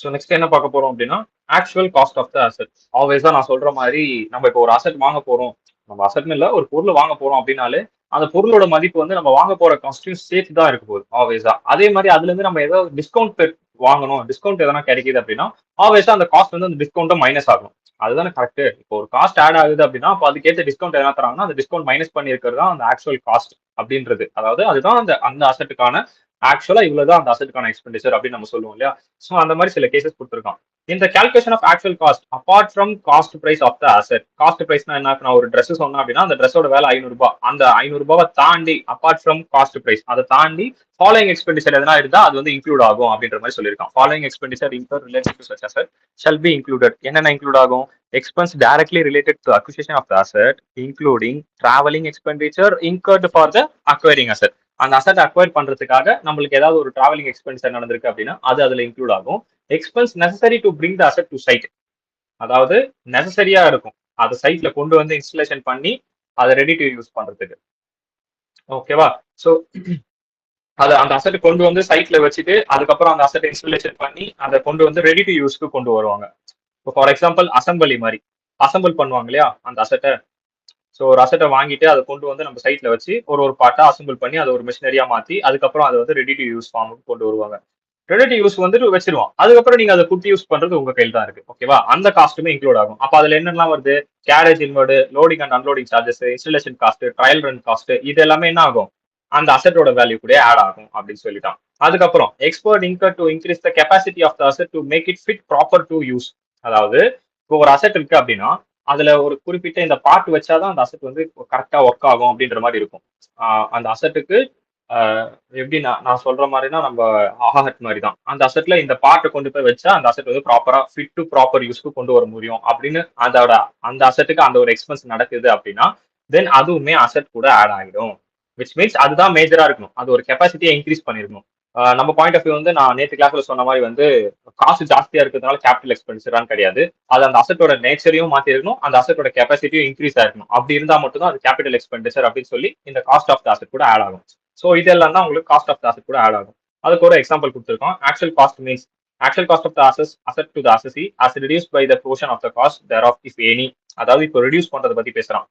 So next என்ன பார்க்க போறோம் அப்படின்னா actual cost of the asset. ஆல்வேஸா நான் சொல்ற மாதிரி நம்ம இப்போ ஒரு அசெட் வாங்க போறோம், நம்ம அசெட்னு இல்லை ஒரு பொருள் வாங்க போறோம் அப்படின்னாலே அந்த பொருளோட மதிப்பு வந்து நம்ம வாங்க போற காஸ்ட்டையும் சேர்த்து தான் இருக்க போகுது ஆல்வேஸா. அதே மாதிரி அதுல இருந்து நம்ம ஏதாவது டிஸ்கவுண்ட் வாங்கணும், டிஸ்கவுண்ட் எதனா கிடைக்குது அப்படின்னா ஆல்வேஸா அந்த காஸ்ட் வந்து அந்த டிஸ்கவுண்ட்டை மைனஸ் ஆகும். அதுதானே கரெக்ட். இப்போ ஒரு காஸ்ட் ஆட் ஆகுது அப்படின்னா அப்போ அதுக்கேற்ற டிஸ்கவுண்ட் எதனா தராங்கன்னா அந்த டிஸ்கவுண்ட் மைனஸ் பண்ணி இருக்கிறது தான் அந்த ஆக்சுவல் காஸ்ட் அப்படின்றது. அதாவது அதுதான் அந்த அந்த அசெட்டுக்கான ஆக்சுவலா இவ்வளவுதான் அந்த அசெட்டுக்கான எக்ஸ்பெண்டிச்சர் அப்படின்னு நம்ம சொல்லுவோம் இல்லையா. ஸோ அந்த மாதிரி சில கேசஸ் கொடுத்துருக்கான். இந்த calculation of actual cost apart from cost price of the asset. Cost பிரைஸ்னா என்ன, நான் ஒரு ட்ரெஸ் சொன்னேன் அப்படின்னா அந்த ட்ரெஸ்ஸோட வேலை 500 அந்த 500 தாண்டி அப்பார்ட் ஃப்ரம் காஸ்ட் பிரைஸ் அதை தாண்டி ஃபாலோயிங் எக்ஸ்பெண்டிச்சர் எதனா இருந்தா அது வந்து இன்க்ளூட் ஆகும் அப்படின்ற மாதிரி சொல்லியிருக்கான். Following expenditure incur related to such asset shall be included. என்னென்ன இன்க்ளூட் ஆகும்? Expense directly related to acquisition of the asset including travelling expenditure incurred for the acquiring asset. அந்த அசெட் அக்வயர் பண்றதுக்காக நம்மளுக்கு ஏதாவது ஒரு டிராவலிங் எக்ஸ்பென்சர் நடந்திருக்கு அப்படின்னா அது அதுல இன்க்ளூட் ஆகும். Expense necessary to bring the asset to site. அதாவது நெசசரியா இருக்கும் அதை சைட்ல கொண்டு வந்து இன்ஸ்டலேஷன் பண்ணி அதை ரெடி டு யூஸ் பண்றதுக்கு. ஓகேவா? ஸோ அதை அந்த அசெட் கொண்டு வந்து சைட்ல வச்சுட்டு அதுக்கப்புறம் அந்த அசெட் இன்ஸ்டலேஷன் பண்ணி அதை கொண்டு வந்து ரெடி டு யூஸ்க்கு கொண்டு வருவாங்க. இப்போ ஃபார் எக்ஸாம்பிள் அசம்பிளி மாதிரி அசம்பிள் பண்ணுவாங்க இல்லையா அந்த அசெட்டை. ஸோ ஒரு அசெட்டை வாங்கிட்டு அதை கொண்டு வந்து நம்ம சைட்ல வச்சு ஒரு பார்ட்டா அசம்பிள் பண்ணி அதை ஒரு மிஷினரியா மாத்தி அதுக்கப்புறம் அதை வந்து ரெடி டு யூஸ் ஃபார்முக்கு கொண்டு வருவாங்க. ரெடி டு யூஸ் வந்துட்டு வச்சிருவோம். அதுக்கப்புறம் நீங்க அதை குட்டி யூஸ் பண்றது உங்க கையில் தான் இருக்கு. ஓகேவா? அந்த காஸ்ட்டுமே இன்க்ளூட் ஆகும். அப்ப அதுல என்னெல்லாம் வருது? Carriage inward, loading and unloading charges, installation cost, trial run cost, இது எல்லாமே என்ன ஆகும்? அந்த அசெட்டோட வேல்யூ கூட ஆட் ஆகும் அப்படின்னு சொல்லிட்டான். அதுக்கப்புறம் expert incur to increase the capacity of the asset to make it fit proper to use. அதாவது இப்போ ஒரு அசெட் இருக்கு அப்படின்னா அதுல ஒரு குறிப்பிட்ட இந்த பார்ட் வச்சாதான் அந்த அசெட் வந்து கரெக்டா ஒர்க் ஆகும் அப்படின்ற மாதிரி இருக்கும். அந்த அசெட்டுக்கு எப்படி நான் சொல்ற மாதிரினா நம்ம ஆஹாட் மாதிரி தான். அந்த அசெட்ல இந்த பார்ட்டை கொண்டு போய் வச்சா அந்த அசெட் வந்து ப்ராப்பரா ஃபிட் டு ப்ராப்பர் யூஸ்க்கு கொண்டு வர முடியும் அப்படின்னு அதோட அந்த அசெட்டுக்கு அந்த ஒரு எக்ஸ்பென்ஸ் நடக்குது அப்படின்னா தென் அதுவுமே அசெட் கூட ஆட் ஆகிடும். விச் மீன்ஸ் அதுதான் மேஜரா இருக்கணும். அது ஒரு கெப்பாசிட்டியை இன்க்ரீஸ் பண்ணிருக்கணும். நம்ம பாயிண்ட் ஆஃப் வியூ வந்து நான் நேற்று கிளாஸ்ல சொன்ன மாதிரி வந்து காசு ஜாஸ்தியா இருக்கிறதுனால கேபிட்டல் எக்ஸ்பென்டிச்சரான்னு கிடையாது. அது அந்த அசெட்டோட நேச்சரையும் மாத்தி இருக்கணும், அந்த அசெட்டோட கெப்பாசிட்டியும் இன்க்ரீஸ் ஆயிருக்கணும். அப்படி இருந்தா மட்டும் தான் அது கேபிட்டல் எக்ஸ்பென்டிச்சர் அப்படின்னு சொல்லி இந்த காஸ்ட் ஆஃப் த அசெட் கூட ஆட் ஆகும். ஸோ இதெல்லாம் தான் உங்களுக்கு காஸ்ட் ஆஃப் த அசெட் கூட ஆட் ஆகும். அதுக்கு ஒரு எக்ஸாம்பிள் கொடுத்துருக்கோம். Actual cost means actual cost of the asset to the assessee as reduced by the portion of the cost thereof if any. அதாவது இப்போ ரெடியூஸ் பண்றதை பத்தி பேசுறான்.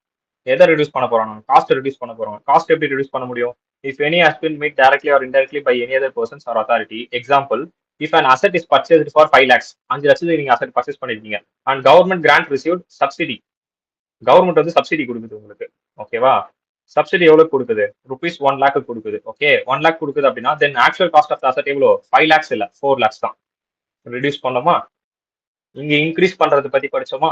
எதை ரெடியூஸ் பண்ண போறோம்? காஸ்ட் ரெடியூஸ் பண்ண போறோம். காஸ்ட் எப்படி ரெடியூஸ் பண்ண முடியும்? if any has been made directly or indirectly by any other persons or authority. Example, if an asset is purchased for 5 lakhs, 5 லட்சத்துக்கு நீங்க அசெட் பர்ச்சேஸ் பண்ணிருக்கீங்க and government grant received subsidy. Government வந்து subsidy கொடுக்குது உங்களுக்கு. ஓகேவா? Subsidy எவ்வளவு கொடுக்குது? Rupees 1 lakh கொடுக்குது. ஓகே, 1 லேக் கொடுக்குது அப்படின்னா தென் ஆக்சுவல் காஸ்ட் ஆஃப் அசெட் எவ்வளோ? 5 லேக்ஸ் இல்ல 4 லேக்ஸ் தான். ரெடியூஸ் பண்ணோமா? இங்க இன்க்ரீஸ் பண்றது பத்தி படிச்சோமா?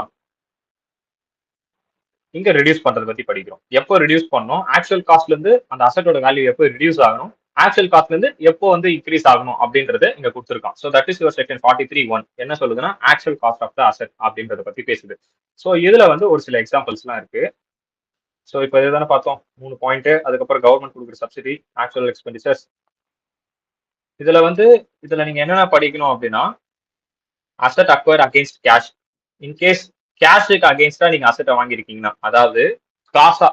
இங்க ரெடியூஸ் பண்றதை பத்தி படிக்கிறோம். எப்போ ரெடியூஸ் பண்ணணும்? ஆக்சுவல் காஸ்ட்ல இருந்து அந்த அசெட்டோட வேல்யூ எப்போ ரெடியூஸ் ஆகணும், ஆக்சுவல் காஸ்ட்ல இருந்து எப்போ வந்து இன்க்ரீஸ் ஆகணும் அப்படின்றத இங்க கொடுத்துருக்கான். So that is your section 43(1). என்ன சொல்லுதுன்னா actual cost of the asset அப்படின்றத பத்தி பேசுது. ஸோ இதுல வந்து ஒரு சில எக்ஸாம்பிள்ஸ்லாம் இருக்கு. ஸோ இப்போ இதுதானே பார்த்தோம் 3 பாயிண்ட். அதுக்கப்புறம் கவர்மெண்ட் கொடுக்குற சப்சிடி, ஆக்சுவல் எக்ஸ்பெண்டிச்சர்ஸ். இதுல நீங்க என்னென்ன படிக்கணும் அப்படின்னா asset acquire against cash. In case கேஷுக்கு அகேன்ஸ்டா நீங்க அசெட்டை வாங்கியிருக்கீங்கன்னா, அதாவது காசா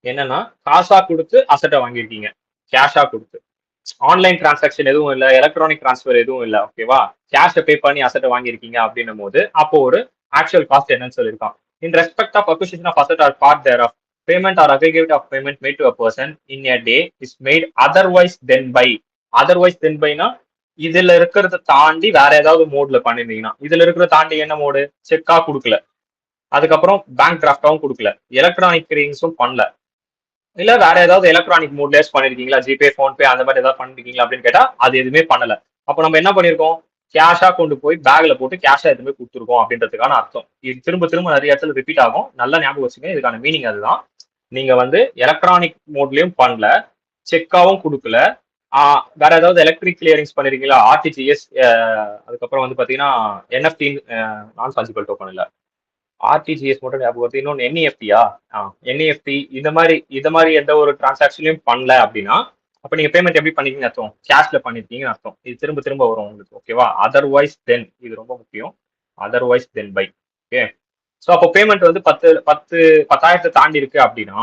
என்னன்னா காசா கொடுத்து அசெட்டை வாங்கியிருக்கீங்க, கேஷா கொடுத்து. ஆன்லைன் டிரான்சாக்ஷன் எதுவும் இல்லை, எலக்ட்ரானிக் டிரான்ஸ்ஃபர் எதுவும் இல்லை. ஓகேவா? கேஷை பே பண்ணி அசெட்டை வாங்கியிருக்கீங்க அப்படின்னும் போது அப்போ ஒரு ஆக்சுவல் காஸ்ட் என்னன்னு சொல்லியிருக்கான். In respect of acquisition of asset or part thereof payment or aggregate of payment made to a person in a day is made otherwise then by. Otherwise than பைனா இதுல இருக்கிறத தாண்டி வேற ஏதாவது மோட்ல பண்ணிருந்தீங்கன்னா, இதுல இருக்கிறத தாண்டி என்ன மோடு? செக்கா கொடுக்கல, அதுக்கப்புறம் பேங்க் டிராஃப்டாவும் கொடுக்கல, எலக்ட்ரானிக் கிளியரிங்ஸும் பண்ணல, இல்ல வேற ஏதாவது எலக்ட்ரானிக் மோட்லேஸ் பண்ணிருக்கீங்களா, ஜிபே போன்பே அந்த மாதிரி ஏதாவது பண்ணிருக்கீங்களா அப்படின்னு கேட்டா அது எதுவுமே பண்ணல. அப்போ நம்ம என்ன பண்ணிருக்கோம்? கேஷா கொண்டு போய் பேக்ல போட்டு கேஷா எதுவுமே கொடுத்துருக்கோம் அப்படின்றதுக்கான அர்த்தம். இது திரும்ப திரும்ப நிறைய இடத்துல ரிப்பீட் ஆகும். நல்லா ஞாபகம் வச்சுங்க, இதுக்கான மீனிங் அதுதான். நீங்க வந்து எலக்ட்ரானிக் மோட்லயும் பண்ணல, செக்காவும் கொடுக்கல, வேற ஏதாவது எலக்ட்ரிக் கிளியரிங்ஸ் பண்ணிருக்கீங்களா, ஆர்டிஜிஎஸ், அதுக்கப்புறம் வந்து பாத்தீங்கன்னா என்எஃப்டி, நான் ஃபஞ்சிபிள் டோக்கன் இல்ல, ஆர்டிஜிஎஸ் மட்டும் ஞாபகம் வருது. இன்னொன்று என்இஎஃப்டியா, என்இஎஃப்டி, இந்த மாதிரி எந்த ஒரு டிரான்சாக்ஷனையும் பண்ணல அப்படின்னா அப்ப நீங்க பேமெண்ட் எப்படி பண்ணிருக்கீங்க அர்த்தம்? கேஷ்ல பண்ணிருக்கீங்கன்னு அர்த்தம். இது திரும்ப திரும்ப வரும் உங்களுக்கு. ஓகேவா? அதர்வைஸ் தென், இது ரொம்ப முக்கியம். Otherwise then by. Okay, so அப்போ பேமெண்ட் வந்து 10,000 தாண்டி இருக்கு அப்படின்னா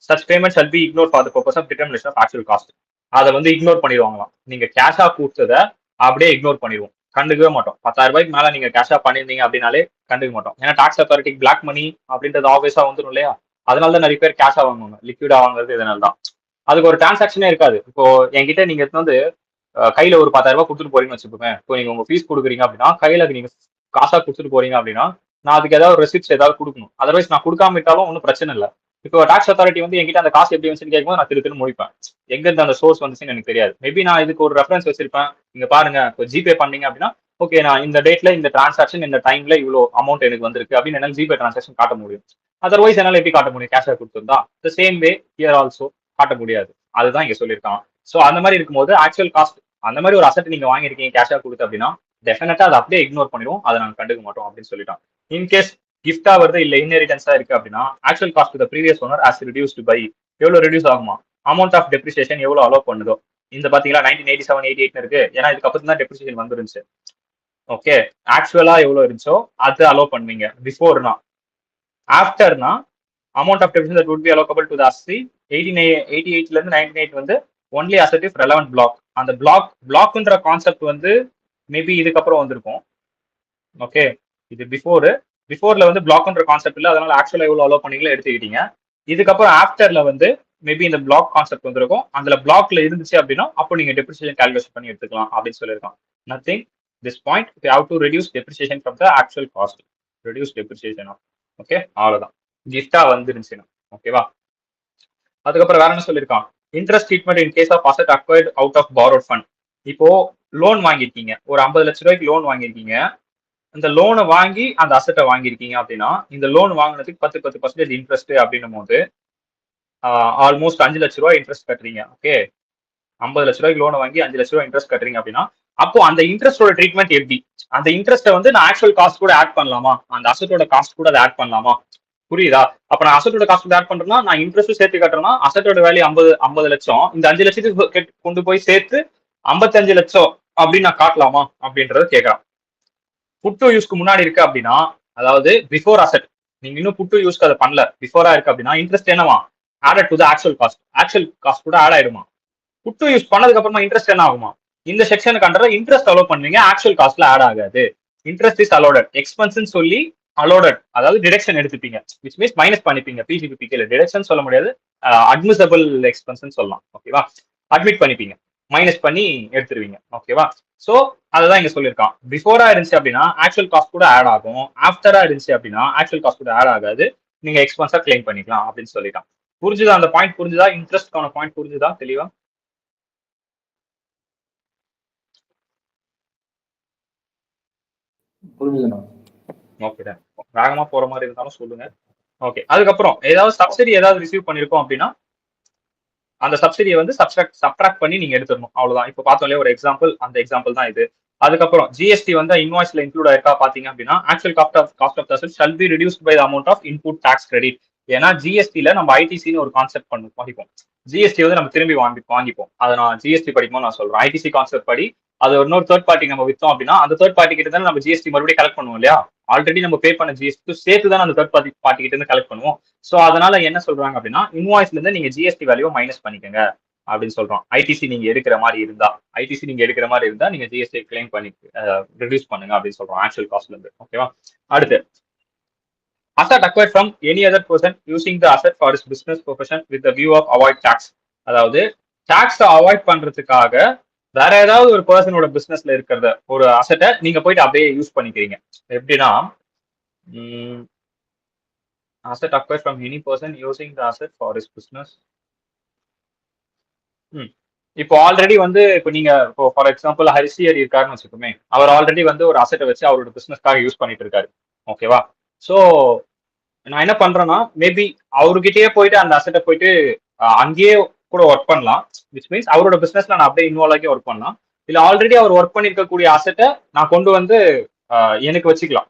such payment shall be ignored for the purpose of determination of actual cost. அதை வந்து இக்னோர் பண்ணிடுவாங்களாம். நீங்க கேஷா கொடுத்ததை அப்படியே இக்னோர் பண்ணிடுவோம். கண்டுக்கவே மாட்டோம். 10,000 ரூபாய்க்கு மேல நீங்க கேஷா பண்ணிருந்தீங்க அப்படின்னாலே கண்டுக்க மாட்டோம். ஏன்னா டாக்ஸ் அத்தாரிட்டிக்கு பிளாக் மணி அப்படின்றது ஆப்வியஸா வந்துடும் இல்லையா? அதனால தான் நிறைய பேர் கேஷா வாங்குவாங்க. லிக்விடா வாங்குறது இதனால தான். அதுக்கு ஒரு டிரான்சாக்ஷனே இருக்காது. இப்போ என்கிட்ட நீங்க எடுத்துட்டு வந்து கையில ஒரு 10,000 ரூபாய் கொடுத்துட்டு போறீங்கன்னு வச்சுக்கோங்க. இப்போ நீங்க உங்க ஃபீஸ் கொடுக்குறீங்க அப்படின்னா கையில நீங்க காசா கொடுத்துட்டு போறீங்க அப்படின்னா நான் அதுக்கு ஏதாவது ஒரு ரெசிப்ட்ஸ் ஏதாவது கொடுக்கணும். அதர்வைஸ் நான் கொடுக்காம விட்டாலும் ஒன்றும் பிரச்சனை இல்லை. இப்போ டாக்ஸ் அத்தாரிட்டி வந்து என்கிட்ட அந்த காசு எப்படி வந்துச்சுன்னு கேட்கும்போது நான் திருன்னு முடிப்பேன். எங்க இருந்து அந்த சோர்ஸ் வந்துச்சுன்னு எனக்கு தெரியாது. மேபி நான் இதுக்கு ஒரு ரெஃபரன்ஸ் வச்சிருப்பேன். இங்க பாருங்க இப்போ ஜிபே பண்ணீங்க அப்படின்னா ஓகே நான் இந்த டேட்ல இந்த டிரான்சாக்ஷன் இந்த டைம்ல இவ்வளோ அமௌண்ட் எனக்கு வந்திருக்கு அப்படின்னு என்னால ஜிபே டிரான்சாக்ஷன் காட்ட முடியும். அதர்வைஸ் என்னால எப்படி காட்ட முடியும்? கேஷா கொடுத்துருந்தா த சேம் வே ஹியர் ஆல்சோ காட்ட முடியாது. அதுதான் இங்க சொல்லியிருக்கான். ஸோ அந்த மாதிரி இருக்கும்போது ஆக்சுவல் காஸ்ட் அந்த மாதிரி ஒரு அசட் நீங்க வாங்கியிருக்கீங்க கேஷா கொடுத்து அப்படின்னா டெஃபினட்டா அதை அப்படியே இக்னோர் பண்ணிடுவோம். அதை நாங்க கண்டுக்க மாட்டோம் அப்படின்னு சொல்லிட்டோம். இன்கேஸ் கிஃப்டா வருது இல்ல இன்ஹெரிட்டன்ஸா இருக்கு அப்படின்னா actual cost the previous owner as reduced by எவ்வளவு ரெடியூஸ் ஆகுமா? அமௌண்ட் ஆஃப் டெப்ரிசியேஷன் எவ்வளவு அலோவ் பண்ணுதோ இந்த பாத்தீங்களா 1987 88 இருக்கு. ஏன்னா இதுக்கப்புறம் தான் டெப்ரிசியேஷன் வந்துருந்துச்சு. ஓகே ஆக்சுவலா எவ்வளவு இருந்துச்சோ அது அலோவ் பண்ணுவீங்க பிஃபோர்னா. ஆஃப்டர்னா amount of depreciation that would be allocable to the assessee 88 ல இருந்து 98 வந்து only asset if relevant block. அந்த பிளாக்ன்ற கான்செப்ட் வந்து மேபி இதுக்கப்புறம் வந்திருக்கும். ஓகே இது பிஃபோர்ல வந்து பிளாக்ன்ற கான்செப்ட் இல்லை. அதனால ஆக்சுவலா எவ்வளவு அலோவ் பண்ணீங்களோ எடுத்துக்கிட்டீங்க. இதுக்கப்புறம் ஆஃப்டர்ல வந்து மேபி இந்த பிளாக் கான்செப்ட் வந்திருக்கும். அதுல பிளாக்ல இருந்துச்சு அப்படின்னா அப்போ நீங்க டெப்ரிசியேஷன் கால்குலேஷன் பண்ணி எடுத்துக்கலாம் அப்படின்னு சொல்லியிருக்கான். Nothing this point we have to reduce depreciation from the actual cost. Reduce depreciation. Okay அவ்வளவுதான் கிஃப்டா வந்துருந்துச்சுன்னா. ஓகேவா? அதுக்கப்புறம் வேற என்ன சொல்லியிருக்கான்? Interest treatment in case of asset acquired out of borrowed fund. இப்போ லோன் வாங்கியிருக்கீங்க, ஒரு 50 லட்ச ரூபாய்க்கு லோன் வாங்கியிருக்கீங்க. இந்த லோனை வாங்கி அந்த அசட்டை வாங்கியிருக்கீங்க அப்படின்னா இந்த லோன் வாங்கினதுக்கு 10% இன்ட்ரெஸ்ட் அப்படின்னும் போது ஆல்மோஸ்ட் 5 லட்ச ரூபாய் இன்ட்ரெஸ்ட் கட்டுறீங்க. ஓகே 50 லட்ச ரூபாய்க்கு லோனை வாங்கி 5 லட்ச ரூபாய் இன்ட்ரெஸ்ட் கட்டுறீங்க அப்படின்னா அப்போ அந்த இன்ட்ரெஸ்டோட ட்ரீட்மெண்ட் எப்படி? அந்த இன்ட்ரெஸ்ட்டை வந்து நான் ஆக்சுவல் காஸ்ட் கூட ஆட் பண்ணலாமா? அந்த அசட்டோட காஸ்ட் கூட அதை ஆட் பண்ணலாமா? புரியுதா? அப்ப நான் அசட்டோட காஸ்ட் ஆட் பண்றேன்னா நான் இன்ட்ரெஸ்ட் சேர்த்து கட்டுறேன்னா அசட்டோட வேல்யூ 50 லட்சம். இந்த 5 லட்சத்துக்கு கொண்டு போய் சேர்த்து 55 லட்சம் அப்படின்னு நான் காட்டலாமா அப்படின்றத கேட்கறான். புட் டு யூஸ்க்கு முன்னாடி இருக்கு அப்படின்னா அதாவது பிஃபோர் அசெட் நீங்க இன்னும் புட் டு யூஸ்க்கு அதை பண்ணல பிஃபோரா இருக்கு அப்படின்னா இன்ட்ரெஸ்ட் என்னவா added to the actual cost கூட ஆட் ஆயிடுமா? புட் டு யூஸ் பண்ணதுக்கு அப்புறமா இன்ட்ரெஸ்ட் என்ன ஆகுமா? இந்த செக்ஷனுக்கு அண்டர் இன்ட்ரெஸ்ட் அலோவ் பண்ணுவீங்க, ஆக்சுவல் காஸ்ட்ல ஆட் ஆகாது. இன்ட்ரெஸ்ட் இஸ் அலோடட் எக்ஸ்பென்ஸ் சொல்லி அலோடட் அதாவது டிடக்ஷன் எடுத்துப்பீங்க விச் மீன்ஸ் மைனஸ் பண்ணிப்பீங்க. பிஜிபிபிக்கு டிடக்ஷன் சொல்ல முடியாது, அட்மிசபிள் எக்ஸ்பென்ஸ் சொல்லலாம். ஓகேவா? அட்மிட் பண்ணிப்பீங்க, மைனஸ் பண்ணி எடுத்துருவீங்க. ஓகேவா? சோ அதுதான் இங்க சொல்லியிருக்கான். பிஃபோரா இருந்துச்சு அப்படின்னா ஆக்சுவல் காஸ்ட் கூட ஆட் ஆகும், ஆஃப்டரா இருந்துச்சு அப்படின்னா ஆக்சுவல் காஸ்ட் கூட ஆட் ஆகாது, நீங்க எக்ஸ்பென்ஸா கிளைம் பண்ணிக்கலாம் அப்படின்னு சொல்லிட்டான். புரிஞ்சுதா? அந்த பாயிண்ட் புரிஞ்சுதா? இன்ட்ரெஸ்ட்கான பாயிண்ட் புரிஞ்சுதா தெளிவா? புரிஞ்சுதுண்ணா. ஓகே வேகமா போற மாதிரி இருந்தாலும் சொல்லுங்க. ஓகே அதுக்கப்புறம் ஏதாவது சப்சிடி ஏதாவது ரிசீவ் பண்ணிருக்கோம் அப்படின்னா அந்த சப்சிடியை வந்து சப்ட்ராக்ட் பண்ணி நீங்க எடுத்துடணும். அவ்வளவுதான். இப்போ பார்த்தோம் இல்லையா ஒரு எக்ஸாம்பிள், அந்த எக்ஸாம்பிள் தான் இது. அதுக்கப்புறம் ஜிஎஸ்டி வந்து இன்வாய்ஸ்ல இன்க்ளூட் ஆயிருக்கா பாத்தீங்க அப்படின்னா actual cost of asset shall be reduced by the amount of input tax credit. ஏன்னா ஜிஎஸ்டில நம்ம ஐடிசின்னு ஒரு கான்செப்ட் படிப்போம். ஜிஎஸ்டி வந்து நம்ம திரும்பி வாங்கிப்போம். அதை நான் ஜிஎஸ்டி படிக்கும்போது நான் சொல்றேன். ஐடிசி கான்செப்ட் படி அது இன்னொரு தேர்ட் பார்ட்டி நம்ம வித்தோம் அப்படின்னா அந்த தேர்ட் பார்ட்டி கிட்ட தான் நம்ம ஜிஎஸ்டி மறுபடியும் கலெக்ட் பண்ணுவோம் இல்லையா? ஆல்ரெடி நம்ம பே பண்ண ஜிஎஸ்டி சேர்த்து தான் அந்த தேர்ட் பார்ட்டி கிட்ட இருந்து கலெக்ட் பண்ணுவோம். சோ அதனால என்ன சொல்றாங்க அப்படின்னா இன்வாய்ஸ்ல இருந்து நீங்க ஜிஎஸ்டி வேல்யூ மைனஸ் பண்ணிக்கங்க அப்படின்னு சொல்றோம். ஐடிசி நீங்க எடுக்கிற மாதிரி இருந்தா நீங்க ஜிஎஸ்டி கிளைம் பண்ணி ரிடியூஸ் பண்ணுங்க அப்படின்னு சொல்றோம் ஆக்சுவல் காஸ்ட்ல இருந்து. ஓகேவா? அடுத்து asset acquired from any other person using the asset for his business profession with the view of avoid tax. அதாவது டாக்ஸ் அவாய்ட் பண்றதுக்காக வேற ஏதாவது ஒரு பர்சனோட பிசினஸ்ல இருக்கிறத ஒரு அசட்டை நீங்க போயிட்டு அப்படியே யூஸ் பண்ணிக்கிறீங்க. எப்படின்னா asset acquired from any person using the asset for his business. இப்போ ஆல்ரெடி வந்து இப்போ நீங்க இப்போ ஃபார் எக்ஸாம்பிள் ஹரிசியர் இருக்காருன்னு வச்சுக்கோமே, அவர் ஆல்ரெடி வந்து ஒரு அசட்டை வச்சு அவரோட பிசினஸ்க்காக யூஸ் பண்ணிட்டு இருக்காரு. ஓகேவா? சோ நான் என்ன பண்றேன்னா மேபி அவர்கிட்டயே போயிட்டு அந்த அசட்டை போயிட்டு அங்கேயே கூட ஒர்க் பண்ணலாம். விச் மீன்ஸ் அவரோட பிசினஸ்ல நான் அப்படியே இன்வால்வ் ஆகி ஒர்க் பண்ணலாம். இல்ல ஆல்ரெடி அவர் ஒர்க் பண்ணிருக்கக்கூடிய அசட்டை நான் கொண்டு வந்து எனக்கு வச்சுக்கலாம்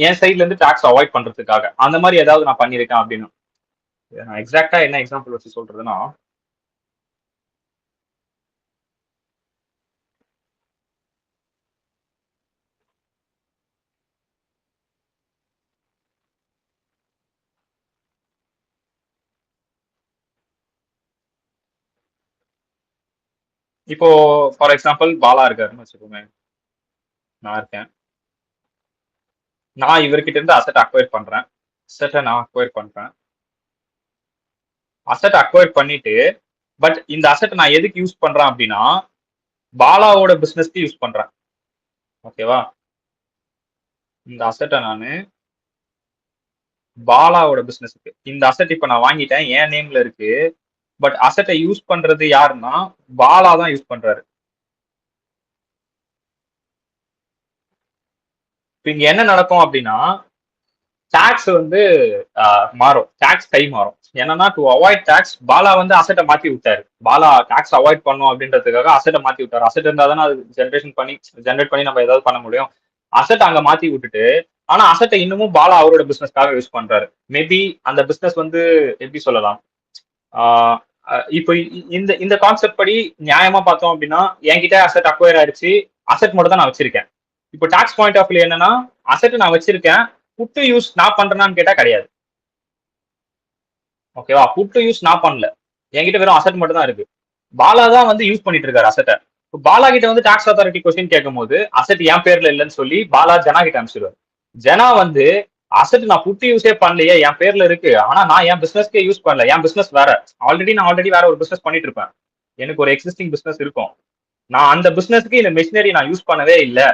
என் சைட்ல இருந்து டாக்ஸ் அவாய்ட் பண்றதுக்காக. அந்த மாதிரி ஏதாவது நான் பண்ணிருக்கேன் அப்படின்னு நான் எக்ஸாக்டா என்ன எக்ஸாம்பிள் வச்சு சொல்றதுன்னா இப்போ ஃபார் எக்ஸாம்பிள் பாலா இருக்காருன்னு வச்சுக்கோங்க. நான் இருக்கேன். நான் இவர்கிட்ட இருந்து அசெட் அக்வயர் பண்றேன். அசெட்டை நான் அக்வயர் பண்றேன். அசெட் அக்வயர் பண்ணிட்டு, பட் இந்த அசெட் நான் எதுக்கு யூஸ் பண்றேன் அப்படின்னா பாலாவோட பிசினஸ்க்கு யூஸ் பண்றேன். ஓகேவா? இந்த அசெட்டை நான் பாலாவோட பிசினஸ்க்கு, இந்த அசெட் இப்ப நான் வாங்கிட்டேன், என் நேம்ல இருக்கு. பட் அசெட்டை யூஸ் பண்றது யாருன்னா பாலா தான் யூஸ் பண்றாரு. இப்ப இங்க என்ன நடக்கும் அப்படின்னா டாக்ஸ் வந்து மாறும், டாக்ஸ் கை மாறும். என்னன்னா டு அவாய்ட் டாக்ஸ் பாலா வந்து அசெட்டை மாத்தி விட்டாரு. பாலா டாக்ஸ் அவாய்ட் பண்ணும் அப்படின்றதுக்காக அசெட்டை மாத்தி விட்டாரு. அசெட் இருந்தா தானே அது ஜென்ரேட் பண்ணி நம்ம ஏதாவது பண்ண முடியும். அசெட் அங்க மாத்தி விட்டுட்டு, ஆனா அசெட்டை இன்னமும் பாலா அவரோட பிசினஸ்க்காக யூஸ் பண்றாரு. மேபி அந்த பிசினஸ் வந்து எப்படி சொல்லலாம், இப்போ இந்த இந்த கான்செப்ட் படி நியாயமா பார்த்தோம் அப்படின்னா என்கிட்ட அசெட் அக்வயர் ஆயிடுச்சு, அசெட் மட்டும் தான் நான் வச்சிருக்கேன். இப்போ டாக்ஸ் பாயிண்ட் ஆஃப் வியூ என்னன்னா அசெட் நான் வச்சிருக்கேன், புட்டு யூஸ் நான் பண்றேனான்னு கேட்டா கிடையாது. ஓகேவா? புட்டு யூஸ் நான் பண்ணல, என்கிட்ட வெறும் அசெட் மட்டும் தான் இருக்கு. பாலா தான் வந்து யூஸ் பண்ணிட்டு இருக்காரு அசெட்டை. பாலா கிட்ட வந்து டாக்ஸ் அத்தாரிட்டி கொஸ்டின் கேட்கும் போது அசெட் என் பேர்ல இல்லைன்னு சொல்லி பாலா ஜனா கிட்ட அனுப்பிச்சிருவாரு. ஜனா வந்து அசெட் நான் புட்டு யூஸே பண்ணலையே, என் பேர்ல இருக்கு, ஆனா நான் என் பிசினஸ்க்கே யூஸ் பண்ணல, என் பிசினஸ் வேற, நான் ஆல்ரெடி வேற ஒரு பிசினஸ் பண்ணிட்டு இருப்பேன், எனக்கு ஒரு எக்ஸிஸ்டிங் பிசினஸ் இருக்கும், நான் அந்த பிசினஸ்க்கு இந்த மிஷினரி நான் யூஸ் பண்ணவே இல்லை,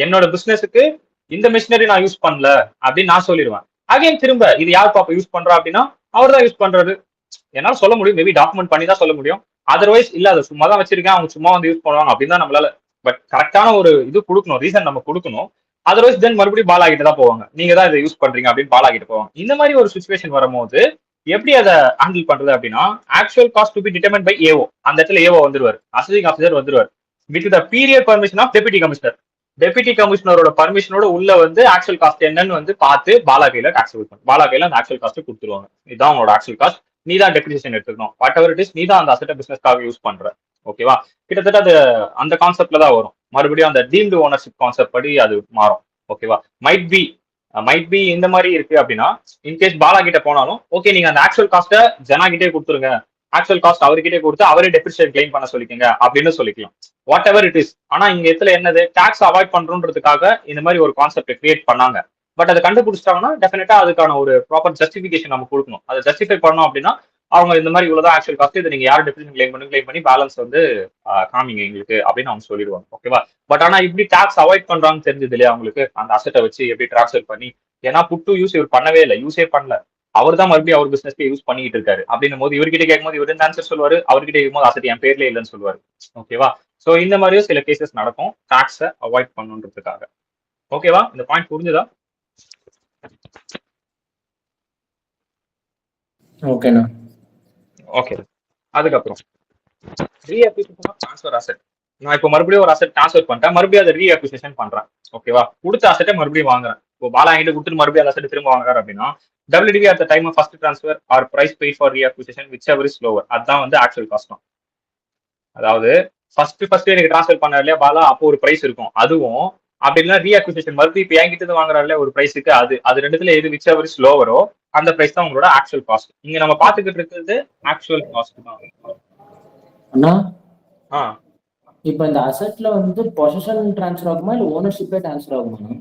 என்னோட பிசினஸுக்கு இந்த மிஷினரி நான் யூஸ் பண்ணல அப்படின்னு நான் சொல்லிடுவேன். அகைன் திரும்ப இது யார் பாப்பா யூஸ் பண்றா அப்படின்னா அவர் தான் யூஸ் பண்றாரு. என்னால சொல்ல முடியும், மேபி டாக்குமெண்ட் பண்ணி தான் சொல்ல முடியும். அதர்வைஸ் இல்ல அதை சும்மா தான் வச்சிருக்கேன், அவங்க சும்மா வந்து யூஸ் பண்ணுவாங்க அப்படின்னு தான் நம்மளால. பட் கரெக்டான ஒரு இது கொடுக்கணும், ரீசன் நம்ம கொடுக்கணும். அதர்வைஸ் தென் மறுபடியும் பாலா கிட்ட தான் போவாங்க, நீங்க தான் இதை யூஸ் பண்றீங்க அப்படின்னு பாலா கிட்ட போவாங்க. இந்த மாதிரி ஒரு சுச்சுவேஷன் வரும்போது எப்படி அதை ஹேண்டில் பண்றது அப்படின்னா actual cost to be determined by AO. அந்த இடத்துல ஏஓ வந்துருவார், அசசிங் ஆஃபீஸர் வந்துருவார் with the period permission of deputy commissioner. Deputy கமிஷனரோட பர்மிஷனோட உள்ள வந்து ஆக்சுவல் காஸ்ட் என்னன்னு வந்து பார்த்து பாலா கையில டாக்ஸ் பண்ணும், பாலா கையில அந்த ஆக்சுவல் காஸ்ட் கொடுத்துருவாங்க. இதுதான் உங்களோட ஆக்சுவல் காஸ்ட், நீ தான் டெப்ரிசியேஷன் எடுத்துக்கணும், வாட் எவர் இட் இஸ், நீ தான் அந்த அசெட்டை பிசினஸ்க்காக யூஸ் பண்ற. ஓகேவா? கிட்டத்தட்ட அது அந்த கான்செப்ட்ல தான் வரும். மறுபடியும் அந்த டீம்டு ஓனர்ஷிப் கான்செப்ட் படி அது மாறும். ஓகேவா? மைட் பி இந்த மாதிரி இருக்கு அப்படின்னா இன்கேஸ் பாலா கிட்ட போனாலும் ஓகே நீங்க அந்த ஆக்சுவல் காஸ்ட்டை ஜனா கிட்டே கொடுத்துருங்க, ஆக்சுவல் காஸ்ட் அவர்கிட்டே கொடுத்து அவரே டெப்ரிசியேட் கிளைம் பண்ண சொல்லிக்கங்க அப்படின்னு சொல்லிக்கலாம், வாட் எவர் இட் இஸ். ஆனா இங்க இடத்துல என்னது, டாக்ஸ் அவாய்ட் பண்றோன்றதுக்காக இந்த மாதிரி ஒரு கான்செப்ட் கிரியேட் பண்ணாங்க. பட் அதை கண்டுபிடிச்சிட்டாங்கன்னா டெஃபினட்டா அதுக்கான ஒரு ப்ராப்பர் ஜஸ்டிபிகேஷன் நம்ம கொடுக்கணும். அதை ஜஸ்டிஃபை பண்ணோம் அப்படின்னா அவங்க இந்த மாதிரி இவ்வளவுதான் ஆக்சுவல் காஸ்ட், இதை நீங்க யாரும் டெப்ரிசியேஷன் கிளைம் பண்ணி பேலன்ஸ் வந்து காமிங்க எங்களுக்கு அப்படின்னு அவங்க சொல்லிடுவாங்க. ஓகேவா? பட் ஆனா இப்படி டாக்ஸ் அவாய்ட் பண்றாங்கன்னு தெரிஞ்சது இல்லையா அவங்களுக்கு, அந்த அசெட்டை வச்சு எப்படி டிரான்ஸ்ஃபர் பண்ணி, ஏன்னா புட்டு யூஸ் இவர் பண்ணவே இல்லை, யூஸே பண்ணல, அவர் தான் மறுபடியும் அவர் பிசினஸ்க்கு யூஸ் பண்ணிட்டு இருக்காரு அப்படின்னும் போது இவர்கிட்ட கேட்கும்போது இவர் ஆன்சர் சொல்லுவாரு, அவர்கிட்ட கேட்கும்போது அசெட் என் பேர்ல இல்லைன்னு சொல்லுவாரு. ஓகேவா? சோ இந்த மாதிரியும் சில கேசஸ் நடக்கும் டாக்ஸை அவாய்ட் பண்ணுன்றதுக்காக. ஓகேவா? இந்த பாயிண்ட் புரிஞ்சுதா? ஓகேண்ணா. ஓகே. அதுக்கப்புறம் ரீஅக்விசிஷன் ஆஃப் ட்ரான்ஸ்ஃபர் அசெட். நான் இப்போ மறுபடியும் ஒரு அசெட் ட்ரான்ஸ்ஃபர் பண்ணிட்டேன், மறுபடியும் அதை ரீஅக்விசிஷன் பண்றேன். ஓகேவா? கொடுத்த அசெட்டை மறுபடியும் வாங்குறேன். இப்போ பாலா என்கிட்ட கொடுத்துட்டு மறுபடியும் அந்த அசெட் திரும்ப வாங்குறாரு அப்படின்னா WDV at the time of first transfer or price paid for reacquisition whichever is lower, அதுதான் வந்து ஆக்சுவல் காஸ்ட். அதாவது ஃபர்ஸ்ட் எனக்கு ட்ரான்ஸ்ஃபர் பண்ணாரு இல்லையா பாலா, அப்போ ஒரு பிரைஸ் இருக்கும், அதுவும் அப்படி இல்லைன்னா ரீஅக்விசிஷன் மறுபடியும் இப்போ என்கிட்ட இருந்து வாங்குறாருல ஒரு பிரைஸுக்கு, அது ரெண்டுத்துல எது whichever is லோவரோ அந்த பிரைஸ் தான் உங்களோட ஆக்சுவல் காஸ்ட். இங்க நம்ம பாத்துக்கிட்டு இருக்கிறது ஆக்சுவல் காஸ்ட் தான். அண்ணா இப்போ இந்த அசெட்ல வந்து பொசிஷன் ட்ரான்ஸ்ஃபர் ஆகுமா இல்ல ஓனர்ஷிப்பே ட்ரான்ஸ்ஃபர் ஆகுமா?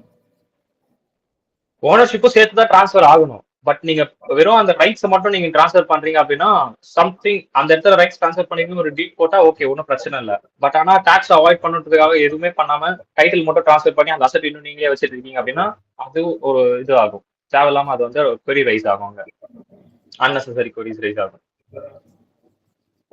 ஓனர்ஷிப்பும் சேர்த்து தான் ட்ரான்ஸ்ஃபர் ஆகணும். பட் நீங்க வெறும் அந்த ரைட்ஸ் மட்டும் நீங்க ட்ரான்ஸ்ஃபர் பண்றீங்க அப்படின்னா சம்திங் அந்த இடத்துல ரைட்ஸ் ட்ரான்ஸ்ஃபர் பண்ணிக்கணும் ஒரு டீட் போட்டா ஓகே, ஒன்றும் பிரச்சனை இல்லை. பட் ஆனா டாக்ஸ் அவாய்ட் பண்ணுறதுக்காக எதுவுமே பண்ணாம டைட்டில் மட்டும் ட்ரான்ஸ்ஃபர் பண்ணி அந்த அசெட் இன்னும் நீங்களே வச்சுட்டு இருக்கீங்க அப்படின்னா அது ஒரு இது ஆகும், தேவையில்லாம அது வந்து கொரி ரைஸ் ஆகும், அன்னெசரி கொரிஸ் ரைஸ் ஆகும்.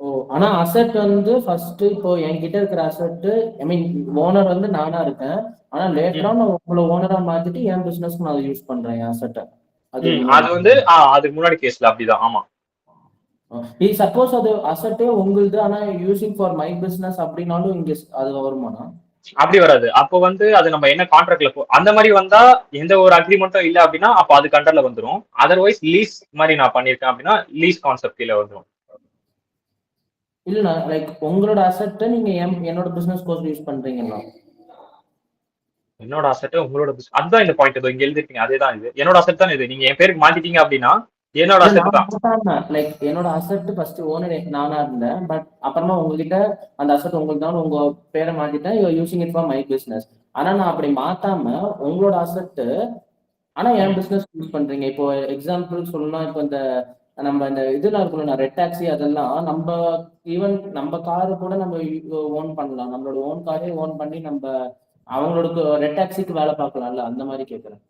ஓ, ஆனா அசெட் வந்து ஃபர்ஸ்ட் இப்போ என்கிட்ட இருக்கிற அசெட் ஐ மீன் ஓனர் வந்து நானா இருக்கேன், ஆனா லேட்டரா நான் உங்களை ஓனரா மாத்திட்டு என் பிசினஸ்க்கு நான் யூஸ் பண்றேன் என் அசெட்டை. அது வந்து அதுக்கு முன்னாடி கேஸ்ல அப்படிதான். ஆமா, சப்போஸ் அது அசெட்டே உங்களுது ஆனா யூசிங் ஃபார் மை பிசினஸ் அப்படின்னாலும் இங்க அது வருமானா? அப்படி வராது. அப்போ வந்து அது நம்ம என்ன கான்ட்ராக்ட்ல அந்த மாதிரி வந்தா எந்த ஒரு அக்ரிமெண்ட்டும் இல்ல அப்படின்னா அப்போ அது கண்டர்ல வந்துடும். அதர்வைஸ் லீஸ் மாதிரி நான் பண்ணிருக்கேன் அப்படின்னா லீஸ் கான்செப்ட் கீழே வந்துடும். இல்லண்ணா, லைக் உங்களோட அசெட்டை நீங்க என்னோட பிசினஸ் கோர்ஸ் யூஸ் பண்றீங்களா? என்னோட அசெட் உங்களோட பிசினஸ், அதுதான் இந்த பாயிண்ட். இங்க எழுதிருக்கீங்க அதேதான், இது என்னோட அசெட் தான். இது நீங்க என் பேருக்கு மாத்திட்டீங்க அப்படின்னா என்னோட அசெட் தான். லைக் என்னோட அசெட் ஃபர்ஸ்ட் ஓனர் நானா இருந்தேன், பட் அப்புறமா உங்ககிட்ட அந்த அசெட் உங்களுக்கு தான் உங்க பேரை மாத்திட்டேன், you using it for my business. ஆனா நான் அப்படி மாத்தாம உங்களோட அசெட் ஆனா என் ம். பிசினஸ் யூஸ் பண்றீங்க. இப்போ எக்ஸாம்பிள் சொல்லணும்னா இப்போ இந்த நம்ம இந்த இதெல்லாம் இருக்கணும் ரெட் டாக்ஸி அதெல்லாம் நம்ம ஈவன் நம்ம காரு கூட நம்ம ஓன் பண்ணலாம். நம்மளோட ஓன் காரே ஓன் பண்ணி நம்ம அவங்களோட ரெட் டாக்ஸிக்கு வேலை பார்க்கலாம்ல, அந்த மாதிரி கேட்கறேன்.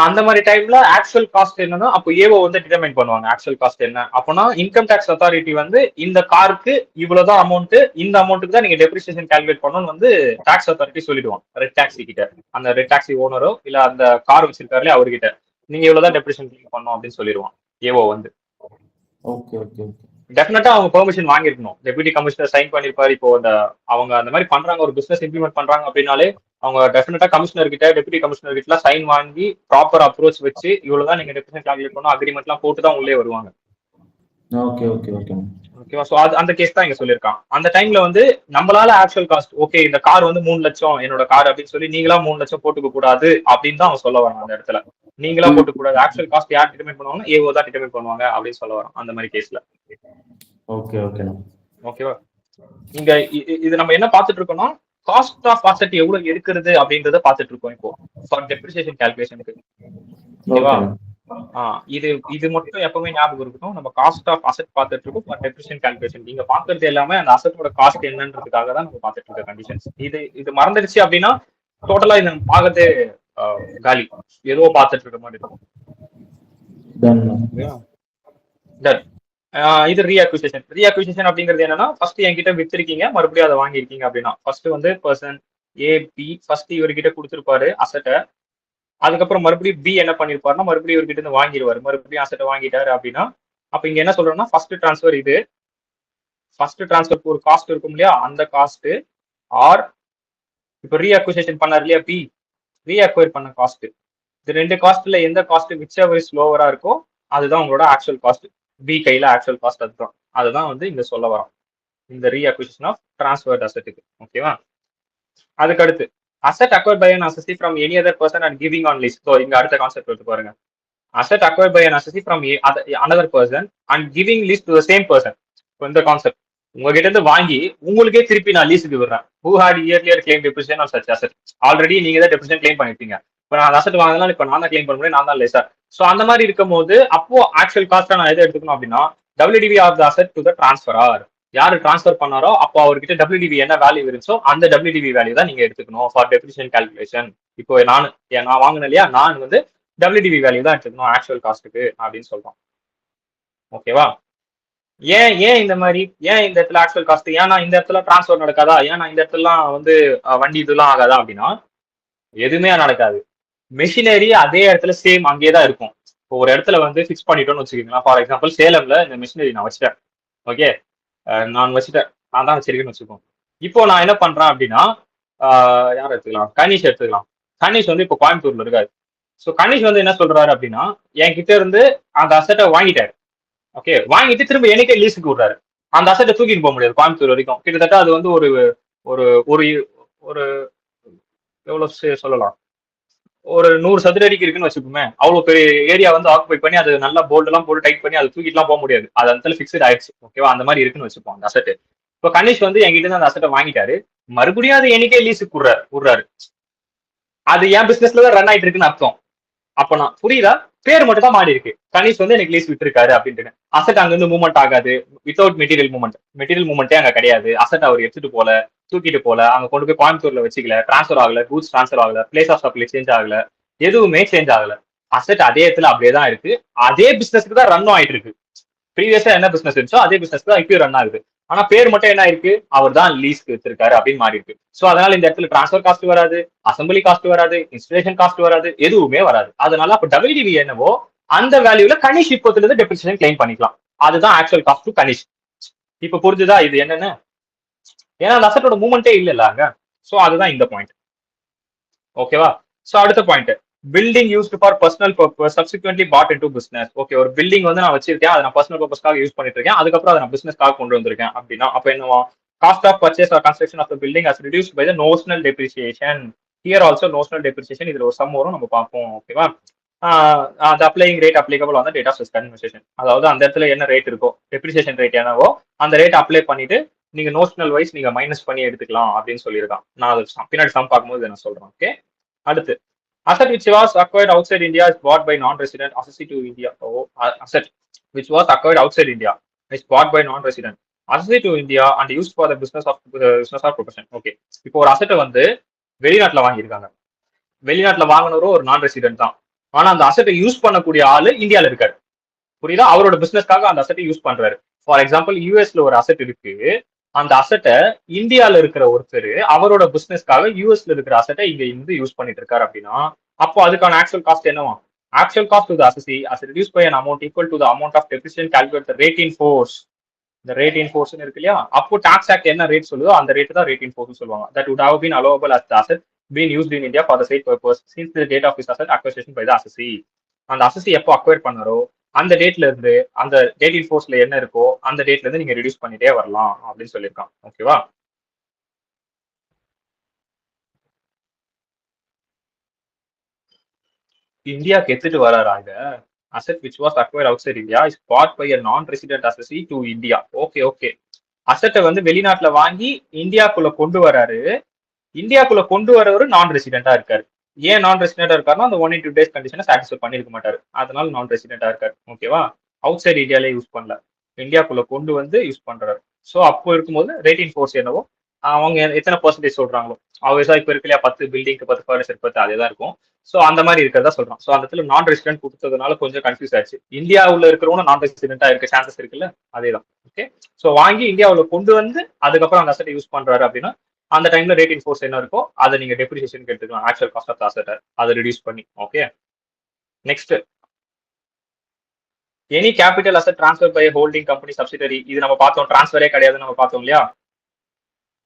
அந்த மாதிரி டைம்ல ஆக்சுவல் காஸ்ட் என்னன்னா அப்போ ஏஓ வந்து டிட்டர்மைன் பண்ணுவாங்க ஆக்சுவல் காஸ்ட் என்ன. அப்போனா இன்கம் டேக்ஸ் அத்தாரிட்டி வந்து இந்த காருக்கு இவ்வளவுதான் அமௌண்ட், இந்த அமௌண்ட்டுக்கு தான் நீங்க டெப்ரிசியேஷன் கால்குலேட் பண்ணணும்னு வந்து டாக்ஸ் அத்தாரிட்டி சொல்லிடுவாங்க ரெட் டாக்ஸி கிட்ட. அந்த ரெட் டாக்ஸி ஓனரோ இல்ல அந்த கார் வச்சிருக்காருல அவர்கிட்ட நீங்க இவ்வளவுதான் டெப்ரிசியேஷன் கிளைம் பண்ணணும் அப்படின்னு சொல்லிடுவான் ஏஓ வந்து. Okay okay okay. டெஃபினட்டா அவங்க பெர்மிஷன் வாங்கிருக்கணும். டெபுட்டி கமிஷனர் சைன் பண்ணிருப்பாரு. இப்போ அவங்க அந்த மாதிரி பண்றாங்க, ஒரு பிசினஸ் இம்ப்ளிமெண்ட் பண்றாங்க அப்படின்னாலே அவங்க டெஃபினட்டா கமிஷனர் கிட்ட டெபுட்டி கமிஷனர் கிட்ட சைன் வாங்கி ப்ராப்பர் அப்ரோச் வச்சு இவ்வளவுதான் நீங்க டெபிஷன் கால்குலேட் பண்ணணும் அக்ரிமெண்ட் எல்லாம் போட்டு தான் உள்ளே வருவாங்க. Okay okay okay. ஓகேவா? சோ அந்த கேஸ் தான் இங்க சொல்லியிருக்கான். அந்த டைம்ல வந்து நம்மளால ஆக்சுவல் காஸ்ட் ஓகே இந்த கார் வந்து 3 லட்சம் என்னோட கார் அப்படின்னு சொல்லி நீங்களா 3 லட்சம் போட்டுக்க கூடாது அப்படின்னு தான் அவன் சொல்ல வரான் அந்த இடத்துல. நீங்களா போட்டுக்க கூடாது, ஆக்சுவல் காஸ்ட் யார் டிட்டர்மைன் பண்ணுவாங்க, ஏஓ தான் டிட்டர்மைன் பண்ணுவாங்க அப்படின்னு சொல்ல வரான் அந்த மாதிரி கேஸ்ல. Okay okay. ஓகேவா? இங்க இது நம்ம என்ன பார்த்துட்டு இருக்கோம்னா காஸ்ட் ஆஃப் அசெட் எவ்வளவு எடுக்கிறது அப்படின்றத பார்த்துட்டு இருக்கோம் இப்போ ஃபார் டெப்ரிசியேஷன் கால்குலேஷனுக்கு. ஓகேவா? இது இது மட்டும் எப்பவுமே ஞாபகம் இருக்கணும். நம்ம காஸ்ட் ஆஃப் அசெட் பார்த்துட்டு இருக்கோம் ஃபார் டெப்ரிசியேஷன் கால்குலேஷன். நீங்க பாக்குறது எல்லாமே அந்த அசெட்டோட காஸ்ட் என்னன்றதுக்காக தான் நம்ம பார்த்துட்டு இருக்க கண்டிஷன்ஸ். இது மறந்துடுச்சு அப்படின்னா டோட்டலா இது நம்ம பார்க்கறதே காலி, ஏதோ பார்த்துட்டு இருக்க மாதிரி இருக்கும். இது ரீஅக்விசிஷன். ரீஅக்விசிஷன் அப்படிங்கிறது என்னன்னா ஃபர்ஸ்ட் என்கிட்ட வித்திருக்கீங்க, மறுபடியும் அதை வாங்கியிருக்கீங்க அப்படின்னா ஃபர்ஸ்ட் வந்து பர்சன் ஏ பி ஃபர்ஸ்ட் இவர்கிட்ட கொடுத்துருப்பாரு அசட்டை. அதுக்கப்புறம் மறுபடியும் பி என்ன பண்ணிருப்பாருன்னா மறுபடியும் இவர்கிட்ட இருந்து வாங்கிடுவாரு, மறுபடியும் அசட்டை வாங்கிட்டாரு அப்படின்னா அப்ப இங்க என்ன சொல்றோம்னா ஃபர்ஸ்ட் டிரான்ஸ்ஃபர் இது. ஃபர்ஸ்ட் டிரான்ஸ்ஃபர் ஒரு காஸ்ட் இருக்கும் இல்லையா, அந்த காஸ்ட் ஆர் இப்போ ரீஅக்விசிஷன் பண்ணாரு இல்லையா பி, ரீஅக்வயர் பண்ண காஸ்ட். இது ரெண்டு காஸ்ட்ல எந்த காஸ்ட் விச் எவர் இஸ் லோவரா இருக்கோ அதுதான் உங்களோட ஆக்சுவல் காஸ்ட். பி கையில ஆக்சுவல் காஸ்ட் அதுதான் வந்து இங்க சொல்ல வரோம் இந்த ரீஅக்விசிஷன் ஆஃப் டிரான்ஸ்ஃபர்ட் அசெட்டுக்கு. ஓகேவா? அதுக்கு அடுத்து asset acquired by an assessee from any other person and giving on lease. So இங்க அடுத்த கான்செப்ட் எடுத்து பாருங்க. Asset acquired by an assessee from another person and giving lease to the same person. இந்த concept உங்ககிட்ட இருந்து வாங்கி உங்களுக்கே திருப்பி நான் லீஸுக்கு விடுறேன். who had earlier claimed depreciation on such asset. Already நீங்க தான் டெப்ரிசியேஷன் கிளைம் பண்ணிருப்பீங்க. இப்போ நான் அசெட் வாங்கினாலும் இப்போ நான் தான் கிளைம் பண்ண முடியும், நான் தான் லேசர். ஸோ அந்த மாதிரி இருக்கும் போது அப்போ ஆக்சுவல் காஸ்டா நான் எதை எடுத்துக்கணும் அப்படின்னா WDV of the asset to the transferor. யாரு டிரான்ஸ்ஃபர் பண்ணாரோ அப்போ அவர்கிட்ட WDV என்ன வேல்யூ இருந்துச்சோ அந்த WDV வேல்யூ தான் நீங்க எடுத்துக்கணும் ஃபார் டெப்ரிசியேஷன் கால்குலேஷன். இப்போ நான் வாங்கினேன் இல்லையா, நான் வந்து WDV வேல்யூ தான் எடுத்துக்கணும் ஆக்சுவல் காஸ்ட்டுக்கு அப்படின்னு சொல்றோம். ஓகேவா? ஏன் இந்த மாதிரி, ஏன் இந்த இடத்துல ஆக்சுவல் காஸ்ட், ஏன்னா இந்த இடத்துல டிரான்ஸ்ஃபர் நடக்காதா, ஏன்னா இந்த இடத்துல வந்து வண்டி இதெல்லாம் ஆகாதா அப்படின்னா எதுவுமே நடக்காது. மெஷினரி அதே இடத்துல சேம் அங்கேயே தான் இருக்கும். இப்போ ஒரு இடத்துல வந்து ஃபிக்ஸ் பண்ணிட்டோம்னு வச்சுக்கோங்களேன். ஃபார் எக்ஸாம்பிள் சேலம்ல இந்த மிஷினரி நான் வச்சுட்டேன். ஓகே, நான் வச்சுட்டேன், நான் தான் வச்சிருக்கேன்னு வச்சுக்கோங்க. இப்போ நான் என்ன பண்றேன் அப்படின்னா யார் எடுத்துக்கலாம், கணேஷ் எடுத்துக்கலாம். கணேஷ் வந்து இப்போ கோயம்புத்தூர்ல இருக்காரு. ஸோ கணேஷ் வந்து என்ன சொல்றாரு அப்படின்னா என் கிட்ட இருந்து அந்த அசெட்டை வாங்கிட்டாரு. ஓகே, வாங்கிட்டு திரும்ப எனக்கே லீஸுக்கு விடுறாரு. அந்த அசெட்டை தூக்கிட்டு போக முடியாது கோயம்புத்தூர் வரைக்கும். கிட்டத்தட்ட அது வந்து ஒரு ஒரு ஒரு ஒரு எவ்வளவு சொல்லலாம், ஒரு 100 சதுர அடிக்கு இருக்குன்னு வச்சுக்கோமே. அவ்வளவு பெரிய ஏரியா வந்து ஆக்குபை பண்ணி அது நல்லா போல்ட் எல்லாம் போட்டு டைட் பண்ணி அது தூக்கிட்டுலாம் போக முடியாது. அது அந்த ஃபிக்ஸ்ட் ஆயிடுச்சு. ஓகேவா? அந்த மாதிரி இருக்குன்னு வச்சுப்போம் அந்த அசெட். இப்போ கணேஷ் வந்து என்கிட்ட இருந்து அந்த அசெட்டை வாங்கிட்டாரு, மறுபடியும் அது எனக்கே லீஸுக்கு விடுறாரு. அது என் பிசினஸ்ல தான் ரன் ஆயிட்டு இருக்குன்னு அர்த்தம். அப்ப நான் புரியுதா, பேர் மட்டும் தான் மாறி இருக்கு. கணேஷ் வந்து எனக்கு லீஸ் விட்டுருக்காரு அப்படின்ட்டு. அசெட் அங்க இருந்து மூவ்மெண்ட் ஆகாது வித்தவுட் மெட்டீரியல் மூவ்மெண்டே அங்க கிடையாது. அசெட் அவர் எடுத்துட்டு போல, தூக்கிட்டு போல, அங்க கொண்டு போய் கோயம்புத்தூர்ல வச்சுக்கல, டிரான்ஸ்ஃபர் ஆகல, கூட்ஸ் டிரான்ஸ்ஃபர் ஆகல, பிளேஸ் ஆஃப் சப்ளை சேஞ்ச் ஆகல, எதுவுமே சேஞ்ச் ஆகல. அசெட் அதே இடத்துல அப்படியே தான் இருக்கு. அதே பிசினஸ்க்கு தான் ரன் ஆயிட்டு இருக்கு. ப்ரீவியஸா என்ன பிசினஸ் இருந்துச்சோ அதே பிசினஸ் தான் இப்பயும் ரன் ஆகுது. ஆனா பேர் மட்டும் என்ன இருக்கு, அவர் தான் லீஸ்க்கு வச்சிருக்காரு அப்படின்னு மாறி இருக்கு. சோ அதனால இந்த இடத்துல டிரான்ஸ்ஃபர் காஸ்ட் வராது, அசம்பிளி காஸ்ட் வராது, இன்ஸ்டலேஷன் காஸ்ட் வராது, எதுவுமே வராது. அதனால அப்ப WDV என்னவோ அந்த வேல்யூல கணிஷ் இப்போத்துல இருந்து டெப்ரிசியேஷன் கிளைம் பண்ணிக்கலாம். அதுதான் ஆக்சுவல் காஸ்ட் டு கணிஷ். இப்ப புரிஞ்சுதா இது என்னன்னு? ஏன்னா அந்த அசட்டோட மூவ்மெண்டே இல்ல அங்க. சோ அதுதான் இந்த பாயிண்ட். ஓகேவா? சோ அடுத்த point, building used for personal purpose subsequently put into business. Okay, ஒரு பில்டிங் வந்து நான் வச்சிருக்கேன், அதை நான் பர்சனல் பர்பஸ்க்காக யூஸ் பண்ணிட்டு இருக்கேன், அதுக்கப்புறம் அதை நான் பிசினஸ்க்காக கொண்டு வந்திருக்கேன் அப்படின்னா அப்ப என்னவா, cost of purchase or construction of the building has reduced by the notional depreciation. Here also notional depreciation, இதுல ஒரு சம் வரும், நம்ம பார்ப்போம். ஓகேவா? அந்த applying rate applicable on the date of conversation. அதாவது அந்த இடத்துல என்ன ரேட் இருக்கோ, டெப்ரிசியேஷன் ரேட் என்னவோ அந்த ரேட் அப்ளை பண்ணிட்டு நீங்க நோஷனல் வைஸ் நீங்க மைனஸ் பண்ணி எடுத்துக்கலாம் அப்படின்னு சொல்லியிருக்கான். நான் அது பின்னாடி சம் பார்க்கும்போது நான் சொல்றேன். ஓகே, அடுத்து asset which was acquired outside India is bought by non-resident associate to India. Oh, asset which was acquired outside India is bought by non-resident associate to India and used for the business or profession. Okay, இப்போ ஒரு அசெட்டை வந்து வெளிநாட்டுல வாங்கியிருக்காங்க. வெளிநாட்டுல வாங்கினவரும் ஒரு நான் resident தான். ஆனா அந்த அசெட்டை யூஸ் பண்ணக்கூடிய ஆளு இந்தியால இருக்காரு. புரியுதா? அவரோட பிசினஸ்க்காக அந்த அசெட்டை யூஸ் பண்றாரு. ஃபார் எக்ஸாம்பிள் யூஎஸ்ல ஒரு அசெட் இருக்கு. அந்த அசெட்டை இந்தியால இருக்கிற ஒருத்தர் அவரோட பிசினஸ்க்காக யூஎஸ்ல இருக்கிற அசெட்டை இங்க இருந்து யூஸ் பண்ணிட்டு இருக்காரு அப்படின்னா, அப்போ அதுக்கான ஆக்சுவல் காஸ்ட் என்னவா? Actual cost to the அசசி as reduced by an amount equal to the amount of depreciation calculate the rate in force. இந்த ரேட் இன் ஃபோர்ஸ் இருக்கு இல்லையா? அப்போ டாக்ஸ் ஆக்ட் என்ன ரேட் சொல்லுதோ அந்த ரேட் தான் ரேட் இன் ஃபோர்ஸ் சொல்லுவாங்க. That would have been allowable as the asset being used in India for the said purpose since the date of this asset acquisition by the assessee. அந்த அசசி எப்போ acquire பண்ணாரோ அந்த டேட்ல இருந்து அந்த டேட் இன் ஃபோர்ஸ்ல என்ன இருக்கோ அந்த டேட்ல இருந்து நீங்க ரெடியூஸ் பண்ணிட்டே வரலாம் அப்படின்னு சொல்லியிருக்கான். ஓகேவா? இந்தியாவுக்கு எடுத்துட்டு வராரா இத? asset which was acquired outside India is bought by a non-resident assessee to India. Okay okay, அசெட்டை வந்து வெளிநாட்டுல வாங்கி இந்தியாக்குள்ள கொண்டு வராரு. இந்தியாக்குள்ள கொண்டு வரவர் நான் ரெசிடென்டா இருக்காரு. ஏன் நான் ரெசிடென்டா இருக்காருன்னா அந்த 182 days கண்டிஷனை சாட்டிஸ்ஃபை பண்ணிருக்க மாட்டாரு. அதனால நான் ரெசிடென்டா இருக்காரு. ஓகேவா? அவுட் சைடு இந்தியாலே யூஸ் பண்ணல, இந்தியாக்குள்ள கொண்டு வந்து யூஸ் பண்றாரு. ஸோ அப்போ இருக்கும்போது ரேட்டிங் ஃபோர்ஸ் என்னவோ அவங்க எத்தனை பர்சன்டேஜ் சொல்றாங்களோ, ஆப்வியஸா இப்ப இருக்கு இல்லையா 10 பில்டிங்க்கு 10 ஃபர்னிச்சர் 10 அதே தான் இருக்கும். ஸோ அந்த மாதிரி இருக்கிறதா சொல்றான். ஸோ அந்த இடத்துல நான் ரெசிடென்ட் கொடுத்ததுனால கொஞ்சம் கன்ஃபியூஸ் ஆச்சு. இந்தியாவுல இருக்கிறவங்க நான் ரெசிடென்டா இருக்க சான்சஸ் இருக்குல்ல, அதேதான். ஓகே, ஸோ வாங்கி இந்தியாவுல கொண்டு வந்து அதுக்கப்புறம் அந்த அசட்டை யூஸ் பண்றாரு அப்படின்னா அந்த டைம்ல ரேட்டிங் ஃபோர்ஸ் என்ன இருக்கோ அதை நீங்க டெப்ரிசியேஷன் எடுத்துக்கலாம், ஆக்சுவல் காஸ்ட் ஆஃப் அசெட் அதை ரிடியூஸ் பண்ணி. Okay, next any capital asset transfer by holding company subsidiary. இது நம்ம பார்த்தோம், டிரான்ஸ்ஃபரே கிடையாது நம்ம பார்த்தோம் இல்லையா?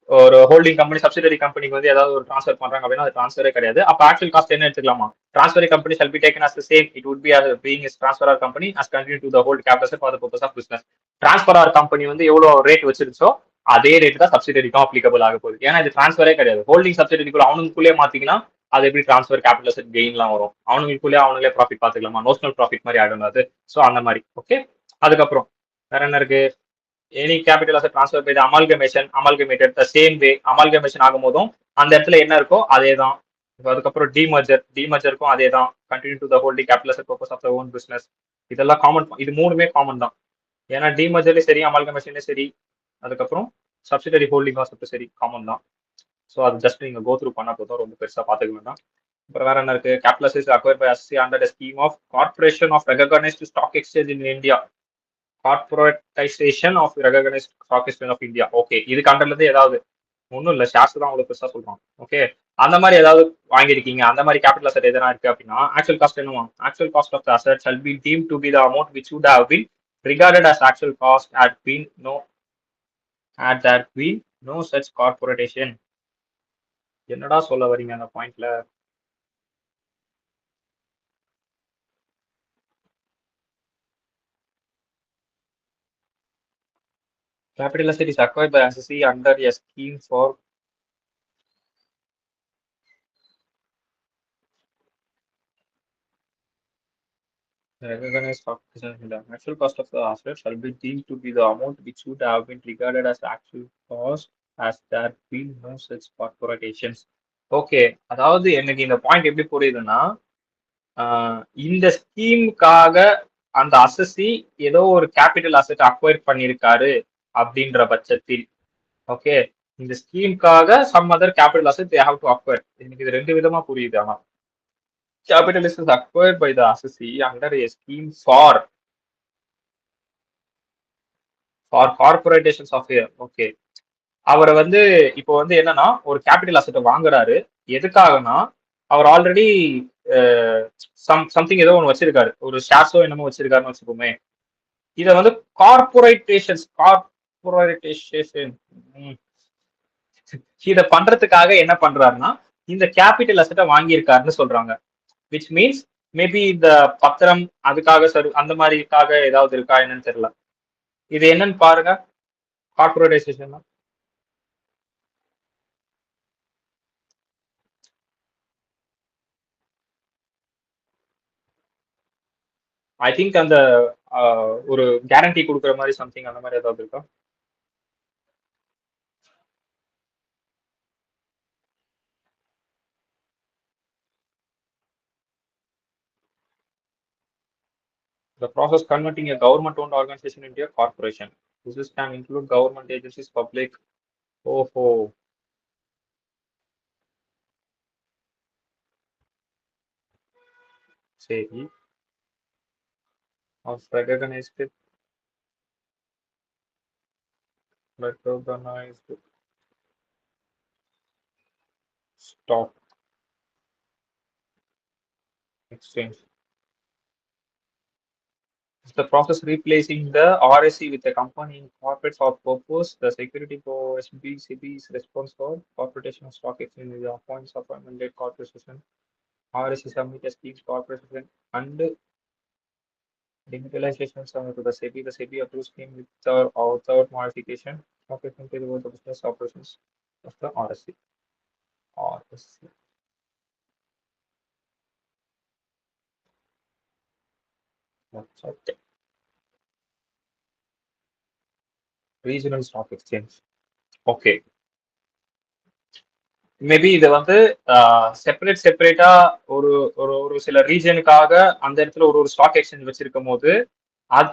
ஒரு ஹோல்டிங் கம்பெனி சப்சிடரி கம்பெனிக்கு வந்து ஏதாவது ஒரு ட்ரான்ஸ்ஃபர் பண்றாங்க அப்படின்னா அது ட்ரான்ஸ்ஃபரே கிடையாது. அப்ப ஆக்சுவல் காஸ்ட் என்ன எடுத்துக்கலாமா? Transferring company shall be taken as the same. It would be as being is transfer or company as continue to the hold capital asset for the purpose of business. Transfer R company வந்து எவ்வளவு rate வச்சிருச்சோ அதே rate தான் சப்சிடரிக்கும் applicable ஆக போகுது. ஏன்னா இது ட்ரான்ஸ்ஃபரே கிடையாது. Holding சப்சிடரிக்குள்ள அவனுக்குள்ளே மாத்திக்கலாம், அது எப்படி ட்ரான்ஸ்ஃபர் கேபிட்டல் அசெட் கெயின்லாம் வரும், அவனுக்குள்ளே அவங்களே ப்ராஃபிட் பார்த்துக்கலாமா, நோஷனல் ப்ராஃபிட் மாதிரி ஆயிடும் அது. ஸோ அந்த மாதிரி. ஓகே, அதுக்கப்புறம் வேற என்ன இருக்கு? Any capital asset transfer by the amalgamation amalgamated the same way. Amalgamation ஆகும் போதும் அந்த இடத்துல என்ன இருக்கோ அதே தான். அதுக்கப்புறம் டிமர்ஜருக்கும் அதே தான். Continue to the holding capital asset purpose of the own business. இதெல்லாம் காமன், இது மூணுமே காமன் தான். ஏன்னா டிமர்ஜர்லயும் சரி அமால்கமேஷன்லயும் சரி அதுக்கப்புறம் சப்சிடரி ஹோல்டிங் கான்செப்ட் சரி காமன் தான். ஸோ அது ஜஸ்ட் நீங்க கோ த்ரூ பண்ணா போதும், ரொம்ப பெருசா பாத்துக்க வேண்டாம். அப்புறம் வேற என்ன இருக்கு? Capital assets acquired by assessee under the scheme of corporation of recognised stock exchange in India. Corporatisation of recognised stock exchange of India. Okay, இதுக்கு அண்டர்ல இருந்து ஏதாவது ஒன்றும் இல்லை, ஷேர்ஸ் தான் உங்களுக்கு பெருசா சொல்றோம். ஓகே, அந்த மாதிரி ஏதாவது வாங்கியிருக்கீங்க, அந்த மாதிரி கேபிட்டல் அசெட் எதனா இருக்கு அப்படின்னா ஆக்சுவல் காஸ்ட் என்னவா? Actual cost of the asset shall be deemed to be the amount which would have been regarded as actual cost had there been no such corporation. என்னடா சொல்ல வரீங்க அந்த பாயிண்ட்ல? Capital asset is acquired by assessee under a scheme for recognized stock exchange. The actual cost of the asset shall be deemed to be the amount which would have been regarded as actual cost as there been no such corporations. Okay, அதாவது எனக்கு இந்த point எப்படி புரியுதுன்னா இந்த ஸ்கீமுக்காக அந்த அசசி ஏதோ ஒரு capital asset acquire பண்ணியிருக்காரு அப்படின்ற பட்சத்தில், ஓகே, இந்த ஸ்கீமுக்காக some other capital asset they have to acquire. எனக்கு இது ரெண்டு விதமா புரியுது. ஆனா capital is acquired by the assessee under a scheme for corporations of a. Okay, அவரை வந்து இப்போ வந்து என்னன்னா ஒரு கேபிட்டல் அசெட்டை வாங்குறாரு. எதுக்காகனா அவர் ஆல்ரெடி சம்திங் ஏதோ ஒன்று வச்சிருக்காரு, ஒரு ஷேர்ஸோ என்னமோ வச்சிருக்காருன்னு வச்சுக்கோமே. இதை வந்து கார்பரேட்டேஷன் இதை பண்றதுக்காக என்ன பண்றாருன்னா இந்த கேபிட்டல் அசெட்டை வாங்கியிருக்காருன்னு சொல்றாங்க. விச் மீன்ஸ் மேபி இந்த பத்திரம் அதுக்காக அந்த மாதிரிக்காக ஏதாவது இருக்கா என்னன்னு தெரியல. இது என்னன்னு பாருங்க, கார்பரேட்டைசேஷன். ஐ திங்க் அந்த ஒரு கேரண்டி கொடுக்குற மாதிரி சம்திங் அந்த மாதிரி ஏதாவது இருக்கா? The process converting a government-owned organization into a corporation. This can include government agencies, public. Oh, say of recognized stock exchange. Is the process replacing the RSC with a company in corporate for purpose. The security for SBCB is responsible for corporation stock exchange with the appointment date corporation. RSC submit a scheme corporation and digitalization to the SEBI. The SEBI approves scheme without modification. Corporation to the business operations of the RSC. RSC. That's okay. Regional stock exchange. Okay. Maybe இதை வந்து செப்பரேட்டா ஒரு ஒரு ஒரு சில ரீஜனுக்காக அந்த இடத்துல ஒரு stock exchange வச்சிருக்கும் போது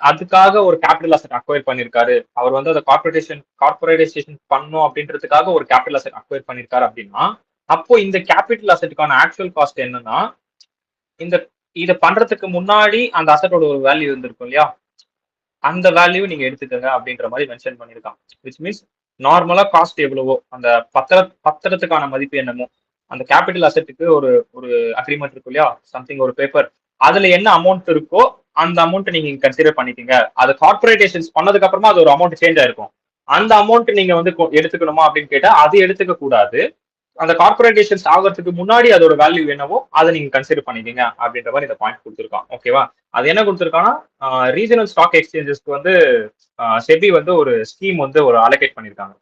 அதுக்காக ஒரு கேபிட்டல் அசெட் அக்வயர் பண்ணிருக்காரு. அவர் வந்து அதை கார்பரேடைசேஷன் பண்ணும் அப்படின்றதுக்காக ஒரு கேபிட்டல் அசெட் அக்வயர் பண்ணிருக்காரு அப்படின்னா, அப்போ இந்த கேபிட்டல் அசெட்டுக்கான ஆக்சுவல் காஸ்ட் என்னன்னா, இந்த இதை பண்றதுக்கு முன்னாடி அந்த அசெட்டோட ஒரு வேல்யூ இருந்திருக்கும் இல்லையா, அந்த வேல்யூ நீங்க எடுத்துக்கங்க அப்படின்ற மாதிரி மென்ஷன் பண்ணிருக்கான். விச் மீன்ஸ் நார்மலா காஸ்ட் எவ்வளவோ அந்த பத்திரத்துக்கான மதிப்பு என்னமோ, அந்த கேபிட்டல் அசெட்டுக்கு ஒரு ஒரு அக்ரிமெண்ட் இருக்கும் இல்லையா, சம்திங் ஒரு பேப்பர், அதுல என்ன அமௌண்ட் இருக்கோ அந்த அமௌண்ட் நீங்க கன்சிடர் பண்ணிக்கங்க. அது கார்பரேட்டேஷன்ஸ் பண்ணதுக்கு அப்புறமா அது ஒரு அமௌண்ட் சேஞ்ச் ஆயிருக்கும். அந்த அமௌண்ட் நீங்க வந்து எடுத்துக்கணுமா அப்படின்னு கேட்டா அது எடுத்துக்க கூடாது. அந்த கார்பரேட்டேஷன்ஸ் ஆகிறதுக்கு முன்னாடி அதோட வேல்யூ என்னவோ அதை நீங்க கன்சிடர் பண்ணிக்கீங்க அப்படின்ற மாதிரி இந்த பாயிண்ட் கொடுத்துருக்கான். ஓகேவா? அது என்ன கொடுத்துருக்கான்னா, ரீஜனல் ஸ்டாக் எக்ஸ்சேஞ்சஸ்க்கு வந்து செபி வந்து ஒரு ஸ்கீம் வந்து ஒரு அலோகேட் பண்ணிருக்காங்க.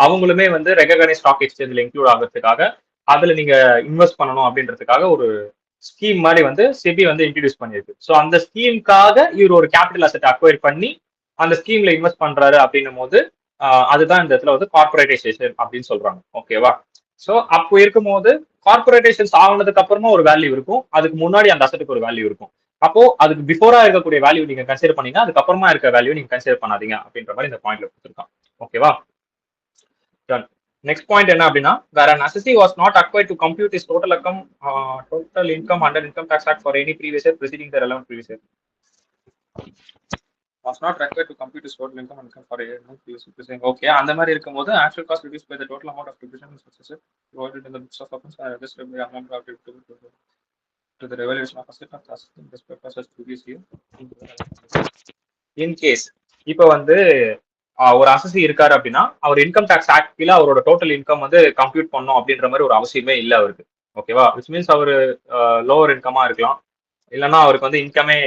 அவங்களுமே வந்து ரெகனைஸ் ஸ்டாக் எக்ஸ்சேஞ்சில் இன்க்ளூட் ஆகிறதுக்காக அதுல நீங்க இன்வெஸ்ட் பண்ணணும் அப்படின்றதுக்காக ஒரு ஸ்கீம் மாதிரி வந்து செபி வந்து இன்ட்ரடியூஸ் பண்ணிருக்கு. ஸோ அந்த ஸ்கீமுக்காக இவர் ஒரு கேபிட்டல் அசெட் அக்வயர் பண்ணி அந்த ஸ்கீம்ல இன்வெஸ்ட் பண்றாரு அப்படின்னும் போது அதுதான் இந்த இடத்துல வந்து கார்பரேட்டைசேஷன் அப்படின்னு சொல்றாங்க. ஓகேவா? ஸோ அப்போ இருக்கும்போது கார்பரேட்டேஷன்ஸ் ஆனதுக்கு அப்புறமா ஒரு வேல்யூ இருக்கும், அதுக்கு முன்னாடி அந்த அசெட்டுக்கு ஒரு வேல்யூ இருக்கும். அப்போ அதுக்கு பிஃபோரா இருக்கக்கூடிய வேல்யூ நீங்க கன்சிடர் பண்ணீங்க, அதுக்கப்புறமா இருக்க வேல்யூ நீங்க கன்சிடர் பண்ணாதீங்க அப்படின்ற மாதிரி இந்த பாயிண்ட்ல கொடுத்துருக்கான். ஓகேவா? நெக்ஸ்ட் பாயிண்ட் என்ன அப்படின்னா, வேற an assessee was not acquired to compute his total income under income tax act for any previous year preceding the relevant previous year. Was not required to compute his total income and income for a year previous year. Okay, அந்த மாதிரி இருக்கும்போது actual cost reduced by the total amount of depreciation and successive provided in the books of accounts are registered by amount of to the revaluation of asset of asset in this purpose as previous year. In case இப்போ வந்து ஒரு அசசி இருக்காரு அப்படின்னா, அவர் income tax act கீழே அவரோட total income வந்து compute பண்ணும் அப்படின்ற மாதிரி ஒரு அவசியமே இல்லை அவருக்கு. ஓகேவா? விச் மீன்ஸ் அவரு லோவர் இன்கமா இருக்கலாம், இல்லைன்னா அவருக்கு வந்து இன்கமே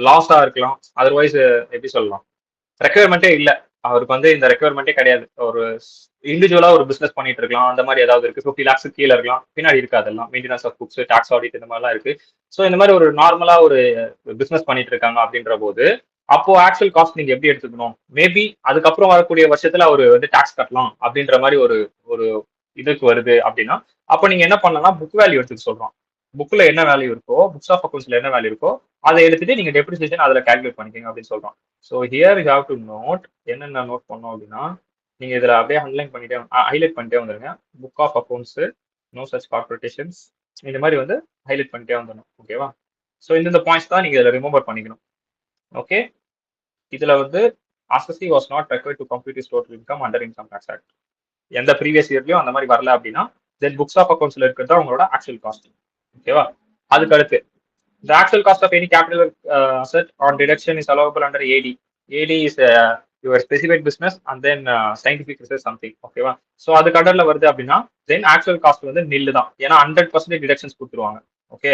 லாஸா இருக்கலாம். அதர்வைஸ் எப்படி சொல்லலாம், ரெக்யர்மெண்ட்டே இல்லை அவருக்கு, வந்து இந்த ரெக்யர்மெண்ட்டே கிடையாது. ஒரு இண்டிவிஜுவலா ஒரு பிசினஸ் பண்ணிட்டு இருக்கலாம், அந்த மாதிரி ஏதாவது இருக்கு. 50 lakhs கீழே இருக்கலாம், பின்னாடி இருக்கு அதெல்லாம் maintenance of books, tax audit, இந்த மாதிரிலாம் இருக்கு. ஸோ இந்த மாதிரி ஒரு நார்மலா ஒரு பிசினஸ் பண்ணிட்டு இருக்காங்க அப்படின்ற போது அப்போ ஆக்சுவல் காஸ்ட் நீங்க எப்படி எடுத்துக்கணும், மேபி அதுக்கப்புறம் வரக்கூடிய வருஷத்துல அவர் வந்து டாக்ஸ் கட்டலாம் அப்படின்ற மாதிரி ஒரு ஒரு இதுக்கு வருது அப்படின்னா, அப்போ நீங்க என்ன பண்ணலாம், புக் வேல்யூ எடுத்துக்க சொல்றோம். புக்ல என்ன வேல்யூ இருக்கோ, புக்ஸ் ஆஃப் அக்கௌண்ட்ஸ்ல என்ன வேல்யூ இருக்கோ அதை எடுத்துட்டு நீங்க டெப்ரிசியேஷன் அதுல கால்குலேட் பண்ணிக்கங்க அப்படின்னு சொல்றோம். So here you have to note, என்னென்ன நோட் பண்ணோம் அப்படின்னா, நீங்க இதுல அப்படியே ஹைலைட் பண்ணிட்டே வந்துருங்க. Book of accounts, no such corporations, இந்த மாதிரி வந்து ஹைலைட் பண்ணிட்டே வந்துடணும். ஓகேவா? ஸோ இந்த பாயிண்ட்ஸ் தான் நீங்க இதில் ரிமெம்பர் பண்ணிக்கணும். ஓகே, இதுல வந்து assessee was not required to compute is total income under income tax act. எந்த ப்ரீவியஸ் இயர்லயும் அந்த மாதிரி வரல அப்படின்னா தென் புக்ஸ் ஆஃப் அக்கௌண்ட்ஸ்ல இருக்கிறது உங்களோட ஆக்சுவல் காஸ்ட். ஓகேவா? அதுக்கு அடுத்து the actual cost of any capital asset on deduction is allowable under AD. AD is your specific business and then scientific research something. ஓகேவா? ஸோ அதுக்கு அண்டர்ல வருது அப்படின்னா தென் ஆக்சுவல் காஸ்ட் வந்து நில்லு தான், ஏன்னா 100% டிடக்ஷன்ஸ் கொடுத்துருவாங்க. ஓகே,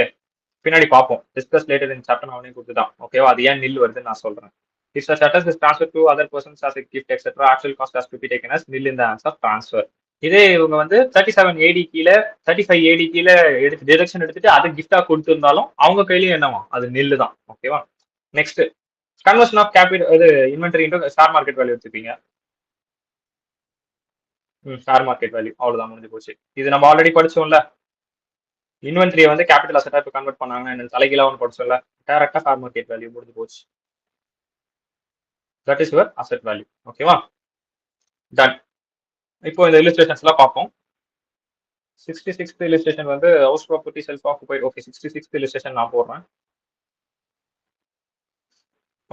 பின்னாடி பார்ப்போம், டிஸ்கஸ் லேட்டர் இன் சாப்டர் அவனே கொடுத்துதான். ஓகேவா? அது ஏன் நில் வருதுன்னு நான் சொல்றேன். If the status is transferred to other persons as a gift, etc., actual cost has to be taken as nil in the hands of transfer. இதே இவங்க வந்து 37 AD கீழே 35 AD கீழே எடுத்து டிடக்ஷன் எடுத்துட்டு அது கிஃப்டா கொடுத்துருந்தாலும் அவங்க கையிலயும் என்னவா, அது நில்லு தான். ஓகேவா? நெக்ஸ்ட், கன்வர்ஷன் ஆஃப் கேபிட்டல், இது inventory into share market value எடுத்துப்பீங்க. ஷேர் மார்க்கெட் வேல்யூ அவ்வளவுதான், முடிஞ்சு போச்சு. இது நம்ம ஆல்ரெடி படிச்சோம்ல. இன்வென்ட்ரியை வந்து கேபிட்டல் அசெட்டா இப்போ கன்வெர்ட் பண்ணாங்கன்னா என்ன தலைகீழா ஒன்று போட சொல்ல டைரக்டா ஃபேர் மார்க்கெட் வேல்யூ முடிஞ்சு போச்சு. That is your asset value. ஓகேவா? டன். இப்போ இந்த இல்லஸ்ட்ரேஷன்ஸ் எல்லாம் பார்ப்போம். 66th illustration வந்து house property self occupied. Okay, 66th illustration நான் போடுறேன்.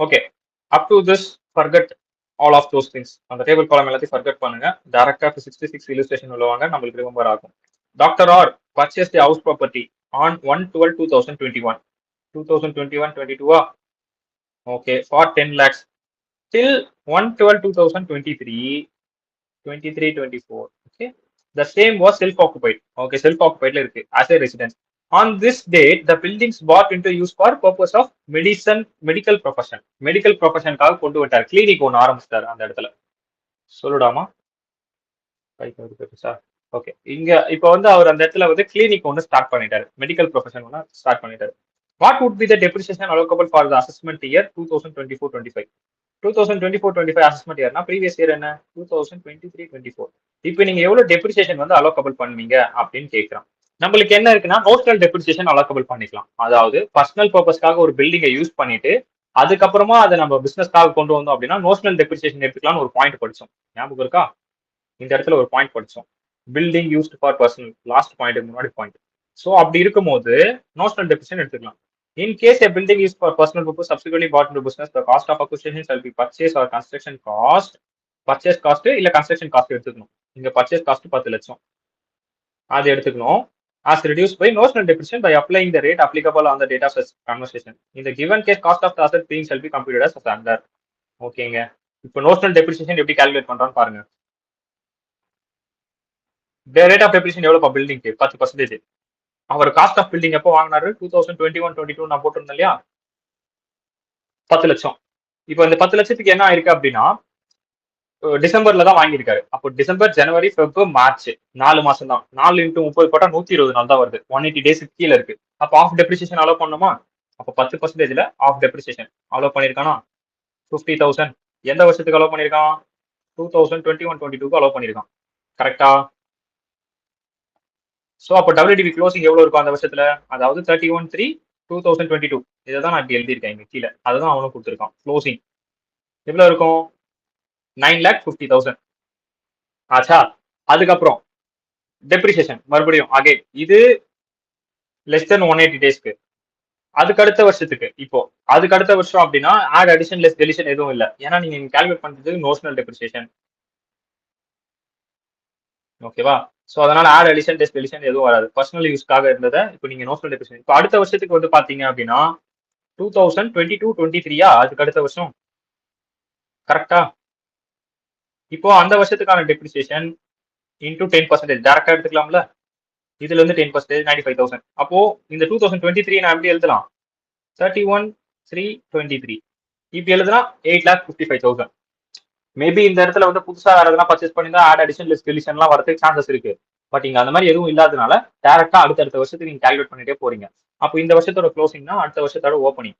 Okay, up to this forget all of those things. அந்த டேபிள் காலம் எல்லாத்தையும் ஃபர்கெட் பண்ணுங்க. டைரக்டா 66 illustration உள்ளவங்க நம்மளுக்கு ரிமெம்பர் ஆகும். Doctor R purchase the house property on 1/12/2021. 2021-22 okay, for 10 lakhs till 1/12/2023, 23-24. Okay, the same was self occupied. Okay, self occupied இருக்கு as a residence. On this date the buildings bought into use for purpose of medical profession. medical profession காக கொண்டு விட்டார். Clinic ஒன்று ஆரம்பிச்சிட்டார் அந்த இடத்துல. சொல்லுடாமா? Okay, இங்க இப்போ வந்து அவர் அந்த இடத்துல வந்து கிளினிக் ஒன்று ஸ்டார்ட் பண்ணிட்டாரு. மெடிக்கல் ப்ரொஃபஷன் ஒன்று ஸ்டார்ட் பண்ணிட்டாரு. What would be the depreciation allocable for the assessment year 2024-25? 2024-25 assessment இயர்னா ப்ரீவியஸ் இயர் என்ன 2023-24. இப்போ நீங்க எவ்வளவு டெப்ரிசியேஷன் வந்து அலோகபிள் பண்ணுவீங்க அப்படின்னு கேட்கறான். நம்மளுக்கு என்ன இருக்குன்னா நோஷனல் டெப்ரிசியேஷன் அலோகபிள் பண்ணிக்கலாம். அதாவது பர்சனல் பர்பஸ்க்காக ஒரு பில்டிங்கை யூஸ் பண்ணிட்டு அதுக்கப்புறமா அதை நம்ம பிசினஸ்க்காக கொண்டு வந்தோம் அப்படின்னா நோஷனல் டெப்ரிசியேஷன் எடுத்துக்கலாம்னு ஒரு பாயிண்ட் படிச்சோம். ஞாபகம் இருக்கா? இந்த இடத்துல ஒரு பாயிண்ட் படிச்சோம், building used for personal. Last point முன்னாடி பாயிண்ட். ஸோ அப்படி இருக்கும்போது நோஷனல் டெப்ரிசியேஷன் எடுத்துக்கலாம். In case a building is for personal purpose subsequently bought into business, the cost of acquisition shall be purchase or construction cost. Purchase cost இல்ல construction cost எடுத்துக்கணும். இங்க purchase cost 10 லட்சம், அது எடுத்துக்கணும். As reduced by notional depreciation by applying the rate applicable on the date of such conversation. In the given case, cost of the asset being shall be computed as under. ஓகேங்க, இப்போ notional depreciation எப்படி calculate பண்றான்னு பாருங்க. Rate of depreciation எவ்வளவு பில்டிங்க்கு 10%. அவர் cost of building எப்போ வாங்கினாரு 2021-22 நான் போட்டிருந்தேன் இல்லையா, 10 லட்சம். இப்போ இந்த 10 லட்சத்துக்கு என்ன ஆயிருக்கு அப்படின்னா டிசம்பர்ல தான் வாங்கியிருக்காரு. அப்போ டிசம்பர், ஜனவரி, பிப்ரவரி, மார்ச் 4 மாசம் தான். 4 × 30 போட்டா 120 நாள் தான் வருது. 180 டேஸ்க்கு கீழே இருக்கு. அப்போ ஆஃப் டெப்ரிசியேஷன் அலோ பண்ணுமா? அப்போ 10%ல ஆஃப் டெப்ரிசியேஷன் அலோ பண்ணிருக்கானா 50,000. எந்த வருஷத்துக்கு அலோ பண்ணிருக்கான்? 2021-22 அலோ பண்ணிருக்கான். கரெக்டா? ஸோ அப்போ WDV க்ளோசிங் எவ்வளவு இருக்கும் அந்த வருஷத்துல? அதாவது 31/3/2022. இதை தான் நான் இப்படி எழுதியிருக்கேன் இங்க கீழே. அதுதான் அவனும் கொடுத்துருக்கான். க்ளோசிங் எவ்வளவு இருக்கும்? 9,50,000 ஆச்சா. அதுக்கப்புறம் டெப்ரிசியேஷன் மறுபடியும் அகைன் இது லெஸ் தென் 180 டேஸ்க்கு. அதுக்கு அடுத்த வருஷத்துக்கு இப்போ அதுக்கு அடுத்த வருஷம் அப்படின்னா ஆட் அடிஷன் லெஸ் டெலிஷன் எதுவும் இல்லை. ஏன்னா நீங்க கால்குலேட் பண்றது நோஷனல் டெப்ரிசியேஷன். ஓகேவா? ஸோ அதனால ஆட் அடிஷன் லெஸ் டெலிஷன் எதுவும் வராது. பர்சனல் யூஸ்க்காக இருந்ததை இப்போ நீங்க நோஷனல் டெப்ரிசியேஷன். இப்போ அடுத்த வருஷத்துக்கு வந்து பாத்தீங்க அப்படின்னா 2022-23 அதுக்கு அடுத்த வருஷம். கரெக்டா? இப்போ அந்த வருஷத்துக்கான டெப்ரிசியேஷன் இன்டூ 10% டேரக்டா எடுத்துக்கலாம்ல. இதுல இருந்து 10% 95,000. அப்போ இந்த 2023 நான் எப்படி எழுதலாம்? 31/3/23 இப்படி எழுதுனா 8,55,000. மேபி இந்த இடத்துல வந்து புதுசா வேற எதனா பர்ச்சேஸ் பண்ணிருந்தா ஆட் அடிஷன் லெஸ் டெலிஷன் எல்லாம் வரதுக்கு சான்சஸ் இருக்கு. பட் இங்க அந்த மாதிரி எதுவும் இல்லாதனால டேரக்டா அடுத்த வருஷத்துக்கு நீங்க கால்குலேட் பண்ணிட்டே போறீங்க. அப்போ இந்த வருஷத்தோட க்ளோசிங்னா அடுத்த வருஷத்தோட ஓப்பனிங்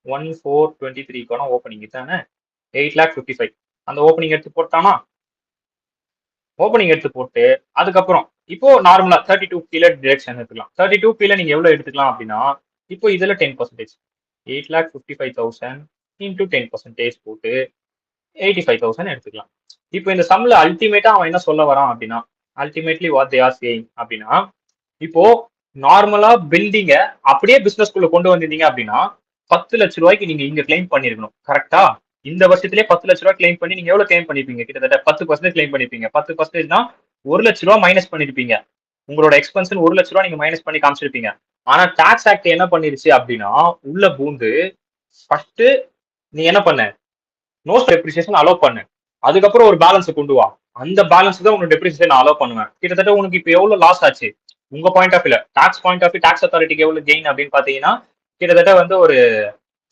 1/4/23க்கான ஓப்பனிங் தானே 8,55,000. அந்த ஓப்பனிங் எடுத்து போட்டானா? ஓப்பனிங் எடுத்து போட்டு அதுக்கப்புறம் இப்போ நார்மலா 32 கீழே டிரெக்ஷன் எடுத்துக்கலாம். 32 கீழே நீங்க எவ்வளவு எடுத்துக்கலாம் அப்படின்னா இப்போ இதுல 10% 8,55,000 இன்டூ 10% போட்டு 85,000 எடுத்துக்கலாம். இப்போ இந்த சம்ல அல்டிமேட்டா அவன் என்ன சொல்ல வரான் அப்படின்னா ultimately what they are saying அப்படின்னா இப்போ நார்மலா பில்டிங்க அப்படியே பிசினஸ்குள்ள கொண்டு வந்திருந்தீங்க அப்படின்னா 10 லட்ச ரூபாய்க்கு நீங்க இங்க கிளைம் பண்ணிருக்கணும். கரெக்டா? இந்த வருஷத்திலே 10 லட்ச ரூபாய் கிளைம் பண்ணி நீங்க எவ்வளவு கிளைம் பண்ணிருப்பீங்க? கிட்டத்தட்ட 10% கிளைம் பண்ணிருப்பீங்க. 10%னா 1 லட்ச ரூபாய் மைனஸ் பண்ணிருப்பீங்க. உங்களோட எக்ஸ்பென்ஸ் 1 லட்ச ரூபாய் நீங்க மைனஸ் பண்ணி காமிச்சிருப்பீங்க. ஆனா டாக்ஸ் ஆக்ட் என்ன பண்ணிருச்சு அப்படின்னா உள்ள பூந்து ஃபர்ஸ்ட் நீ என்ன பண்ண? நோஸ் டெப்ரிசியேஷன் அலோ பண்ணு. அதுக்கப்புறம் ஒரு பேலன்ஸ் கொண்டு வா. அந்த பேலன்ஸ் தான் உனக்கு டெப்ரிசியேஷன் அலோ பண்ணுவேன். கிட்டத்தட்ட உனக்கு இப்போ எவ்வளவு லாஸ் ஆச்சு? உங்க பாயிண்ட் ஆஃப் வியூல tax point of view tax அத்தாரிட்டிக்கு எவ்வளவு கெயின் அப்படின்னு பாத்தீங்கன்னா கிட்டத்தட்ட வந்து ஒரு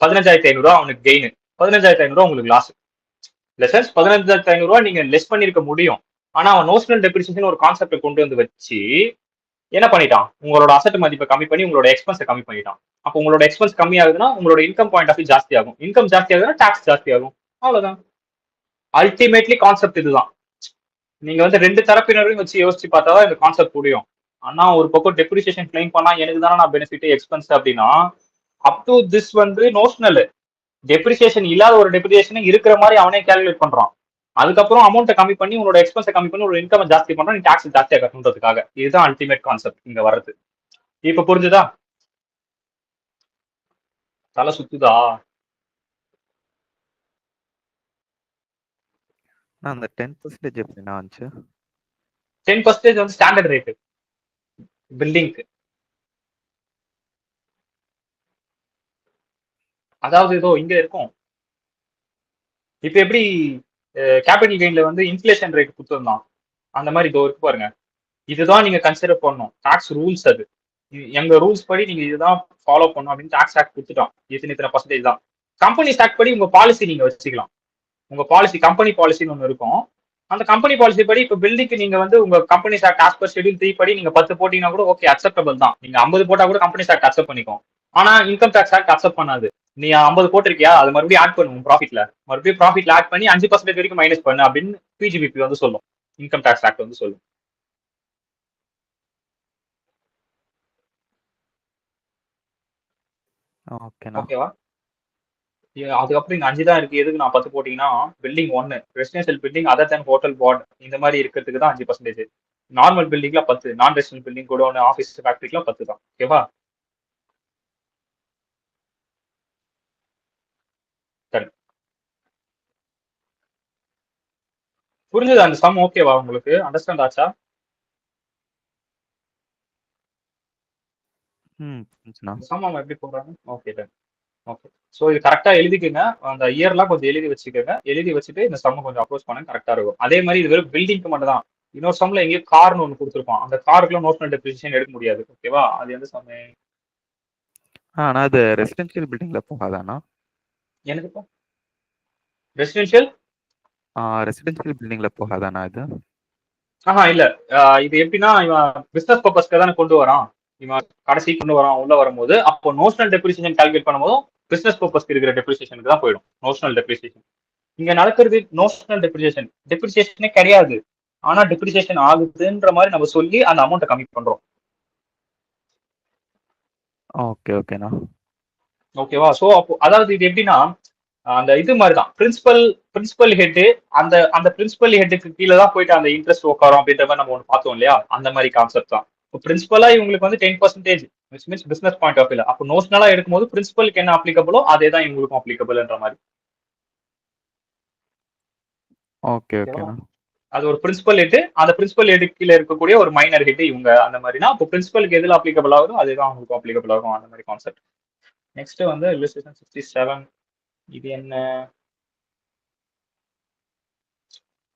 15,500 ரூபாய் அவனுக்கு கெயின், 15,500 ரூபாய் உங்களுக்கு லாஸ். லெசன்ஸ் 15,500 ரூபாய் நீங்க லெஸ் பண்ணிருக்க முடியும். ஆனா அவன் நோஷனல் டெப்ரிசியேஷன் ஒரு கான்செப்டை கொண்டு வந்து வச்சு என்ன பண்ணிட்டான்? உங்களோட அசட் மதிப்பை கம்மி பண்ணி உங்களோட எக்ஸ்பென்ஸை கம்மி பண்ணிட்டான். அப்போ உங்களோட எக்ஸ்பென்ஸ் கம்மி ஆகுதுன்னா உங்களோட இன்கம் பாயிண்ட் ஆஃப் வியூ ஜாஸ்தி ஆகும். இன்கம் ஜாஸ்தி ஆகுதுன்னா டாக்ஸ் ஜாஸ்தி ஆகும். அவ்வளவுதான். அல்டிமேட்லி கான்செப்ட் இதுதான். நீங்க வந்து ரெண்டு தரப்பினரையும் வச்சு யோசிச்சு பார்த்தாதான் இந்த கான்செப்ட் புரியும். ஆனா ஒரு பக்கம் டெப்ரிசியேஷன் கிளைம் பண்ணா எனக்கு தானே நான் பெனிஃபிட் எக்ஸ்பென்ஸ் அப்படின்னா அப் டு திஸ் வந்து நோஷனல் டெப்ரிசியேஷன் இல்லாத ஒரு டெப்ரிசியேஷன் இருக்கிற மாதிரி அவனே கால்குலேட் பண்றான். அதுக்கப்புறம் அமௌண்ட்டை கம்மி பண்ணி உன்னோட எக்ஸ்பென்ஸை கம்மி பண்ணி ஒரு இன்கம் ஜாஸ்தி பண்றான், நீ டாக்ஸ் ஜாஸ்தியா கட்டணுன்றதுக்காக. இதுதான் அல்டிமேட் கான்செப்ட் இங்க வர்றது. இப்ப புரிஞ்சுதா? தலை சுத்துதா? அந்த 10% எப்படின்னா வந்துச்சு? 10% வந்து ஸ்டாண்டர்ட் ரேட்டு பில்டிங்க்கு. அதாவது இதோ இங்க இருக்கும். இப்ப எப்படி கேபிட்டல் கெயின்ல வந்து இன்ஃபிளேஷன் ரேட் கொடுத்துருந்தான், அந்த மாதிரி இதோ இருக்கு பாருங்க. இதுதான் நீங்க கன்சிடர் பண்ணணும். டாக்ஸ் ரூல்ஸ் அது. எங்க ரூல்ஸ் படி நீங்க இதுதான் ஃபாலோ பண்ணணும் அப்படின்னு டாக்ஸ் ஆக்ட் கொடுத்துட்டோம். இத்தனை பர்சன்டேஜ் தான். கம்பெனிஸ் ஆக்ட் படி உங்க பாலிசி நீங்க வச்சுக்கலாம். உங்க பாலிசி கம்பெனி பாலிசின்னு ஒன்று இருக்கும். அந்த கம்பெனி பாலிசி படி இப்போ பில்டிங்க்கு நீங்க வந்து உங்க companies act as per schedule 3 படி நீங்க 10 போட்டீங்கன்னா கூட ஓகே அக்செப்டபிள் தான். நீங்க 50 போட்டா கூட கம்பெனிஸ் ஆக்ட் அக்செப்ட் பண்ணிக்கும். ஆனா இன்கம் டாக்ஸ் ஆக்ட் அக்செப்ட் பண்ணாது. நீ 50 போட்டிருக்கியா, அது மறுபடியும் ஆட் பண்ணுவோம் ப்ராஃபிட்ல, மறுபடியும் ப்ராஃபிட்ல ஆட் பண்ணி 5% வரைக்கும் மைனஸ் பண்ணு அப்படின்னு பிஜிபிபி வந்து சொல்லும். இன்கம் டாக்ஸ் ஆக்ட் வந்து சொல்லும். ஓகேவா? அதுக்கப்புறம் இங்க 5 தான் இருக்கு. எதுக்கு நான் 10 போட்டீங்கன்னா building 1 residential building other than hotel ward இந்த மாதிரி இருக்கிறதுக்கு தான் 5%. நார்மல் பில்டிங்ல 10, நான் ரெசிடென்ஷியல் பில்டிங் கூட ஒன்று ஆஃபீஸ் ஃபேக்டரிக்குலாம் 10 தான். ஓகேவா? சரி, புரிஞ்சது அந்த சம்? ஓகேவா உங்களுக்கு? அண்டர்ஸ்டாண்ட் ஆச்சா? சம் அவங்க எப்படி போடுறாங்க? Okay done. ஓகே, ஸோ இது கரெக்டா எழுதிக்கங்க. அந்த இயர்லாம் கொஞ்சம் எழுதி வச்சுக்கோங்க. எழுதி வச்சுட்டு இந்த சம் கொஞ்சம் அப்ரோச் பண்ண கரெக்டா இருக்கும். அதே மாதிரி இது வெறும் பில்டிங்க்கு மட்டும் தான். இன்னொரு சம்ல எங்கேயும் கார்னு ஒன்று கொடுத்துருப்பான். அந்த காருக்குலாம் நோஷனல் டெப்ரிசியேஷன் எடுக்க முடியாது. ஓகேவா? அது எந்த சம்? ஆனா அது ரெசிடென்ஷியல் பில்டிங்ல போகாதானா? எனக்கு ரெசிடென்ஷியல் ரெசிடென்ஷியல் பில்டிங்ல போகாதானா இது? இல்ல. இது எப்படின்னா இவன் பிசினஸ் பர்பஸ்க்கு தானே கொண்டு வரான். இவன் கடைசி கொண்டு வரான் உள்ள வரும்போது, அப்போ நோஷனல் டெப்ரிசியேஷன் கால்குலேட் பண்ணும்போதும் பிசினஸ் பர்பஸ்க்கு இருக்கிற டெப்ரிசியேஷனுக்கு தான் போயிடும் நோஷனல் டெப்ரிசியேஷன். இங்க நடக்கிறது நோஷனல் டெப்ரிசியேஷன். டெப்ரிசியேஷனே கிடையாது. ஆனா டெப்ரிசியேஷன் ஆகுதுன்ற மாதிரி நம்ம சொல்லி அந்த அமௌண்ட்டை கம்மி பண்றோம். ஓகே ஓகேண்ணா. ஓகேவா? ஸோ அப்போ அதாவது இது எப்படின்னா அந்த இது மாதிரி தான் பிரின்சிபல் ஹெட். அந்த அந்த பிரின்சிபல் ஹெட்டுக்கு கீழே தான் போயிட்டு அந்த இன்ட்ரெஸ்ட் உட்காரும் அப்படின்ற மாதிரி நம்ம ஒன்று பார்த்தோம் இல்லையா? அந்த மாதிரி கான்செப்ட் தான். இப்போ பிரின்சிபலா இவங்களுக்கு வந்து 10%, which means business point of வியூல. அப்போ நோஷனலா எடுக்கும்போது பிரின்சிபலுக்கு என்ன அப்ளிகபிளோ அதே தான் இவங்களுக்கும் அப்ளிகபிள்ன்ற மாதிரி. ஓகே ஓகேண்ணா. அது ஒரு பிரின்சிபல் ஹெட். அந்த பிரின்சிபல் ஹெட் கீழே இருக்கக்கூடிய ஒரு மைனர் ஹெட் இவங்க. அந்த மாதிரினா இப்போ பிரின்சிபலுக்கு எதுல அப்ளிகபிள் ஆகுதோ அதுதான் அவங்களுக்கு அப்ளிகபிள் ஆகும். அந்த மாதிரி கான்செப்ட். நெக்ஸ்ட் வந்து இல்லஸ்ட்ரேஷன் 67. இது என்ன?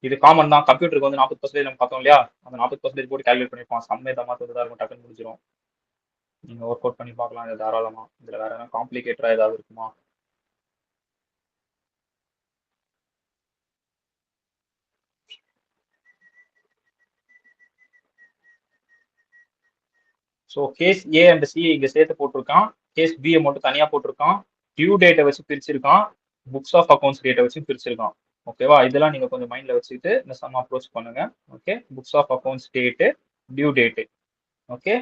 இது காமன் தான். கம்ப்யூட்டருக்கு வந்து 40% நம்ம பார்த்தோம் இல்லையா? அந்த 40% போட்டு கால்குலேட் பண்ணிருப்போம். சம்மேதமா தான் இருக்கும், டக்குன்னு முடிஞ்சிடும். நீங்க ஒர்க் அவுட் பண்ணி பார்க்கலாம் இது தாராளமா. இதுல வேற என்ன காம்ப்ளிகேட்டரா ஏதாவது இருக்குமா? So case A and C இங்க சேர்த்து போட்டிருக்கான். கேஸ் பி மட்டும் தனியா போட்டிருக்கான். டியூ டேட்டை வச்சு பிரிச்சிருக்கான். புக்ஸ் ஆஃப் அக்கௌண்ட்ஸ் டேட்டை வச்சு பிரிச்சிருக்கான். ஓகேவா? இதெல்லாம் நீங்க கொஞ்சம் மைண்ட்ல வச்சுக்கிட்டு இந்த சம் அப்ரோச் பண்ணுங்க. Okay, books of accounts date, due date. Okay,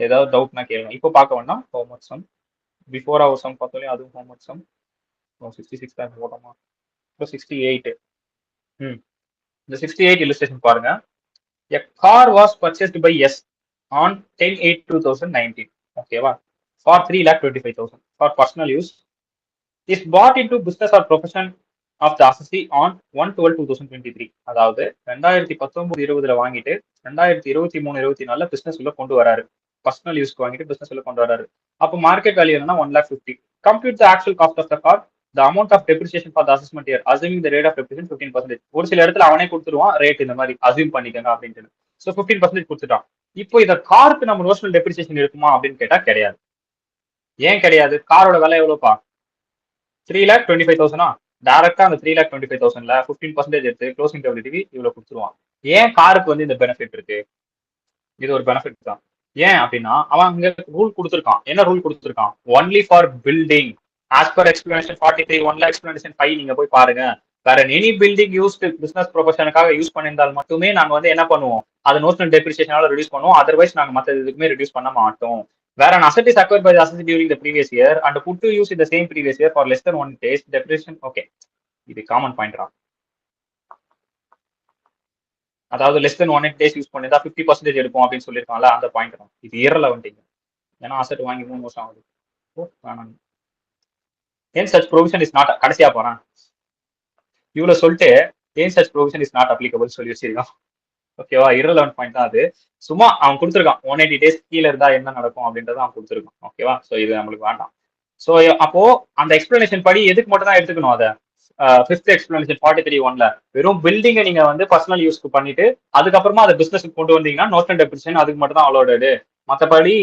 ஏதாவது டவுட்னா கேளுங்க. இப்போ பார்க்க வேண்டாம். Homework sum before our sum பார்த்தோம், அதுவும் ஹோம்ஒர்க் சம். 66 தான் போட்டோமா? இப்போ 68. இந்த 68 இல்லஸ்ட்ரேஷன் பாருங்க. A car was purchased by S on 10/8/2019. ஓகேவா? For 3,25,000 for personal use. Is bought into business or profession of the assessee on 1/12/2023. அதாவது 2019-20 வாங்கிட்டு 2023-24 பிசினஸ் உள்ள கொண்டு வராரு. பர்சனல் யூஸ்க்கு வாங்கிட்டு பிசினஸ் உள்ள கொண்டு வராரு. அப்போ மார்க்கெட் வேல்யூ என்னன்னா 1,50,000. Compute the actual cost of the car, the amount of depreciation for the assessment year, assuming the rate of depreciation 15%. ஒரு சில இடத்துல அவனே கொடுத்துருவான் ரேட் இந்த மாதிரி அசியூம் பண்ணிக்கங்க அப்படின்ட்டு. ஸோ 15% கொடுத்துட்டான். இப்போ இதை காருக்கு நம்ம நோஷனல் டெப்ரிசியேஷன் இருக்குமா அப்படின்னு கேட்டா கிடையாது. ஏன் கிடையாது? காரோட விலை எவ்வளோப்பா? 3,25,000. டைரக்டா அந்த 3,25,000ல 15% எடுத்து க்ளோசிங் டெபிலிட்டி இவ்வளவு கொடுத்துருவான். ஏன் காருக்கு வந்து இந்த பெனிஃபிட் இருக்கு? இது ஒரு பெனிஃபிட் தான். ஏன் அப்படின்னா அவன் அங்க ரூல் கொடுத்துருக்கான். என்ன ரூல் கொடுத்துருக்கான்? Only for building. As per explanation 43, 1ல எக்ஸ்பிளனேஷன் 5 நீங்க போய் பாருங்க. வேற எனி பில்டிங் யூஸ்டு பிசினஸ் ப்ரொஃபஷனுக்காக யூஸ் பண்ணியிருந்தால் மட்டுமே நாங்க வந்து என்ன பண்ணுவோம்? அதை நோஷனல் டெப்ரிசியேஷனால ரெடியூஸ் பண்ணுவோம். அதர்வைஸ் நாங்க மற்ற இதுக்குமே ரெடியூஸ் பண்ண மாட்டோம். வேற an asset is acquired by the asset during the previous year and put to use in the same previous year for less than 1 days depreciation. Okay, இது காமன் பாயிண்ட்ரா. அதாவது லெஸ் தென் 1 days யூஸ் பண்ணிதான் 50% எடுப்போம் அப்படின்னு சொல்லியிருக்காங்கல்ல, அந்த point தான் இது. Irrelevant. ஏன்னா asset வாங்கி 3 வருஷம் ஆகுது. வேணாம். ஏன் சச் ப்ரொவிஷன் இஸ் நாட், கடைசியா போறேன் இவ்வளவு சொல்லிட்டு ஏன் such provision is not applicable சொல்லி வச்சிருக்கான். ஓகேவா, இரலவென்ட் பாயிண்ட் தான் அது. சும்மா அவன் கொடுத்துருக்கான் 180 days கீழே இருந்தா என்ன நடக்கும் அப்படின்றத அவன் கொடுத்துருக்கான். ஓகேவா, ஸோ இது நம்மளுக்கு வேண்டாம். ஸோ அப்போ அந்த எக்ஸ்பிளனேஷன் படி எதுக்கு மட்டும் தான் எடுத்துக்கணும் அதை? ஃபிஃப்த் எக்ஸ்பிளனேஷன் 43(1)ல வெறும் பில்டிங்கை நீங்க வந்து பர்சனல் யூஸ்க்கு பண்ணிட்டு அதுக்கப்புறமா அதை பிசினஸ்க்கு கொண்டு வந்தீங்கன்னா நோஷனல் டெப்ரிசியேஷன் அதுக்கு மட்டும் தான் அலோடடு, மற்றபடி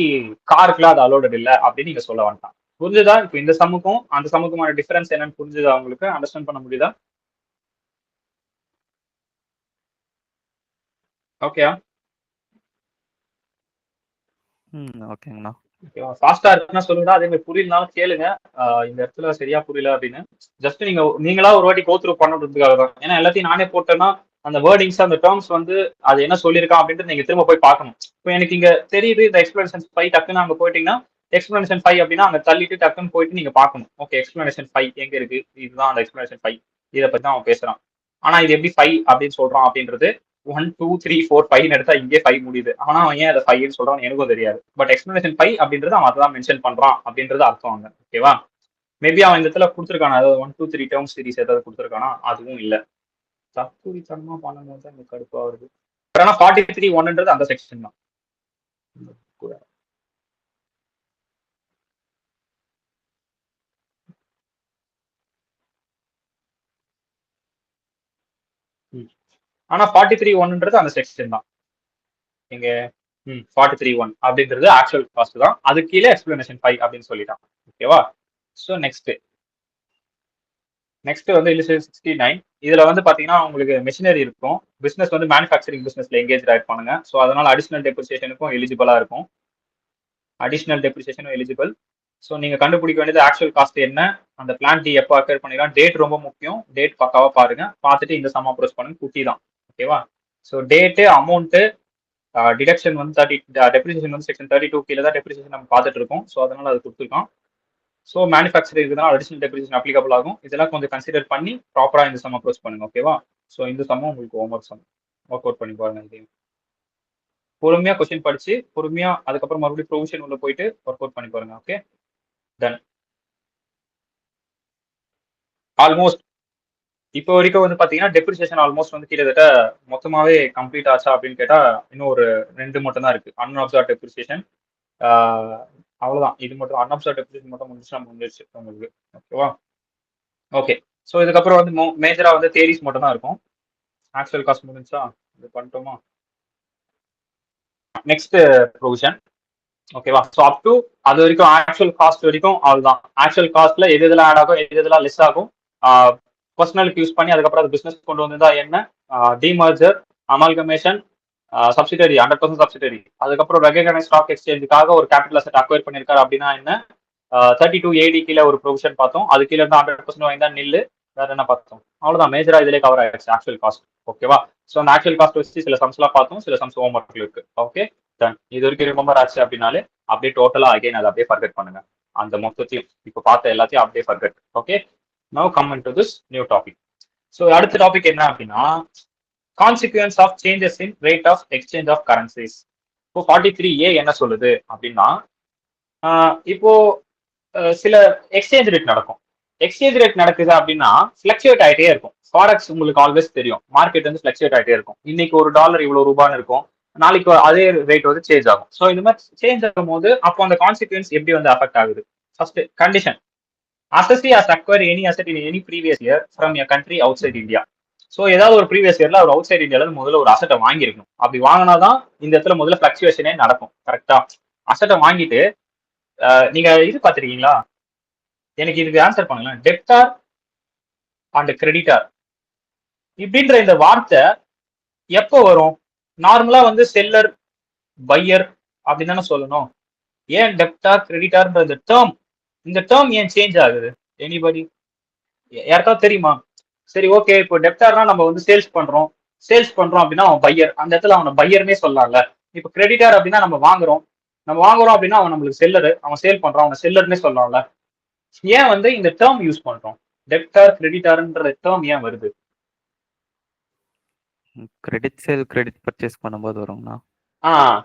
காருக்குலாம் அது அலோடட் இல்லை அப்படின்னு நீங்க சொல்ல வேண்டாம். புரிஞ்சுதா? இப்போ இந்த சம்முக்கும் அந்த சம்முக்குமான டிஃபரன்ஸ் என்னன்னு புரிஞ்சுதா உங்களுக்கு? அண்டர்ஸ்டாண்ட் பண்ண முடியுதா? ஓகேயா? ஓகேங்கண்ணா. ஓகேவா, ஃபாஸ்டா இருக்குன்னா சொல்லுங்க, அதே மாதிரி புரியலனாலும் கேளுங்க. இந்த இடத்துல சரியா புரியல அப்படின்னு ஜஸ்ட் நீங்களா ஒரு வாட்டி கோத்ரூ பண்ணுறதுக்காக தான். ஏன்னா எல்லாத்தையும் நானே போட்டேன்னா அந்த வேர்டிங்ஸ் அந்த டேர்ம்ஸ் வந்து அது என்ன சொல்லியிருக்கான் அப்படின்ட்டு நீங்க திரும்ப போய் பார்க்கணும். இப்போ எனக்கு இங்க தெரியுது இந்த எக்ஸ்பிளனேஷன் 5 டக்குன்னு அங்க போயிட்டீங்கன்னா எக்ஸ்பிளனேஷன் 5 அப்படின்னா அங்க தள்ளிட்டு டக்குன்னு போயிட்டு நீங்க பார்க்கணும். ஓகே, எக்ஸ்பிளனேஷன் 5 எங்க இருக்கு? இதுதான் அந்த எக்ஸ்பிளனேஷன் 5. இதை பத்தி தான் அவன் பேசுறான். ஆனா இது எப்படி 5 அப்படின்னு சொல்றான் அப்படின்றது 1 2 3 4 5 எடுத்தா இங்கே 5 முடியுது. ஆனா அவன் ஏன் அதை 5 சொல்றான் எனக்கும் தெரியாது. பட் எக்ஸ்பிளனேஷன் 5 அப்படின்றது அவன் அதான் மென்ஷன் பண்றான் அப்படின்றது அர்த்தம் அங்க. ஓகேவா, மேபி அவன் இந்த இடத்துல கொடுத்துருக்கானா, அதாவது 1 2 3 டேர்ம் சீரிஸ் ஏதாவது கொடுத்துருக்கானா? அதுவும் இல்லை. தத்துரித்தனமா பண்ணும்போது தான் எனக்கு கடுப்பா வருது. ஆனா 43(1)ன்றது அந்த செக்ஷன் தான். ஆனா 43(1)ன்றது அந்த செக்ஷன் தான். எங்க 43(1) அப்படின்றது ஆக்சுவல் காஸ்ட் தான். அது கீழே எக்ஸ்பிளனேஷன் 5 அப்படின்னு சொல்லிட்டான். ஓகேவா, ஸோ நெக்ஸ்ட் வந்து இல்லுஸ்ட்ரேஷன் 69. இதுல வந்து பாத்தீங்கன்னா உங்களுக்கு மெஷினரி இருக்கும். பிசினஸ் வந்து மேனுஃபேக்சரிங் பிசினஸ்ல எங்கேஜ் ஆயிருப்பானுங்க. ஸோ அதனால அடிஷனல் டெப்ரிசியேஷனுக்கும் எலிஜிபிளா இருக்கும். Additional டெப்ரிசியேஷனும் eligible. ஸோ நீங்க கண்டுபிடிக்க வேண்டியது ஆக்சுவல் காஸ்ட் என்ன, அந்த பிளான் எப்போ அக்வயர் பண்ணிடலாம், டேட் ரொம்ப முக்கியம். டேட் பக்காவா பாருங்க, பார்த்துட்டு இந்த சம் அப்ரோச் பண்ணுங்க, குட்டி தான். ஓகேவா, ஸோ டேட்டு, அமௌண்ட், டிடக்ஷன் வந்து டெப்ரிசியேஷன் வந்து செக்ஷன் 32 கீழே தான் டெப்ரிசியேஷன் நம்ம பார்த்துட்டு இருக்கோம். ஸோ அதனால அது கொடுத்துருக்கோம். ஸோ மேனுஃபேக்சரிங் இருக்குதுன்னா அடிஷனல் டெப்ரிசியேஷன் அப்ளிகபிள் ஆகும். இதெல்லாம் கொஞ்சம் கன்சிடர் பண்ணி ப்ராப்பரா இந்த சம் அப்ரோச் பண்ணுங்க. ஓகேவா, ஸோ இந்த சம்மும் உங்களுக்கு ஹோம்ஒர்க் சம் ஒர்க் அவுட் பண்ணி பாருங்க. இதையும் பொறுமையா கொஸ்டின் படிச்சு பொறுமையா அதுக்கப்புறம் மறுபடியும் ப்ரொவிஷன் உள்ள போயிட்டு ஒர்க் அவுட் பண்ணி பாருங்க. Okay, ton. ஆல்மோஸ்ட் இப்போ வரைக்கும் வந்து பாத்தீங்கன்னா டெப்ரிசியேஷன் ஆல்மோஸ்ட் வந்து கிட்டத்தட்ட மொத்தமாவே கம்ப்ளீட் ஆச்சா அப்படின்னு கேட்டா இன்னும் ஒரு 2 மட்டும் தான் இருக்கு. அன்அப்சர்வ்ட் டெப்ரிசியேஷன், அவ்வளவுதான். இது மட்டும் அன்அப்சர்வ்ட் டெப்ரிசியேஷன் மட்டும் முடிஞ்சிருச்சு உங்களுக்கு. ஓகேவா, ஓகே. ஸோ இதுக்கப்புறம் வந்து மேஜரா வந்து தேரிஸ் மட்டும் தான் இருக்கும். ஆக்சுவல் காஸ்ட் முடிஞ்சா இது பண்ணிட்டோமா? Next provision. ஓகேவா, ஸோ அப் டு அது வரைக்கும் ஆக்சுவல் காஸ்ட் வரைக்கும் அவ்வளவுதான். ஆக்சுவல் காஸ்ட்ல எது இதெல்லாம் ஆட் ஆகும், எது இதெல்லாம் லெஸ் ஆகும், பர்சனலுக்கு யூஸ் பண்ணி அதுக்கப்புறம் அது பிசினஸ் கொண்டு வந்திருந்தா என்ன, டிமர்ஜர், அமால்கமேஷன், சப்சிடரி 100% சப்சிடரி, அதுக்கப்புறம் ரெகனைஸ் ஸ்டாக் எக்ஸ்சேஞ்சுக்காக ஒரு கேபிட்டல் அசெட் அக்வயர் பண்ணிருக்காரு அப்படின்னா என்ன, 32AD கீழே ஒரு ப்ரொவிஷன் பார்த்தோம். அது கீழே இருந்தா 100% வாங்கி தான் நில்லு. வேற என்ன பார்த்தோம்? அவ்வளவுதான். மேஜரா இதுல கவர் ஆயிடுச்சு ஆக்சுவல் காஸ்ட். ஓகேவா, ஸோ அந்த ஆக்சுவல் காஸ்ட் வச்சு சில சம்ஸ் எல்லாம் பார்த்தோம், சில சம்ஸ் ஹோம் ஒர்க்ல இருக்கு. Okay, done. இது வரைக்கும் ரிமெம்பர் ஆச்சு அப்படின்னாலே அப்படியே டோட்டலா அகைன் அதை அப்படியே ஃபர்கெட் பண்ணுங்க. அந்த மொத்தத்தையும் இப்போ பார்த்த எல்லாத்தையும் அப்படியே forget. Okay, now come into this new topic. So அடுத்த டாபிக் என்ன அப்படின்னா consequences of changes in rate of exchange of currencies. இப்போ 43A என்ன சொல்லுது அப்படின்னா, இப்போ சில எக்ஸ்சேஞ்ச் ரேட் நடக்கும். எக்ஸ்சேஞ்ச் ரேட் நடக்குது அப்படின்னா ஃபிளக்சுவேட் ஆகிட்டே இருக்கும். ஃபாரெக்ஸ் உங்களுக்கு ஆல்வேஸ் தெரியும், மார்க்கெட் வந்து ஃபிளக்சுவேட் ஆகிட்டே இருக்கும். இன்னைக்கு $1 இவ்வளவு ரூபான்னு இருக்கும், நாளைக்கு அதே ரேட் வந்து சேஞ்ச் ஆகும். ஸோ இந்த மாதிரி சேஞ்ச் ஆகும் போது அப்போ அந்த கான்சிக்வன்ஸ் எப்படி வந்து அஃபெக்ட் ஆகுது? First condition, assessee has acquired any asset in any previous year from a country outside India. So ஏதாவது ஒரு ப்ரீவியஸ் இயர்ல ஒரு அவுட் சைட் இந்தியால முதல்ல ஒரு அசட்டை வாங்கியிருக்கணும். அப்படி வாங்கினாதான் இந்த இடத்துல முதல்ல ஃபிளக்சுவேஷனே நடக்கும். கரெக்டா, அசட்டை வாங்கிட்டு நீங்க இது பார்த்துருக்கீங்களா? எனக்கு இதுக்கு ஆன்சர் பண்ணுங்களேன். டெப்டார் அண்ட் கிரெடிட்டார் இப்படின்ற இந்த வார்த்தை எப்போ வரும்? நார்மலா வந்து செல்லர் பையர் அப்படின்னு தானே சொல்லணும். ஏன் டெப்டார் கிரெடிட்டார்ன்ற இந்த டேர்ம் ஏன் சேஞ்ச் ஆகுது? எனிபடி யாருக்காவது தெரியுமா? சரி, ஓகே. இப்போ டெப்டார்னா நம்ம வந்து சேல்ஸ் பண்றோம், சேல்ஸ் பண்றோம் அப்படின்னா அவன் பையர், அந்த இடத்துல அவனை பையர்னே சொல்லலாம்ல. இப்ப கிரெடிட்டார் அப்படின்னா நம்ம வாங்குறோம் அப்படின்னா அவன் நம்மளுக்கு செல்லரு, அவன் சேல் பண்றான், அவனை செல்லர்னே சொல்லலாம்ல. ஏன் வந்து இந்த டேர்ம் யூஸ் பண்றோம், டெப்டார் கிரெடிட்டார்ன்ற டேர்ம் ஏன் வருது? கிரெடிட் சேல் கிரெடிட் பர்ச்சேஸ் பண்ணும்போது வருங்கண்ணா.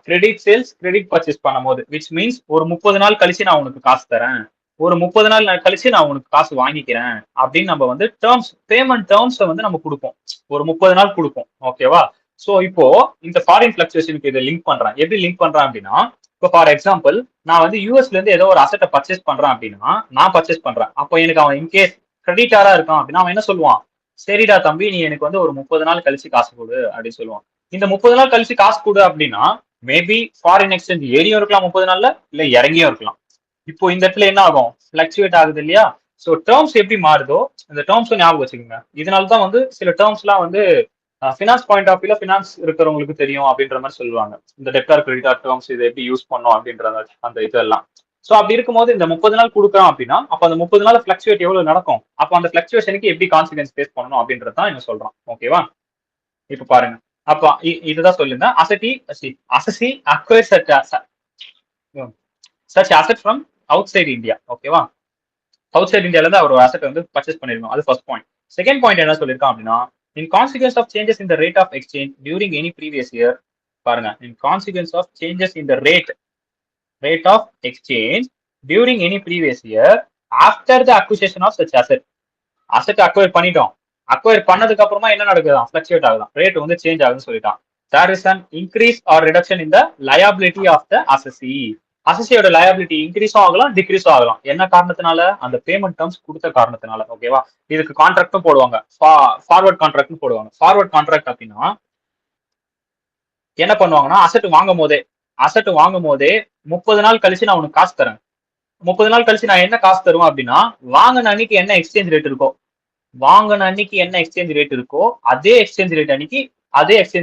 கிரெடிட் சேல்ஸ் கிரெடிட் பர்ச்சேஸ் பண்ணும்போது, விச் மீன்ஸ் ஒரு 30 நாள் கழிச்சு நான் உனக்கு காசு தரேன், ஒரு 30 நாள் கழிச்சு நான் உனக்கு காசு வாங்கிக்கிறேன் அப்படின்னு நம்ம வந்து டேர்ம்ஸ், பேமெண்ட் டேர்ம்ஸை வந்து நம்ம கொடுப்போம். ஒரு 30 நாள் கொடுப்போம். ஓகேவா? ஸோ இப்போ இந்த ஃபாரின் பிளக்சுவேஷனுக்கு இதை லிங்க் பண்றேன். எப்படி லிங்க் பண்றேன் அப்படின்னா, இப்போ ஃபார் எக்ஸாம்பிள் நான் வந்து யூஎஸ்ல இருந்து ஏதோ ஒரு அசெட்டை பர்ச்சேஸ் பண்றேன் அப்படின்னா, நான் பர்ச்சேஸ் பண்றேன். அப்போ எனக்கு அவன் இன்கேஸ் கிரெடிட்டாரா இருக்கான் அப்படின்னா அவன் என்ன சொல்லுவான், சரிடா தம்பி நீ எனக்கு வந்து ஒரு 30 நாள் கழிச்சு காசு கொடு அப்படின்னு சொல்லுவான். இந்த 30 நாள் கழிச்சு காசு கொடு அப்படின்னா மேபி ஃபாரின் எக்ஸ்சேஞ்ச் ஏறியும் இருக்கலாம் 30 நாள்ல, இல்ல இறங்கியும் இருக்கலாம். இப்போ இந்த இடத்துல என்ன ஆகும், பிளக்சுவேட் ஆகுது இல்லையா? ஸோ டேர்ம்ஸ் எப்படி மாறுதோ இந்த டேர்ம்ஸும் ஞாபகம் வச்சுக்கோங்க. இதனால தான் வந்து சில டேர்ம்ஸ்லாம் வந்து ஃபினான்ஸ் பாயிண்ட் ஆஃப் வியூல ஃபினான்ஸ் இருக்கிறவங்களுக்கு தெரியும் அப்படின்ற மாதிரி சொல்லுவாங்க. இந்த டெப்டார் கிரெடிட்டார் டேர்ம்ஸ் இதை எப்படி யூஸ் பண்ணோம் அப்படின்ற அந்த இதெல்லாம். ஸோ அப்படி இருக்கும்போது இந்த 30 நாள் கொடுக்குறோம் அப்படின்னா அப்போ அந்த 30 நாள் பிளக்சுவேட் எவ்வளவு நடக்கும், அப்போ அந்த பிளக்சுவேஷனுக்கு எப்படி கான்சிக்வன்ஸ் ஃபேஸ் பண்ணணும் அப்படின்றது தான் இவங்க சொல்றோம். ஓகேவா? இப்ப பாருங்க, அப்ப இதுதான் சொல்லியிருந்தேன். Assessee acquire such asset from outside India. ஓகேவா? அவுட் சைட் இந்தியால இருந்து அவர் ஒரு அசெட் வந்து பர்ச்சேஸ் பண்ணிருக்கோம். அது ஃபர்ஸ்ட் பாயிண்ட். செகண்ட் பாயிண்ட் என்ன சொல்லியிருக்கான் அப்படின்னா, in consequence of changes in the rate of exchange during any previous year. பாருங்க, in consequence of changes in the rate of exchange during any previous year after the acquisition of such asset acquire பண்ணிட்டோம். Acquire பண்ணதுக்கு அப்புறமா என்ன நடக்குதான், fluctuate ஆகுதான், rate வந்து change ஆகுதுன்னு சொல்லிட்டான். There is an increase or reduction in the liability of the assessee. அசசியோட லயபிலிட்டி இன்க்ரீஸும் ஆகலாம் டிக்ரீஸும் ஆகலாம். என்ன காரணத்தினால, அந்த பேமெண்ட் டேர்ம்ஸ் கொடுத்த காரணத்தினால. ஓகேவா? இதுக்கு கான்ட்ராக்டும் போடுவாங்க, ஃபார்வர்ட் கான்ட்ராக்ட்னு போடுவாங்க. ஃபார்வர்ட் கான்ட்ராக்ட் அப்படின்னா என்ன பண்ணுவாங்கன்னா, அசெட் வாங்கும் போதே 30 நாள் கழிச்சு நான் உனக்கு காசு தரேன். 30 நாள் கழிச்சு நான் என்ன காசு தருவேன் அப்படின்னா, வாங்கின அன்னைக்கு என்ன எக்ஸ்சேஞ்ச் ரேட் இருக்கோ, அதே எக்ஸ்சேஞ்ச்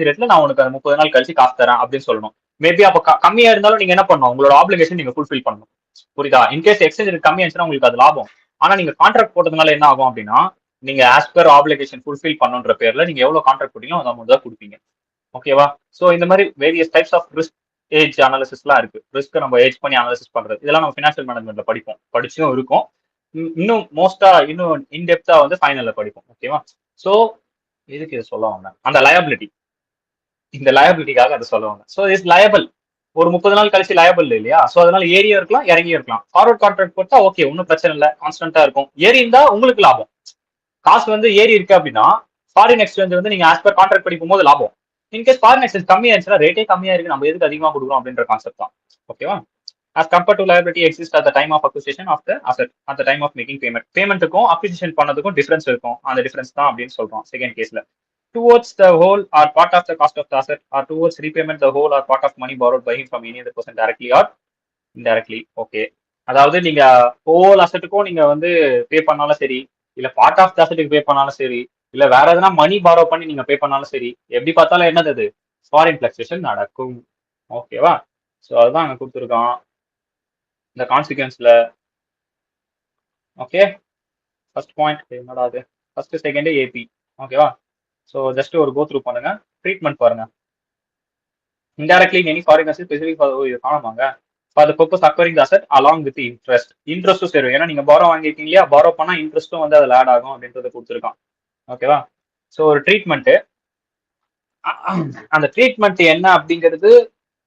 ரேட்ல நான் உனக்கு 30 நாள் கழிச்சு காசு தரேன் அப்படின்னு சொல்லணும். மேபி அப்ப கம்மியா இருந்தாலும் நீங்க என்ன பண்ணணும், உங்களோட ஆப்ளிகேஷன் நீங்க ஃபுல்ஃபில் பண்ணணும். புரியுதா? இன்கேஸ் எக்ஸ்சேஞ்ச் ரேட் கம்மியா இருந்துச்சுன்னா உங்களுக்கு அது லாபம். ஆனா நீங்க கான்ட்ராக்ட் போட்டதுனால என்ன ஆகும் அப்படின்னா, நீங்க ஆஸ் பர் ஆப்ளிகேஷன் ஃபுல்ஃபில் பண்ணுன்ற பேர்ல நீங்க எவ்வளவு கான்ட்ராக்ட் போட்டீங்களோ அந்த அமௌண்ட் தான் கொடுப்பீங்க. ஓகேவா? சோ இந்த மாதிரி various types of risk age அனாலிசிஸ்லாம் இருக்கு. ரிஸ்க் நம்ம ஏஜ் பண்ணி அனாலிசிஸ் பண்றது, இதெல்லாம் நம்ம ஃபினான்ஷியல் மேனேஜ்மெண்ட்ல படிச்சும் இருக்கும். இன்னும் மோஸ்டா இன்னும் இன்டெப்தா வந்து ஃபைனல்ல படிப்போம். ஓகேவா? சோ இதுக்கு இதை சொல்ல வந்தேன், அந்த லயபிலிட்டி, இந்த லயபிலிட்டிக்காக அதை சொல்ல வந்தேன். சோ இஸ் லயபிள், ஒரு 30 நாள் கழிச்சு லயபிள் இல்லையா? சோ அதனால ஏரியும் இருக்கலாம் இறங்கியும் இருக்கலாம். ஃபார்வர்ட் கான்ட்ராக்ட் போட்டா ஓகே, ஒன்றும் பிரச்சனை இல்லை, கான்ஸ்டன்டா இருக்கும். ஏறி இருந்தா உங்களுக்கு லாபம். காசு வந்து ஏறி இருக்கு அப்படின்னா ஃபாரின் எக்ஸ்சேஞ்ச் வந்து நீங்க ஆஸ் பர் கான்ட்ராக்ட் படிக்கும் போது லாபம். இன்கேஸ் ஃபாரின் எக்ஸ்சேஞ்ச் கம்மியா இருந்துச்சுன்னா ரேட்டே கம்மியா இருக்கு, நம்ம எதுக்கு அதிகமா கொடுக்குறோம் அப்படின்ற கான்செப்ட் தான். ஓகேவா? as compared to liability exists at the time of acquisition of the asset at the time of making payment. பேமெண்ட்டுக்கும் acquisition பண்ணதுக்கும் டிஃபரன்ஸ் இருக்கும், அந்த டிஃபரன்ஸ் தான் அப்படின்னு சொல்றோம் செகண்ட் கேஸ்ல. towards the whole or part of the cost of the asset or towards repayment the whole or part of money borrowed by him from any other person directly or indirectly. Okay, அதாவது நீங்க whole அசெட்டுக்கும் நீங்க வந்து பே பண்ணாலும் சரி, இல்ல part of the அசெட்டுக்கு பே பண்ணாலும் சரி, இல்ல வேற எதனா மணி பாரோ பண்ணி நீங்க பே பண்ணாலும் சரி, எப்படி பார்த்தாலும் என்னது அது ஃபாரின் பிளக்சுவேஷன் நடக்கும். ஓகேவா? ஸோ அதுதான் அங்க கொடுத்துருக்கான் இந்த கான்சிக்வன்ஸ்ல. ஓகே, ஃபர்ஸ்ட் பாயிண்ட் என்னடா அது, ஃபர்ஸ்ட் செகண்ட் ஏபி. ஓகேவா? ஸோ ஜஸ்ட் ஒரு கோ த்ரூ பண்ணுங்க, ட்ரீட்மெண்ட் பாருங்க. Indirectly any foreign asset specific இது காணுமாங்க, for the purpose acquiring the asset along with interest. இன்ட்ரெஸ்ட்டும் சரி, ஏன்னா நீங்க பாரோ வாங்கிருக்கீங்க இல்லையா, பாரோ பண்ணா இன்ட்ரெஸ்ட்டும் வந்து அதில் ஆட் ஆகும் அப்படின்றத கொடுத்துருக்கான். ஓகேவா? ஸோ ஒரு ட்ரீட்மெண்ட், அந்த ட்ரீட்மெண்ட் என்ன அப்படிங்கிறது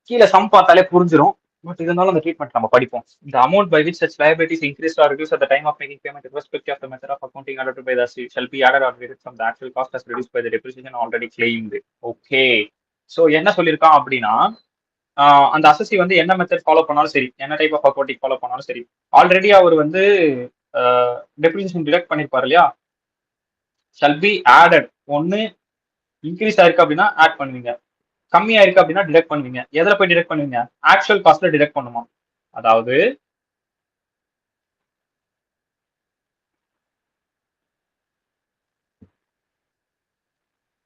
கீழே சம் பார்த்தாலே புரிஞ்சிடும். பட் இருந்தாலும் அந்த ட்ரீட்மெண்ட் நம்ம படிப்போம். The amount by which such liabilities increased or reduced at the time of making payment irrespective of the method of accounting adopted by the shall be added or deducted from the actual cost as reduced by the depreciation already claimed. Okay, so என்ன சொல்லியிருக்கான் அப்படின்னா, அந்த அசசி வந்து என்ன method follow பண்ணாலும் சரி, என்ன type of accounting follow பண்ணாலும் சரி, ஆல்ரெடி அவர் வந்து டெப்ரிசியேஷன் டிடக்ட் பண்ணிருப்பாரு இல்லையா, shall be added. ஒன்னு இன்க்ரீஸ் ஆயிருக்கு அப்படின்னா ஆட் பண்ணுவீங்க, கம்மியா இருக்கு அப்படின்னா டிடக்ட் பண்ணுவீங்க. எதுல போய் டிடக்ட் பண்ணுவீங்க, ஆக்சுவல் காஸ்ட்ல டிடக்ட் பண்ணுமா. அதாவது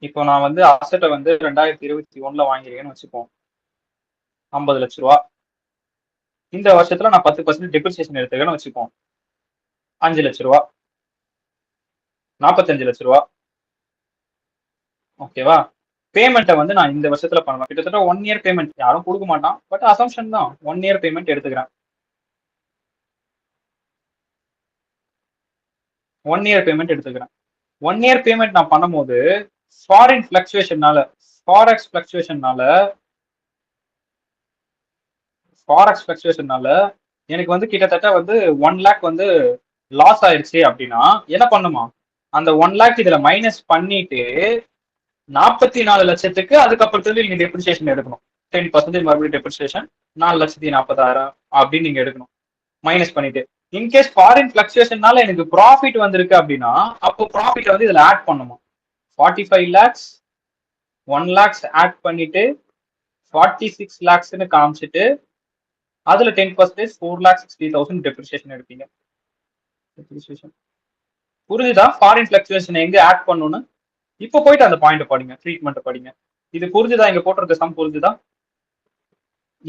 இப்போ நான் வந்து அசெட்டை வந்து 2021 வாங்கிருக்கேன்னு வச்சுப்போம், 50 லட்ச ரூபா. இந்த வருஷத்துல நான் 10% டெப்ரிசியேஷன் எடுத்துக்கன்னு வச்சுப்போம், 5 லட்ச ரூபா, 45 லட்ச ரூபா. ஓகேவா? பேமெண்ட்டை வந்து நான் இந்த வருஷத்துல பண்ணுவேன். கிட்டத்தட்ட 1 இயர் பேமெண்ட் யாரும் கொடுக்க மாட்டான், பட் அசம்ஷன் தான் 1 இயர் பேமெண்ட் எடுத்துக்கிறேன். 1 இயர் பேமெண்ட் எடுத்துக்கிறேன். 1 இயர் பேமெண்ட் நான் பண்ணும்போது ஃபாரின் ஃபிளக்சுவேஷன்னால ஃபாரெக்ஸ் ஃபிளக்சுவேஷன்னால எனக்கு வந்து கிட்டத்தட்ட வந்து 1 லேக் வந்து லாஸ் ஆயிருச்சு அப்படின்னா என்ன பண்ணுமா, அந்த 1 லேக் இதுல மைனஸ் பண்ணிட்டு 44 லட்சத்துக்கு அதுக்கப்புறத்துல நீங்க டெப்ரிசியேஷன் எடுக்கணும். 10% மறுபடியும் டெப்ரிசியேஷன் 4,40,000 அப்படின்னு நீங்க எடுக்கணும் மைனஸ் பண்ணிட்டு. இன்கேஸ் ஃபாரின் ஃபிளக்சுவேஷன்னால எனக்கு ப்ராஃபிட் வந்திருக்கு அப்படின்னா அப்போ ப்ராஃபிட் வந்து இதுல ஆட் பண்ணுமா. 45 லேக்ஸ் 1 லேக்ஸ் ஆட் பண்ணிட்டு 46 லேக்ஸ்ன்னு காமிச்சிட்டு அதுல 10% 4,60,000 டெப்ரிசியேஷன் எடுப்பீங்க. டெப்ரிசியேஷன் புரிஞ்சுதா? ஃபாரின் ஃபிளக்சுவேஷன் எங்க ஆட் பண்ணணும்னு இப்போ போயிட்டு அந்த பாயிண்ட் படிங்க, ட்ரீட்மெண்ட் படிங்க. இது புரிஞ்சுதா? இங்க போட்டிருக்க சம் புரிஞ்சுதா?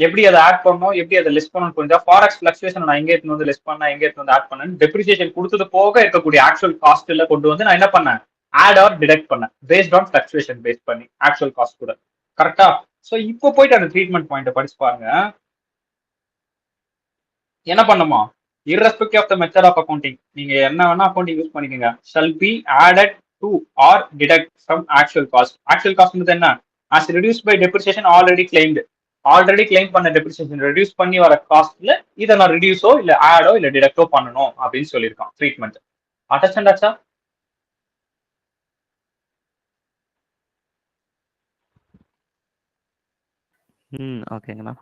எப்படி அதை ஆட் பண்ணணும், எப்படி அதை லிஸ்ட் பண்ணணும் புரிஞ்சா. ஃபாரெக்ஸ் ஃபிளக்சுவேஷன் நான் எங்க எடுத்து வந்து லிஸ்ட் பண்ண, எங்க எடுத்து வந்து ஆட் பண்ணேன், டெப்ரிசியேஷன் கொடுத்தது போக இருக்கக்கூடிய ஆக்சுவல் காஸ்ட்ல கொண்டு வந்து நான் என்ன பண்ணேன், ஆட் ஆர் டிடெக்ட் பண்ணேன் பேஸ்ட் ஆன் ஃபிளக்சுவேஷன் பேஸ் பண்ணி ஆக்சுவல் காஸ்ட் கூட. கரெக்டா? ஸோ இப்போ போயிட்டு அந்த ட்ரீட்மெண்ட் பாயிண்ட் படிச்சு பாருங்க. என்ன பண்ணுமா, irrespective of the method of accounting, நீங்க என்ன வேணா அக்கௌண்டிங் யூஸ் பண்ணிக்கோங்க, shall be added to or deduct from actual cost. actual cost என்ன, as reduced by depreciation already claimed. Already claim பண்ண டெப்ரிசியேஷன் ரெடியூஸ் பண்ணி வர காஸ்ட்ல இதை நான் ரிடியூஸோ இல்ல ஆடோ இல்ல டிடக்டோ பண்ணணும் அப்படின்னு சொல்லியிருக்கான் ட்ரீட்மெண்ட். அண்டர்ஸ்டாண்ட் ஆச்சா? ஓகேங்கண்ணா.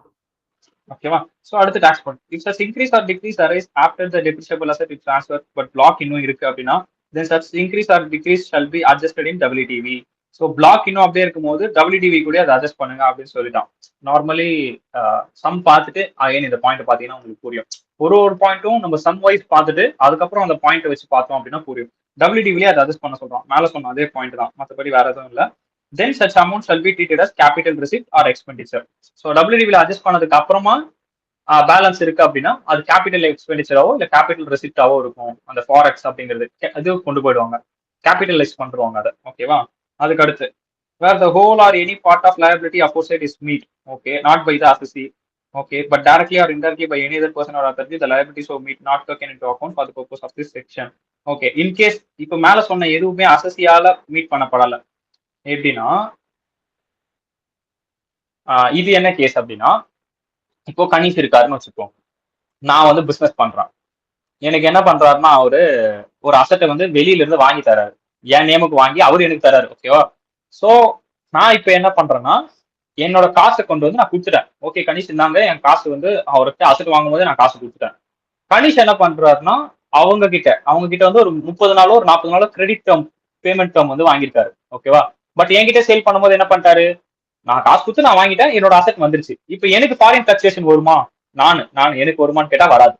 ஓகேவா? ஸோ அடுத்து tax point. If such increase or decrease arise after the depreciable asset is transfer but block இன்னும் இருக்கு அப்படின்னா then such increase or decrease shall be adjusted in WDV. So block இன்னும் அப்படியே இருக்கும்போது WDV கூட அதை அட்ஜஸ்ட் பண்ணுங்க அப்படின்னு சொல்லிட்டான். நார்மலி சம் பார்த்துட்டு ஏன் இந்த பாயிண்ட் பார்த்தீங்கன்னா உங்களுக்கு புரியும். ஒரு பாயிண்ட்டும் நம்ம சம் வைஸ் பார்த்துட்டு அதுக்கப்புறம் அந்த பாயிண்ட் வச்சு பார்த்தோம் அப்படின்னா புரியும். WDVலே அதை அட்ஜஸ்ட் பண்ண சொல்றான். மேலே சொன்ன அதே பாயிண்ட் தான், மற்றபடி வேற எதுவும் இல்லை. then such amount shall be treated as capital receipt or expenditure. So WDV adjust பண்ணதுக்கு அப்புறமா பேலன்ஸ் இருக்கு அப்படின்னா அது கேபிட்டல் எக்ஸ்பெண்டிச்சராவோ இல்ல கேபிட்டல் ரெசிப்டாவோ இருக்கும். அந்த ஃபாரெக்ஸ் அப்படிங்கிறது அது கொண்டு போயிடுவாங்க, கேபிட்டலைஸ் பண்ணுவாங்க அதை. ஓகேவா? அதுக்கு அடுத்து where the whole or any part of liability aforesaid is meet, okay, not by the assessee, okay, but directly or indirectly by any other person or authority, the liabilities so meet not taken into account for the purpose of this section. Okay, in case இப்போ மேல சொன்ன எதுவுமே அசசியால meet பண்ணப்படல எப்படின்னா, இது என்ன case அப்படின்னா, இப்போ கணீஷ் இருக்காருன்னு வச்சுப்போம். நான் வந்து பிசினஸ் பண்றேன். எனக்கு என்ன பண்றாருன்னா அவரு ஒரு அசட்டை வந்து வெளியில இருந்து வாங்கி தராரு, என் நேமுக்கு வாங்கி அவரு எனக்கு தராரு. ஓகேவா? சோ நான் இப்ப என்ன பண்றேன்னா என்னோட காசை கொண்டு வந்து நான் கொடுத்துட்டேன். ஓகே கணீஷ் இருந்தாங்க, என் காசு வந்து அவருக்கு அசட் வாங்கும் போது நான் காசு கொடுத்துட்டேன். கணீஷ் என்ன பண்றாருன்னா அவங்க கிட்ட வந்து ஒரு 30 நாளோ ஒரு 40 நாளோ கிரெடிட் டேர்ம் பேமெண்ட் டேர்ம் வந்து வாங்கியிருக்காரு. ஓகேவா? பட் என்கிட்ட சேல் பண்ணும்போது என்ன பண்ணிட்டாரு, நான் காசு கொடுத்து நான் வாங்கிட்டேன், என்னோட அசெட் வந்துருச்சு. இப்போ எனக்கு ஃபாரின் ஃபிளக்சுவேஷன் வருமா, நான் எனக்கு வருமானு கேட்டா வராது.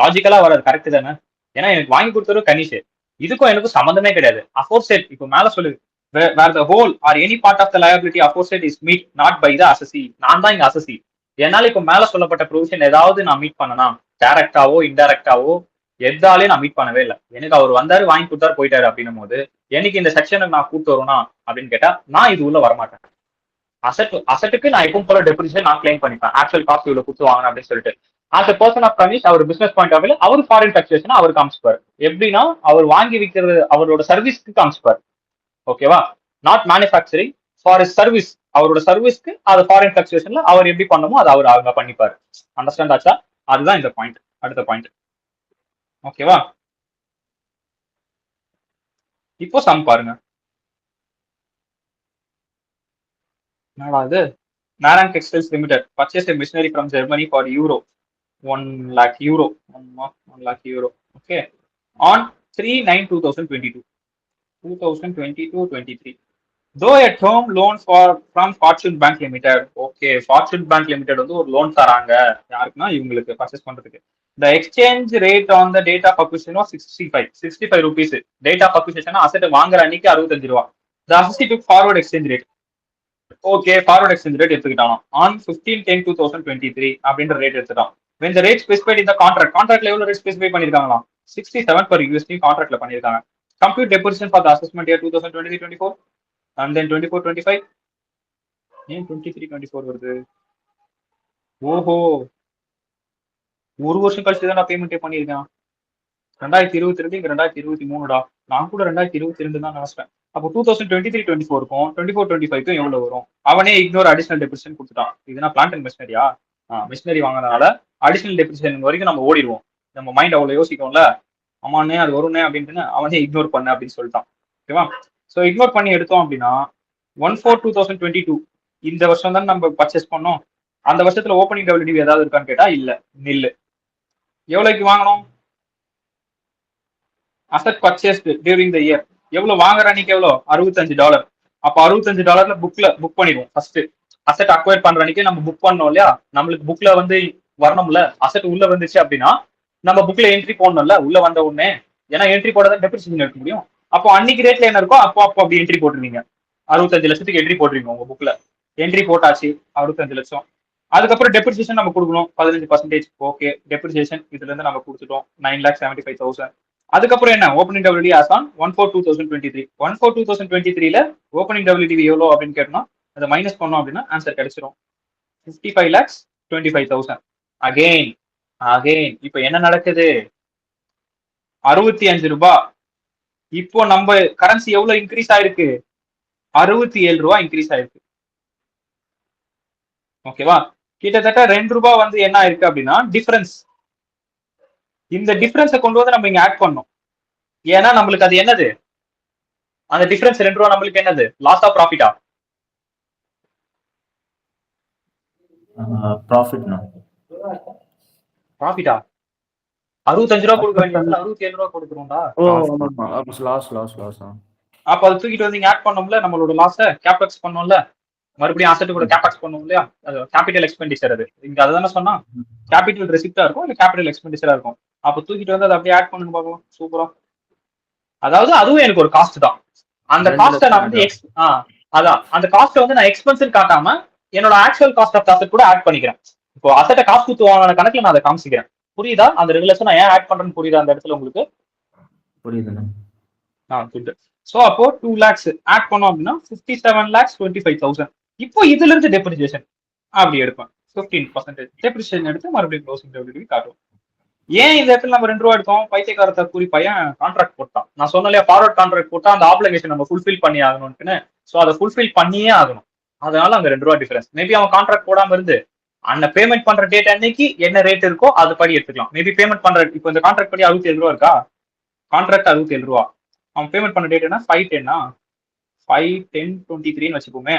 லாஜிக்கலா வராது. கரெக்ட் தானே? ஏன்னா எனக்கு வாங்கி கொடுத்தது கணீஷ், இதுக்கும் எனக்கும் சம்மந்தமே கிடையாது. அஃபோர்செட் இப்போ மேல சொல்லு where the whole or any part of the liability aforesaid is meet not by the assessee. நான் தான் இங்க அசசி. என்னால இப்போ மேல சொல்லப்பட்ட ப்ரொவிஷன் ஏதாவது நான் மீட் பண்ணனா, டைரக்டாவோ இன்டைரக்டாவோ எதாலே நான் மீட் பண்ணவே இல்லை. எனக்கு அவர் வந்தாரு வாங்கி கொடுத்தாரு போயிட்டாரு அப்படின்னும் போது எனக்கு இந்த செக்ஷனுக்கு நான் கூட்டு வரும்னா அப்படின்னு கேட்டா நான் இது உள்ள வரமாட்டேன். அசட்டுக்கு நான் எப்பவும் போல டெப்ரிசியேஷன் நான் கிளைம் பண்ணிப்பேன், ஆக்சுவல் காஸ்ட் இவ்வளவு கொடுத்து வாங்கினேன் அப்படின்னு சொல்லிட்டு. ஆஸ் எ பர்சன் ஆஃப் கமிஷ் அவர் பிசினஸ் பாயிண்ட் ஆஃப் வியூ அவர் ஃபாரின் ஃபிளக்சுவேஷன் அவர் காமிச்சுப்பார். எப்படின்னா அவர் வாங்கி விற்கிறது அவரோட சர்வீஸ்க்கு காமிச்சுப்பார். ஓகேவா? நாட் மேனுஃபேக்சரிங், ஃபார் சர்வீஸ், அவரோட சர்வீஸ்க்கு அது ஃபாரின் ஃபிளக்சுவேஷன்ல அவர் எப்படி பண்ணுமோ அதை அவர் அவங்க பண்ணிப்பாரு. அண்டர்ஸ்டாண்ட் ஆச்சா? அதுதான் இந்த பாயிண்ட். அடுத்த பாயிண்ட். ஓகேவா? இப்போ சம் பாருங்க. இது Narayan textiles limited purchase a machinery from Germany for euro 1 lakh euro. Okay, on 3/9/2022. Though a term loan from Fortune Bank Limited. Okay, Fortune Bank Limited வந்து ஒரு லோன் தராங்க யாருக்குன்னா இவங்களுக்கு பர்ச்சேஸ் பண்றதுக்கு. The exchange rate on the date of acquisition was 65 rupees. Date of acquisition asset வாங்குற அன்னைக்கு 65 ரூபா. The assessee took forward exchange rate. Okay, forward exchange rate எடுத்துக்கிட்டானோ on 15/10/2023 அப்படின்ற ரேட் எடுத்துட்டான். when the rate specified in the contractல எவ்வளவு rate specify பண்ணிருக்காங்களா, 67 per USD கான்ட்ராக்ட்ல பண்ணிருக்காங்க. compute depreciation for the assessment year 2023-24 and then 24-25. ஏன் 23-24 வருது? ஓஹோ, ஒரு வருஷம் கழிச்சு தான் நான் பேமெண்ட்டே பண்ணியிருக்கேன். 2022 இங்க 2023டா. நான் கூட 2022 தான் நினைச்சேன். அப்போ 2023-24க்கும் 24-25க்கும் எவ்வளவு வரும்? அவனே இன்னொரு அடிஷனல் டெப்ரிசியேஷன் கொடுத்துட்டான். இதுனா பிளான்ட் அண்ட் மிஷினரியா? மிஷினரி வாங்குறதுனால அடிஷனல் டெப்ரிசியேஷன் வரைக்கும் நம்ம ஓடிடுவோம். நம்ம மைண்ட் அவ்வளவு யோசிக்கும்ல, ஆமாண்ணே அது வரும்னே அப்படின்ட்டு அவனே இக்னோர் பண்ண அப்படின்னு சொல்லிட்டான். ஓகேவா? ஸோ இக்னோர் பண்ணி எடுத்தோம் அப்படின்னா 1/4/2022 இந்த வருஷம் தான் நம்ம பர்ச்சேஸ் பண்ணோம். அந்த வருஷத்துல ஓப்பனிங் டபிள்யூடிவி ஏதாவது இருக்கான்னு கேட்டா இல்ல, நில்லு. எவ்வளவுக்கு வாங்கணும்? Asset purchase during the year எவ்வளவு வாங்குற அன்னைக்கு எவ்வளோ? $65. அப்ப $65 புக் பண்ணிடுவோம். ஃபர்ஸ்ட் அசட் அக்வயர் பண்ற அன்னைக்கு நம்ம புக் பண்ணோம் இல்லையா? நம்மளுக்கு புக்ல வந்து வரணும்ல, அசட் உள்ள வந்துச்சு அப்படின்னா நம்ம புக்ல என்ட்ரி போடணும்ல உள்ள வந்த உடனே. ஏன்னா என்ட்ரி போடாதான் டெப்ரிசியேஷன் எடுக்க முடியும். அப்போ அன்னைக்கு ரேட்ல என்ன இருக்கோ அப்போ அப்படி என்ட்ரி போட்டுருவீங்க. 65 லட்சத்துக்கு என்ட்ரி போட்டுருவீங்க உங்க புக்ல. என்ட்ரி போட்டாச்சு 65 லட்சம். அதுக்கப்புறம் டெப்ரிசியேஷன் நம்ம கொடுக்கணும் 15%. ஓகே, டெப்ரிசியேஷன் இதுல இருந்து நம்ம கொடுத்துட்டோம் 9,75,000. அதுக்கப்புறம் என்ன? Opening WD as on 1/4/2023. 1/4/2023ல ஓப்பனிங் டபிள்யூடிவி எவ்வளோ அப்படின்னு கேட்டோம்னா அதை மைனஸ் பண்ணோம் அப்படின்னா ஆன்சர் கிடைச்சிரும். 55,25,000. அகெயின் அகெயின் இப்ப என்ன நடக்குது? 65 ரூபாய். இப்போ நம்ம கரன்சி எவ்வளவு இன்க்ரீஸ் ஆயிருக்கு? 67 ரூபாய் இன்க்ரீஸ் ஆயிருக்கு. ஓகேவா? கிட்டத்தட்ட 2 ரூபாய் வந்து என்ன ஆயிருக்கு அப்படின்னா டிஃபரன்ஸ். இந்த டிஃபரன்ஸை கொண்டு வந்து நம்ம இங்க ஆட் பண்ணோம். ஏன்னா நம்மளுக்கு அது என்னது? அந்த டிஃபரன்ஸ் 2 ரூபா நம்மளுக்கு என்னது? Loss of ப்ராஃபிட்டா? ப்ராஃபிட்னா? ப்ராஃபிட்டா? 65 ரூபா கொடுக்க வேண்டிய 67 ரூபா கொடுக்குறோம்டா. லாஸ். அப்ப அதை தூக்கிட்டு வந்து இங்க ஆட் பண்ணோம்ல, நம்மளோட லாஸை கேப்எக்ஸ் பண்ணோம்ல, மறுபடியும் அசெட் கூட கேப்எக்ஸ் பண்ணுவோம் இல்லையா? அது கேபிட்டல் எக்ஸ்பெண்டிச்சர். அது இங்க அதுதானே சொன்னா கேபிட்டல் ரெசிப்டா இருக்கும் இல்ல கேபிட்டல் எக்ஸ்பெண்டிச்சரா இருக்கும். அப்ப தூக்கிட்டு வந்து அதை அப்படியே ஆட் பண்ணுங்க பார்க்கலாம். சூப்பரா. அதாவது அதுவும் எனக்கு ஒரு காஸ்ட் தான். அந்த காஸ்ட்டை நான் வந்து அதான் அந்த காஸ்ட்டை வந்து நான் எக்ஸ்பென்ஸ் காட்டாம என்னோட ஆக்சுவல் காஸ்ட் ஆஃப் அசெட் கூட ஆட் பண்ணிக்கிறேன். இப்போ அசெட்டை காசு கொடுத்து வாங்கின கணக்குல நான் அதை காமிச்சிக்கிறேன். புரியுதா? அந்த ரெகுலேஷன் நான் ஏன் ஆட் பண்றேன்னு புரியுதா அந்த இடத்துல உங்களுக்கு? புரியுதுண்ணா. குட். சோ அப்போ 2 lakhs ஆட் பண்ணோம் அப்படின்னா 57,25,000. இப்போ இதுல இருந்து டெப்ரிசியேஷன் அப்படி எடுப்பேன். 15% டெப்ரிசியேஷன் எடுத்து மறுபடியும் க்ளோசிங் டபிள்யூடி காட்டும். ஏன் இந்த இடத்துல நம்ம 2 ரூபா எடுத்தோம்? பைத்தியக்காரத்தை கூறி பையன் கான்ட்ராக்ட் போட்டான். நான் சொன்னலையா, ஃபார்வர்ட் கான்ட்ராக்ட் போட்டா அந்த ஆப்ளிகேஷன் நம்ம ஃபுல்ஃபில் பண்ணி ஆகணும்னு. சோ அதை ஃபுல்ஃபில் பண்ணியே ஆகணும். அதனால அந்த 2 ரூபா டிஃபரன்ஸ். மேபி அவன் கான்ட்ராக்ட் போடாம இருந்து அந்த பேமெண்ட் பண்ற டேட் அன்னைக்கு என்ன ரேட் இருக்கோ அது படி எடுத்துக்கலாம். மேபி பேமெண்ட் பண்ற இப்போ இந்த கான்ட்ராக்ட் படி 67 ரூபா இருக்கா? கான்ட்ராக்ட் 67 ரூபா. அவன் பேமெண்ட் பண்ண டேட் என்ன? 5/10/23 வச்சுக்கோமே.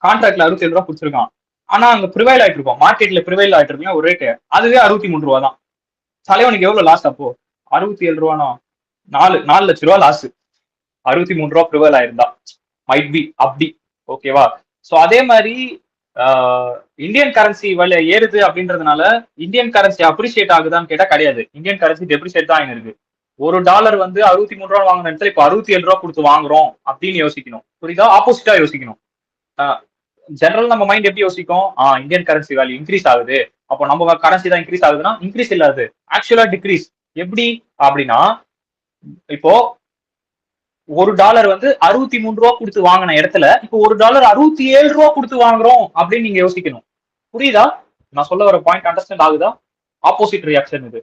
கான்ட்ராக்ட்ல 67 ரூபா கொடுத்துருக்கான். ஆனா அங்க ப்ரிவைல் ஆயிட்டு இருக்கும், மார்க்கெட்ல ப்ரிவைல் ஆயிட்டு இருக்கீங்க ஒரு ரேட்டு, அதுவே 63 ரூபா தான். தலைவனுக்கு எவ்வளவு லாஸ் அப்போ? 67 ரூபானா 4 லட்சம் ரூபா லாஸ். 63 ரூபா ப்ரிவைல் ஆயிருந்தா மைட் பி அப்படி. ஓகேவா? சோ அதே மாதிரி இந்தியன் கரன்சி விலை ஏறுது அப்படின்றதுனால இந்தியன் கரன்சி அப்ரிசியேட் ஆகுதான்னு கேட்டா கிடையாது. இந்தியன் கரன்சி டெப்ரிசியேட் தான் இருக்கு. $1 வந்து 63 ரூபா வாங்கின இடத்துல இப்ப 67 ரூபா கொடுத்து வாங்குறோம் அப்படின்னு யோசிக்கணும். புரியுதா? ஆப்போசிட்டா யோசிக்கணும். ஜெனரல் நம்ம மைண்ட் எப்படி யோசிக்கும்? இந்தியன் கரன்சி வேல்யூ இன்க்ரீஸ் ஆகுது, அப்போ நம்ம கரன்சி தான் இன்க்ரீஸ் ஆகுதுன்னா இன்க்ரீஸ் இல்லாது, ஆக்சுவலா டிக்ரீஸ். எப்படி அப்படின்னா இப்போ $1 வந்து 63 ரூபா கொடுத்து வாங்கின இடத்துல இப்போ $1 67 ரூபா கொடுத்து வாங்குறோம் அப்படின்னு நீங்க யோசிக்கணும். புரியுதா நான் சொல்ல வர பாயிண்ட்? அண்டர்ஸ்டாண்ட் ஆகுதா? ஆப்போசிட் ரியாக்ஷன் இது.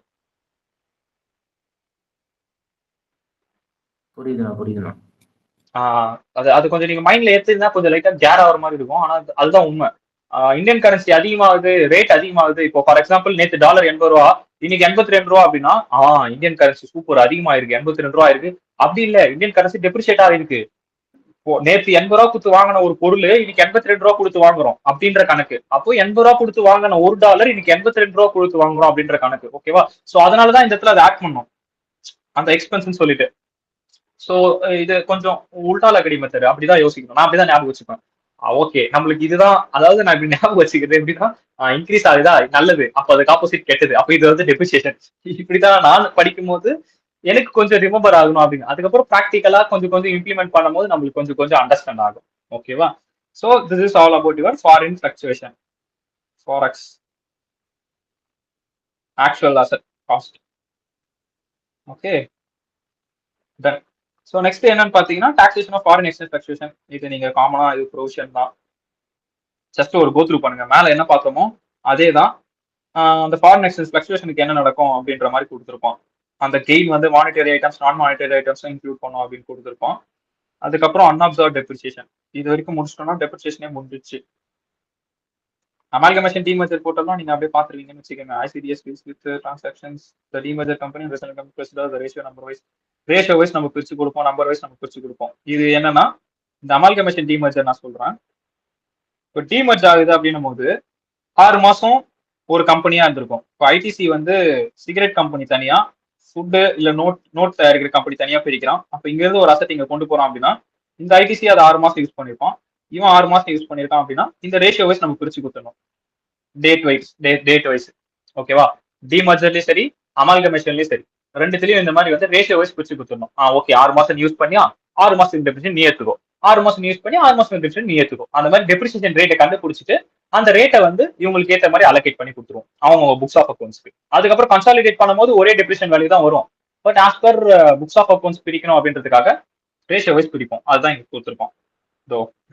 புரியுதுண்ணா. அது கொஞ்சம் நீங்க மைண்ட்ல ஏத்துனா கொஞ்சம் லைட்டா கேர் ஆகிற மாதிரி இருக்கும். ஆனா அதுதான் உண்மை. இந்தியன் கரன்சி அதிகமாகுது, ரேட் அதிகமாகுது. இப்போ ஃபார் எக்ஸாம்பிள் நேற்று $80 ரூபா, இன்னைக்கு 82 ரூபா அப்படின்னா இந்தியன் கரன்சி சூப்பர் அதிகமாயிருக்கு, 82 ரூபா இருக்கு. அப்படி இல்ல, இந்தியன் கரன்சி டெப்ரிசியேட் ஆகிருக்கு. நேற்று 80 ரூபா கொடுத்து வாங்கின ஒரு பொருள் இன்னைக்கு 82 ரூபா கொடுத்து வாங்குறோம் அப்படின்ற கணக்கு. அப்போ 80 ரூபா கொடுத்து வாங்கின $1 இன்னைக்கு 82 ரூபா கொடுத்து வாங்குறோம் அப்படின்ற கணக்கு. ஓகேவா? சோ அதனாலதான் இந்த இடத்துல அதை ஆட் பண்ணோம், அந்த எக்ஸ்பென்ஸ் சொல்லிட்டு. சோ இது கொஞ்சம் உல்டால கடி மெத்தட், அப்படிதான் யோசிக்கணும். நான் அப்படிதான் ஞாபகம் வச்சுப்பேன். ஓகே, நம்மளுக்கு இதுதான், அதாவது நான் இப்படி ஞாபகம் வச்சுக்கிறது எப்படின்னா இன்க்ரீஸ் ஆகுதா நல்லது, அப்ப அதுக்கு ஆப்போசிட் கெட்டது, அப்ப இது வந்து டெப்ரிசியேஷன். இப்படிதான் நான் படிக்கும் போது எனக்கு கொஞ்சம் ரிமெம்பர் ஆகணும் அப்படின்னு. அதுக்கப்புறம் ப்ராக்டிக்கலா கொஞ்சம் கொஞ்சம் இம்ப்ளிமெண்ட் பண்ணும்போது நம்மளுக்கு கொஞ்சம் கொஞ்சம் அண்டர்ஸ்டாண்ட் ஆகும். ஓகேவா? So this is all about your foreign fluctuation, forex, actual asset cost. Okay, done. So next என்னன்னு பாத்தீங்கன்னா taxation of foreign exchange fluctuation. இது நீங்க காமனா இது ப்ரொவிஷன் தான். ஜஸ்ட் ஒரு கோத்ரூ பண்ணுங்க. மேல என்ன பார்த்தோமோ அதே தான். அந்த ஃபாரின் எக்ஸ்சேஞ்ச் ஃபிளக்சுவேஷனுக்கு என்ன நடக்கும் அப்படின்ற மாதிரி கொடுத்துருப்போம். அந்த கெயின் வந்து மானிட்டரி ஐட்டம்ஸ் நான் மானிட்டரி ஐட்டம்ஸ் இன்க்ளூட் பண்ணும் அப்படின்னு கொடுத்துருப்போம். அதுக்கப்புறம் அன்அப்சர்வ் டெப்ரிசியேஷன் இது வரைக்கும் முடிச்சிட்டோம்னா டெப்ரிசியேஷனே முடிஞ்சிச்சு. அமால்கமேஷன் டிமர்ஜர் போட்டோம்னா நீங்க அப்படியே பாத்துருவீங்கன்னு வச்சுக்கோங்க. ICDS with transactions the demerger company ratio number wise நம்ம பிரிச்சு கொடுப்போம், நம்பர் வைஸ் நம்ம பிரிச்சு கொடுப்போம். இது என்னன்னா இந்த அமால்கமேஷன் டிமர்ஜர் நான் சொல்றேன். இப்போ டிமர்ஜ் ஆகுது அப்படின்னும் போது 6 மாசம் ஒரு கம்பெனியா இருந்திருக்கும். இப்போ ஐடிசி வந்து சிகரெட் கம்பெனி தனியா, ஃபுட்டு இல்ல நோட் தயாரிக்கிற கம்பெனி தனியா பிரிக்கிறான். அப்ப இங்க இருந்து ஒரு அசட் இங்க கொண்டு போறான் அப்படின்னா இந்த ஐடிசி அதை 6 மாசம் யூஸ் பண்ணிருப்பான், இவன் 6 மாசம் யூஸ் பண்ணிருக்கான் அப்படின்னா இந்த ரேஷியோ வைஸ் நம்ம பிரிச்சு கொடுத்துடணும். டேட் வைஸ் ஓகேவா. டிமர்ஜர்லயும் சரி அமால்கமேஷன்லயும் சரி ரெண்டுத்திலயும் இந்த மாதிரி வந்து ரேஷியோ வைஸ் பிரிச்சு கொடுத்துடணும். ஓகே 6 மாசம் யூஸ் பண்ணியா 6 மாசம் டெப்ரிசியேஷன் நீ ஏத்துக்கோ, 6 மாசம் யூஸ் பண்ணி 6 மாசம் டெப்ரிசியேஷன் நீ ஏத்துக்கோ. அந்த மாதிரி டெப்ரிசியேஷன் ரேட்டை கண்டுபிடிச்சிட்டு அந்த ரேட்டை வந்து இவங்களுக்கு ஏற்ற மாதிரி அலோகேட் பண்ணி கொடுத்துருவோம் அவங்க புக்ஸ் ஆஃப் அக்கௌண்ட்ஸ்க்கு. அதுக்கப்புறம் கன்சாலிடேட் பண்ணும்போது ஒரே டெப்ரிசியேஷன் வேல்யூ தான் வரும். But as per books of accounts பிரிக்கணும் அப்படின்றதுக்காக ரேஷியோ வைஸ் பிரிப்போம். அதுதான் இங்க கொடுத்துருப்போம்.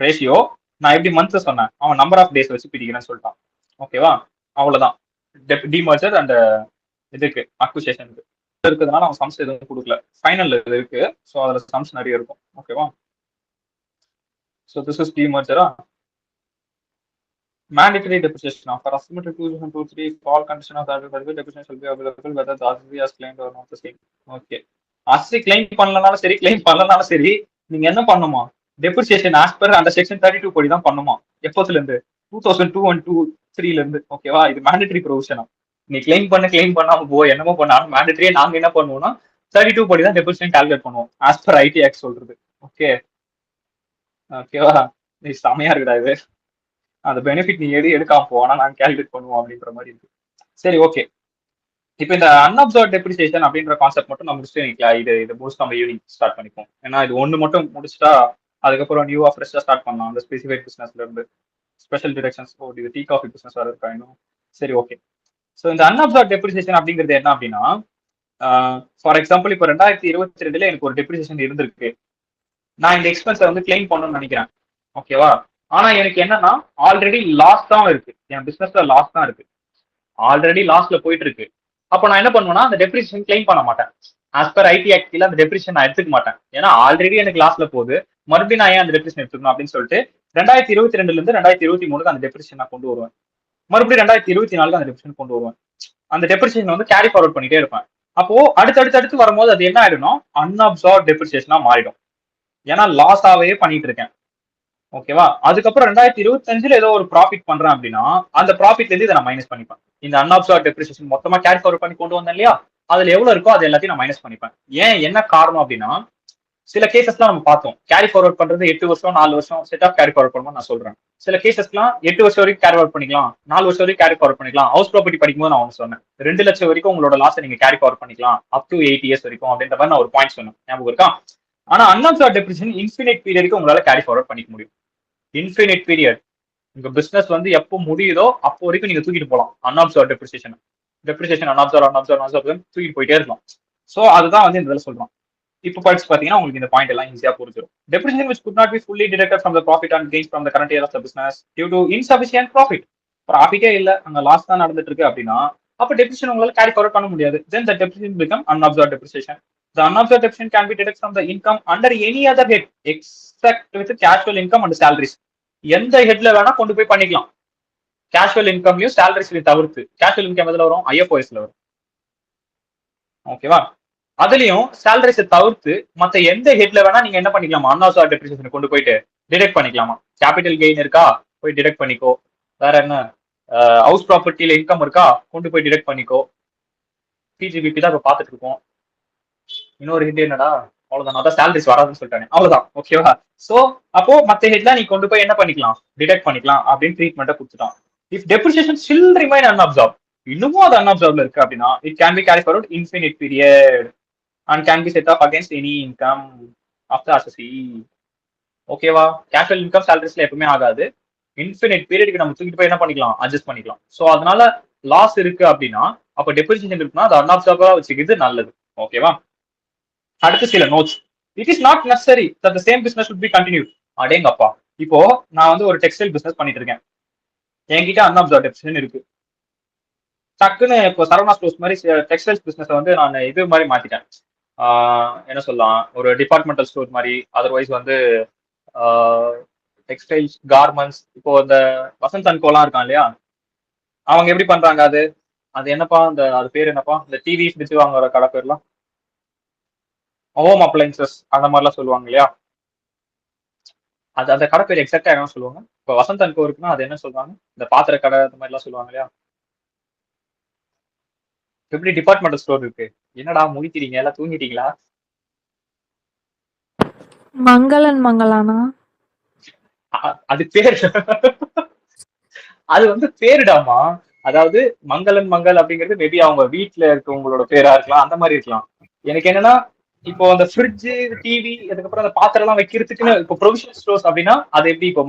ரேஷியோ நான் எப்படி மந்த் சொன்னேன், அவன் நம்பர் ஆஃப் டேஸ் வச்சு பிரிக்கிறேன்னு சொல்லிட்டான். ஓகேவா, அவ்வளவுதான். டிமர்ஜர் அண்ட் இதுக்கு அக்விசிஷனுக்கு இருக்கிறதுனால அவன் சம்ஸ் எதுவும் கொடுக்கல. ஃபைனல் இது இருக்கு, ஸோ அதுல சம்ஸ் நிறைய இருக்கும். ஓகேவா. ஸோ திஸ் இஸ் டிமர்ஜரா. Mandatory depreciation for estimated 2023 all condition of that depreciation shall be available whether the RCC has claimed or not the same. Okay. RCC claim பண்ணலனாலும் சரி claim பண்ணலனாலும் சரி நீங்க என்ன பண்ணுமா, depreciation as per அந்த section 32 படி தான் பண்ணுமா. எப்போதுல இருந்து 2002 and 2003 இருந்து. ஓகேவா, இது மேண்டேட்டரி ப்ரொவிஷனா. நீ கிளைம் பண்ணாம போ, என்னமோ பண்ணாலும் மேண்டேட்டரியே நாங்க என்ன பண்ணுவோம்னா 32 படி தான் டெப்ரிசியேஷன் கால்குலேட் பண்ணுவோம் as per ஐடி ஆக்ட் சொல்றது. ஓகேவா, நீ செமையா இருக்குடா இது. அந்த பெனிஃபிட் நீ எடுக்காம போனா நான் கால்குலேட் பண்ணுவோம் அப்படின்ற மாதிரி இருக்கு. சரி ஓகே, இப்போ இந்த அன்அப்சர்வ் டெப்ரிசியேஷன் அப்படின்ற கான்செப்ட் மட்டும் நம்ம முடிச்சுட்டு இது முடிச்சு நம்ம ஈவினிங் ஸ்டார்ட் பண்ணிப்போம். ஏன்னா இது ஒன்று மட்டும் முடிச்சுட்டா அதுக்கப்புறம் நியூவா ஃப்ரெஷ்ஷாக ஸ்டார்ட் பண்ணலாம் அந்த ஸ்பெசிஃபைட் பிசினஸ்ல இருந்து. ஸ்பெஷல் டிரெக்ஷன்ஸ் இது டீ காஃபி பிசினஸ் வர இருக்கா இன்னும். சரி ஓகே, ஸோ இந்த அன்அப்சர்வ் டெப்ரிசியேஷன் அப்படிங்கிறது என்ன அப்படின்னா, ஃபார் எக்ஸாம்பிள் இப்போ 2022 எனக்கு ஒரு டெப்ரிசியேஷன் இருந்திருக்கு. நான் இந்த எக்ஸ்பென்ஸை வந்து கிளைம் பண்ணணும்னு நினைக்கிறேன். ஓகேவா, ஆனா எனக்கு என்னன்னா ஆல்ரெடி லாஸ் தான் இருக்கு, என் பிசினஸ்ல லாஸ் தான் இருக்கு, ஆல்ரெடி லாஸ்ல போயிட்டு இருக்கு. அப்ப நான் என்ன பண்ணுவேன்னா அந்த டெப்ரிசியேஷன் கிளைம் பண்ண மாட்டேன். ஆஸ் பர் ஐடி ஆக்ட் அந்த டெப்ரிசியேஷன் நான் எடுத்துக்க மாட்டேன். ஏன்னா ஆல்ரெடி எனக்கு லாஸ்ல போகுது, மறுபடியும் நான் ஏன் அந்த டெப்ரிசியேஷன் எடுத்துக்கணும் அப்படின்னு சொல்லிட்டு 2022 இருந்து 2023 அந்த டெப்ரிசியேஷன் நான் கொண்டு வருவேன். மறுபடியும் 2024 அந்த டெப்ரிசியேஷன் கொண்டு வருவேன். அந்த டெப்ரிசியேஷன் வந்து கேரி ஃபார்வர்ட் பண்ணிட்டே இருப்பேன். அப்போ அடுத்து வரும்போது அது என்ன ஆயிடும், அன்அப்சர்வ் டெப்ரிசியேஷனா மாறிடும். ஏன்னா லாஸாவே பண்ணிட்டு இருக்கேன். ஓகேவா, அதுக்கப்புறம் 2025 ஏதோ ஒரு ப்ராஃபிட் பண்றேன் அப்படின்னா அந்த ப்ராஃபிட்ல இருந்து இதை நான் மைனஸ் பண்ணிப்பேன். இந்த அன்அப்சர்வ் டெப்ரிசியேஷன் மொத்தமா கேரி ஃபார்வர்ட் பண்ணி கொண்டு வந்தேன் இல்லையா, அதுல எவ்வளவு இருக்கோ அது எல்லாத்தையும் நான் மைனஸ் பண்ணிப்பேன். ஏன் என்ன காரணம் அப்படின்னா சில கேசஸ்லாம் நம்ம பார்த்தோம், கேரி ஃபார்வர்ட் பண்றது 8 வருஷம் 4 வருஷம் செட் ஆஃப் கேரி ஃபார்வர்ட் பண்ணுவோம் நான் சொல்றேன். சில கேசஸ்லாம் 8 வருஷம் வரைக்கும் கேரி ஃபார்வர்ட் பண்ணிக்கலாம், 4 வருஷம் வரைக்கும் கேரி ஃபார்வர்ட் பண்ணிக்கலாம். ஹவுஸ் ப்ராப்பர்ட்டி படிக்கும்போது நான் ஒன்று சொன்னேன், 2 லட்சம் வரைக்கும் உங்களோட லாஸை நீங்க கேரி ஃபார்வர்ட் பண்ணிக்கலாம் அப் டு 8 இயர்ஸ் வரைக்கும் அப்படின்ற மாதிரி நான் ஒரு பாயிண்ட் சொன்னேன், ஞாபகம் இருக்கா. ஆனா அன்அப்சர்வ் டெப்ரிசியேஷன் இன்ஃபினிட் பீரியடுக்கு உங்களால கேரி ஃபார்வர்ட் பண்ணிக்க முடியும். இன்ஃபினிட் பீரியட், உங்க பிசினஸ் வந்து எப்போ முடியுதோ அப்போ வரைக்கும் நீங்க தூக்கிட்டு போகலாம் அன்அப்சர்வ் டெப்ரிசியேஷன் தூக்கிட்டு போயிட்டே இருக்கலாம். சோ அதுதான் வந்து இந்த இதில் சொல்றோம். இப்போ படிச்சு பாத்தீங்கன்னா உங்களுக்கு இந்த பாயிண்ட் எல்லாம் ஈஸியா புரிஞ்சிடும். Depreciation which could not be fully deducted from the profit and gains from the current year of the business due to insufficient profit. ப்ராஃபிட்டே இல்ல, அங்க லாஸ் தான் நடந்துட்டு இருக்கு அப்படின்னா அப்ப டெப்ரிசியேஷன் உங்களால கேரி ஃபார்வர்ட் பண்ண முடியாது. Then the depreciation become unabsorbed depreciation. The unabsorbed depreciation can be deducted from the income under any other head except with casual income and salaries. எந்த ஹெட்ல வேணா கொண்டு போய் பண்ணிக்கலாம். கேஷுவல் இன்கம்லயும் சேலரிஸ்லயும் தவிர்த்து. கேஷுவல் இன்கம் எதுல வரும், ஐஎஃப்ஓஎஸ்ல வரும். ஓகேவா, அதுலயும் சேலரிஸை தவிர்த்து மத்த எந்த ஹெட்ல வேணா நீங்க என்ன பண்ணிக்கலாமா, அன்அப்சார்ப்ட் டெப்ரிசியேஷன் கொண்டு போயிட்டு டிடெக்ட் பண்ணிக்கலாமா. கேபிட்டல் கெயின் இருக்கா, போய் டிடெக்ட் பண்ணிக்கோ. வேற என்ன, ஹவுஸ் ப்ராப்பர்ட்டியில இன்கம் இருக்கா, கொண்டு போய் டிடெக்ட் பண்ணிக்கோ. பிஜிபிபி தான் இப்ப பாத்துட்டு இருக்கோம். இன்னொரு ஹெட் என்னடா, அவ்வளவுதான், அதான் சேலரிஸ் வராதுன்னு சொல்லிட்டாங்க, அவ்வளவுதான். ஓகேவா, சோ அப்போ மத்த ஹெட்ல நீ கொண்டு போய் என்ன பண்ணிக்கலாம், டிடெக்ட் பண்ணிக்கலாம் அப்படின்னு ட்ரீட்மெண்ட்டை கொடுத்துட்டான். இஃப் டெப்ரிசியேஷன் ஸ்டில் ரிமைன் அன்அப்சார்ப்ட், இன்னமும் அது அன்அப்சார்ப்ல இருக்கு அப்படின்னா it can be carry forward infinite period and can be set off against any income of the assessee. ஓகேவா, கேஷுவல் இன்கம் சேலரிஸ்ல எப்பவுமே ஆகாது. இன்ஃபினிட் பீரியடுக்கு நம்ம தூக்கிட்டு போய் என்ன பண்ணிக்கலாம், அட்ஜஸ்ட் பண்ணிக்கலாம். சோ அதனால லாஸ் இருக்கு அப்படின்னா அப்ப டெப்ரிசியேஷன் இருக்குன்னா அது அன்அப்சார்பா வச்சுக்கிறது நல்லது. ஓகேவா, அடுத்து சில notes. It is not necessary that the same business would be continue. அடேங்கப்பா, இப்போ நான் வந்து ஒரு டெக்ஸ்டைல் பிசினஸ் பண்ணிட்டு இருக்கேன். என்கிட்ட அன்அப்சர்வ்ட் டெப்ரிசியேஷன் இருக்கு. டக்குன்னு இப்போ சரவணா ஸ்டோர்ஸ் மாதிரி டெக்ஸ்டைல்ஸ் பிசினஸ் வந்து நான் இது மாதிரி மாத்திட்டேன். என்ன சொல்லலாம், ஒரு டிபார்ட்மெண்டல் ஸ்டோர் மாதிரி. அதர்வைஸ் வந்து டெக்ஸ்டைல்ஸ் கார்மெண்ட்ஸ். இப்போ இந்த வசந்த் அண்ட் கோலாம் இருக்கான் இல்லையா, அவங்க எப்படி பண்றாங்க அது அது என்னப்பா அது பேர் என்னப்பா, இந்த டிவி ஃபிரிட்ஜ் வாங்குற கடை பேர்லாம் ஹோம் அப்ளைன்சஸ் அந்த மாதிரிலாம் சொல்லுவாங்க இல்லையா. அது அந்த கடை பேர் எக்ஸாக்டா என்ன சொல்லுவாங்க? இப்போ வசந்த் அண்ட் கோ இருக்குன்னா அது என்ன சொல்றாங்க, இந்த பாத்திர கடை அந்த மாதிரிலாம் சொல்லுவாங்க இல்லையா. எப்படி டிபார்ட்மெண்டல் ஸ்டோர் இருக்கு? என்னடா முடிக்கிறீங்க, எல்லாம் தூங்கிட்டீங்களா? மங்களன் மங்களானா? அது பேர் அது வந்து பேருடாமா. அதாவது மங்களன் மங்கள் அப்படிங்கிறது மேபி அவங்க வீட்டுல இருக்கவங்களோட பேரா இருக்கலாம், அந்த மாதிரி இருக்கலாம். எனக்கு என்னன்னா, இப்போ அந்த ஃப்ரிட்ஜ் டிவி அதுக்கப்புறம் அந்த பாத்திரம் எல்லாம் வைக்கிறதுக்குன்னு இப்போ ப்ரொவிஷனல் ஸ்டோர்ஸ் அப்படின்னா அது எப்படி, இப்போ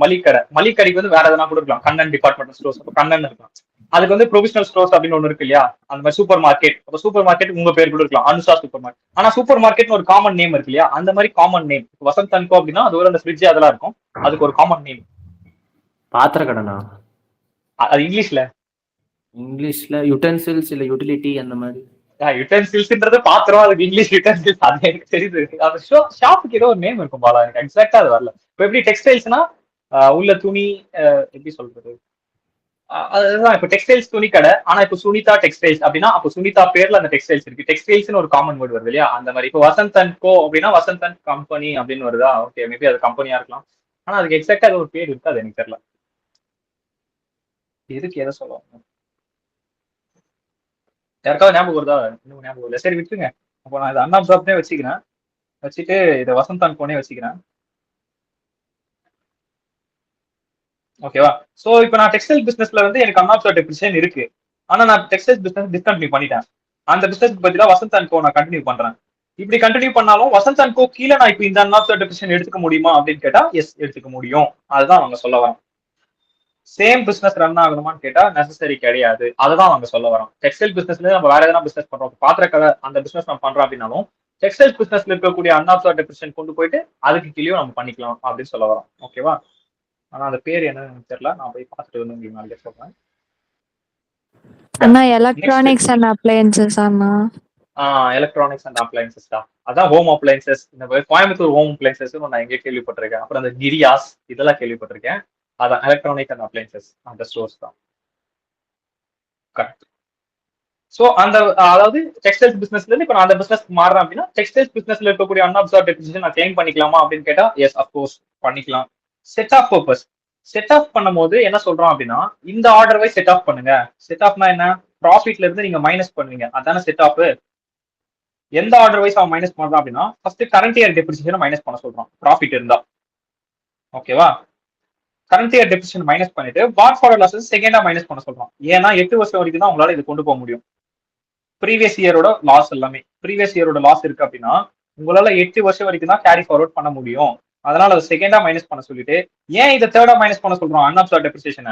மளிகடைக்கு வந்து வேற எதனா கூட இருக்கலாம், கண்ணன் டிபார்ட்மெண்டல் ஸ்டோர்ஸ், அப்போ கண்ணன் இருக்கலாம். அதுக்கு வந்து ப்ரொவிஷனல் ஸ்டோர்ஸ் அப்படின்னு ஒண்ணு இருக்கு இல்லையா. அந்த மாதிரி சூப்பர் மார்க்கெட், அப்போ சூப்பர் மார்க்கெட் உங்க பேர் கூட இருக்கலாம், அனுஷா சூப்பர் மார்க்கெட். ஆனா சூப்பர் மார்க்கெட்னு ஒரு காமன் நேம் இருக்கு இல்லையா, அந்த மாதிரி காமன் நேம் வசந்த் அன்கோ அப்படின்னா அது ஒரு அந்த ஃப்ரிட்ஜ் அதெல்லாம் இருக்கும், அதுக்கு ஒரு காமன் நேம். பாத்திர கடனா? அது இங்கிலீஷ்ல. இங்கிலீஷ்ல யுட்டென்சில்ஸ் இல்ல யூட்டிலிட்டி அந்த மாதிரி. யுட்டென்சில்ஸ்ன்றது பாத்திரம், அதுக்கு இங்கிலீஷ் யுட்டென்சில்ஸ் அது எனக்கு தெரியுது. அந்த ஷாப்புக்கு ஏதோ ஒரு நேம் இருக்கும் பாலா, எனக்கு எக்ஸாக்டா அது வரல. இப்போ எப்படி டெக்ஸ்டைல்ஸ்னா உள்ள துணி, எப்படி சொல்றது, அதுதான் இப்போ டெக்ஸ்டைல்ஸ் துணி கடை. ஆனா இப்போ சுனிதா டெக்ஸ்டைல்ஸ் அப்படின்னா அப்போ சுனிதா பேர்ல அந்த டெக்ஸ்டைல்ஸ் இருக்கு, டெக்ஸ்டைல்ஸ்னு ஒரு காமன் வேர்டு வருது இல்லையா. அந்த மாதிரி இப்போ வசந்த் அண்ட் கோ அப்படின்னா வசந்த் அண்ட் கம்பெனி அப்படின்னு வருதா. ஓகே, மேபி அது கம்பெனியா இருக்கலாம். ஆனா அதுக்கு எக்ஸாக்டா ஒரு பேர் இருக்கு, அது எனக்கு தெரியல. இதுக்கு எதை சொல்லுவாங்க, யாருக்காவது ஞாபகம் வருதா? இன்னும் ஞாபகம் இல்லை, சரி விட்டுருங்க. அப்போ நான் இதை அன்அப்சர்வ்டே வச்சுக்கிறேன், வச்சுட்டு இதை வசந்த் அண்ட் கோனே வச்சுக்கிறேன். ஓகேவா. சோ இப்போ நான் டெக்ஸ்டைல் பிசினஸ்ல வந்து எனக்கு அன்அப்சர்வ்ட் டெப்ரிசியேஷன் இருக்கு. ஆனா நான் டெக்ஸ்டைல் பிசினஸ் டிஸ்கண்டினியூ பண்ணிட்டேன். அந்த பிசினஸ் பதிலா வசந்த் அண்ட் கோ நான் கண்டினியூ பண்றேன். இப்படி கண்டினியூ பண்ணாலும் வசந்த் அண்ட் கோ கீழே நான் இப்போ இந்த அன்அப்சர்வ்ட் டெப்ரிசியேஷன் எடுத்துக்க முடியுமா அப்படின்னு கேட்டா எஸ், எடுத்துக்க முடியும். அதுதான் அவங்க சொல்ல வரோம். சேம் பிசினஸ் ரன் ஆகணுமான்னு கேட்டா நெசசரி கிடையாது, அதுதான் அவங்க சொல்ல வரோம். டெக்ஸ்டைல் பிசினஸ்ல நம்ம வேற எதனா பிசினஸ் பண்றோம், பாத்திர கடை அந்த பிசினஸ் நம்ம பண்றோம் அப்படின்னாலும் டெக்ஸ்டைல் பிசினஸ்ல இருக்கக்கூடிய அன்அப்சர்வ்ட் டெப்ரிசியேஷன் கொண்டு போயிட்டு அதுக்கு கீழே நம்ம பண்ணிக்கலாம் அப்படின்னு சொல்ல வரோம். ஓகேவா. ஆனா அந்த பேர் என்னன்னு தெரியல, நான் போய் பார்த்துட்டு வந்து உங்களுக்கு நாளைக்கு சொல்றேன். அண்ணா நெக்ஸ்ட் எலக்ட்ரானிக்ஸ் அண்ட் அப்ளையன்சஸ் அண்ணா. எலக்ட்ரானிக்ஸ் அண்ட் அப்ளைன்சஸ் தான். அதான் ஹோம் அப்ளைன்சஸ். இந்த கோயம்புத்தூர் ஹோம் அப்ளைன்சஸ் நான் எங்கே கேள்விப்பட்டிருக்கேன். அப்புறம் அந்த கிரியாஸ் இதெல்லாம் கேள்விப்பட்டிருக்கேன். அதான் எலக்ட்ரானிக் அண்ட் அப்ளைன்சஸ் அந்த ஸ்டோர்ஸ் தான். கரெக்ட். சோ அந்த அதாவது டெக்ஸ்டைல்ஸ் பிசினஸ்ல இருந்து இப்ப நான் அந்த பிசினஸ் மாறுறேன் அப்படின்னா டெக்ஸ்டைல்ஸ் பிசினஸ்ல இருக்கக்கூடிய அன்அப்சர்வ்ட் டெப்ரிசியேஷன் நான் கிளைம் பண்ணிக்கலாமா அப்படின்னு கேட்டா எஸ், அப்கோர்ஸ் பண்ணிக்கலாம். Set off purpose set off பண்ணும்போது என்ன சொல்றோம் அப்படின்னா இந்த ஆர்டர் வைஸ் செட் ஆஃப் பண்ணுங்க. செட் ஆஃப்னா என்ன, ப்ராஃபிட்ல இருந்து நீங்க மைனஸ் பண்ணுவீங்க, அதான செட் ஆஃப். எந்த ஆர்டர் வைஸ் அவன் மைனஸ் பண்றான் அப்படின்னா first current year depreciation minus பண்ண சொல்றான் ப்ராஃபிட் இருந்தா. ஓகேவா. கரண்ட் இயர் டெப்ரிசியேஷன் மைனஸ் பண்ணிட்டு பாட் ஃபார்வர்ட் லாஸஸ் செகண்டா மைனஸ் பண்ண சொல்றான். ஏன்னா 8 வருஷம் வரைக்கும் தான் உங்களால இது கொண்டு போக முடியும். ப்ரீவியஸ் இயரோட லாஸ் எல்லாமே ப்ரீவியஸ் இயரோட லாஸ் இருக்கு அப்படின்னா உங்களால 8 வருஷம் வரைக்கும் தான் கேரி ஃபார்வர்ட் பண்ண முடியும். அதனால அதை செகண்டா மைனஸ் பண்ண சொல்லிட்டு ஏன் இதை தேர்டா மைனஸ் பண்ண சொல்றோம் அன்அப்சர்வ்ட் டெப்ரிசியேஷன்,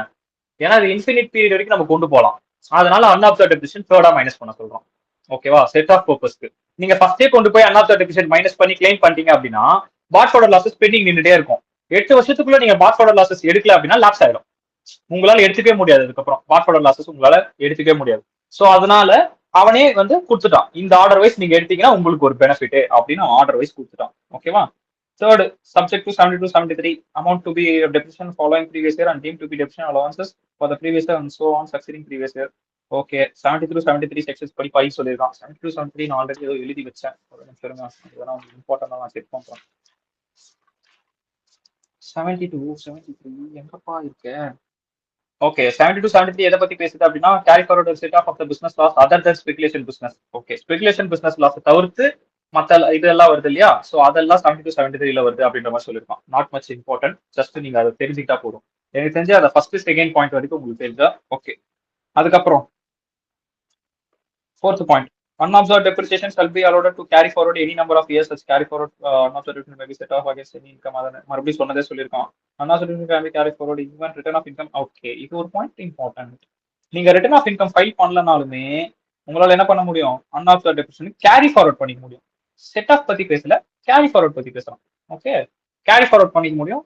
ஏன்னா அது இன்ஃபினிட் பீரியட் வரைக்கும் நம்ம கொண்டு போகலாம். அதனால அன்அப்சர்வ்ட் டெப்ரிசியேஷன் தேர்டா மைனஸ் பண்ண சொல்றோம். ஓகேவா. செட் ஆஃப் பர்பஸ்க்கு நீங்க ஃபர்ஸ்டே கொண்டு போய் அன்அப்சர்வ்ட் டெப்ரிசியேஷன் மைனஸ் பண்ணி கிளைம் பண்ணிட்டீங்க அப்படின்னா பாட் ஃபார்வர்ட் லாஸஸ் பெண்டிங் நின்றுட்டே இருக்கும். 8 வருஷத்துக்குள்ள நீங்க பாட் ஃபார்வர்ட் லாஸஸ் எடுக்கல அப்படின்னா லாப்ஸ் ஆயிடும், உங்களால எடுத்துக்கவே முடியாது. அதுக்கப்புறம் பாட் ஃபார்வர்ட் லாஸஸ் உங்களால எடுத்துக்கவே முடியாது. சோ அதனால அவனே வந்து கொடுத்துட்டான், இந்த ஆர்டர் வைஸ் நீங்க எடுத்தீங்கன்னா உங்களுக்கு ஒரு பெனிஃபிட் அப்படின்னு ஆர்டர் வைஸ் கொடுத்துட்டான். ஓகேவா. Third, subject to 72-73, amount to be depreciation following previous year and deemed to be depreciation allowances for the previous year and so on succeeding previous year. Okay, 72-73 sections படி by சொல்லிருக்கான். 72-73 நான் already ஏதோ எழுதி வச்சேன், ஒரு நிமிஷம் இருங்க, இதெல்லாம் இம்பார்ட்டன்டா நான் செக் பண்றேன். 72-73 எங்கப்பா இருக்கு? ஓகே, 72-73 எதை பத்தி பேசுது அப்படின்னா carry forward set off the business loss other than speculation business. Okay, speculation business loss தவிர்த்து மத்த இதெல்லாம் வருது இல்லையா. சோ அதெல்லாம் 72-73 வருது அப்படின்ற மாதிரி சொல்லியிருக்கான். நாட் மச் இம்பார்ட்டன்ட், ஜஸ்ட் நீங்க அதை தெரிஞ்சுக்கிட்டா போதும். எனக்கு தெரிஞ்சு அதை ஃபர்ஸ்ட் செகண்ட் பாயிண்ட் வரைக்கும் உங்களுக்கு தெரிஞ்சா ஓகே. அதுக்கப்புறம் 4th point, unobserved depreciation shall be allowed to carry forward any number of years. Such carry forward unobserved depreciation may be set off against any income. அத மறுபடியும் சொன்னதே சொல்லியிருக்கான். unobserved depreciation can be carry forward even return of income. Okay, இது ஒரு point important. நீங்க return of income file பண்ணலனாலுமே உங்களால என்ன பண்ண முடியும், unobserved depreciation கேரி ஃபார்வர்ட் பண்ணிக்க முடியும். செட் ஆஃப் பத்தி பேசல, கேரி ஃபார்வர்ட் பத்தி பேசலாம். ஓகே, கேரி ஃபார்வர்ட் பண்ணிக்க முடியும்.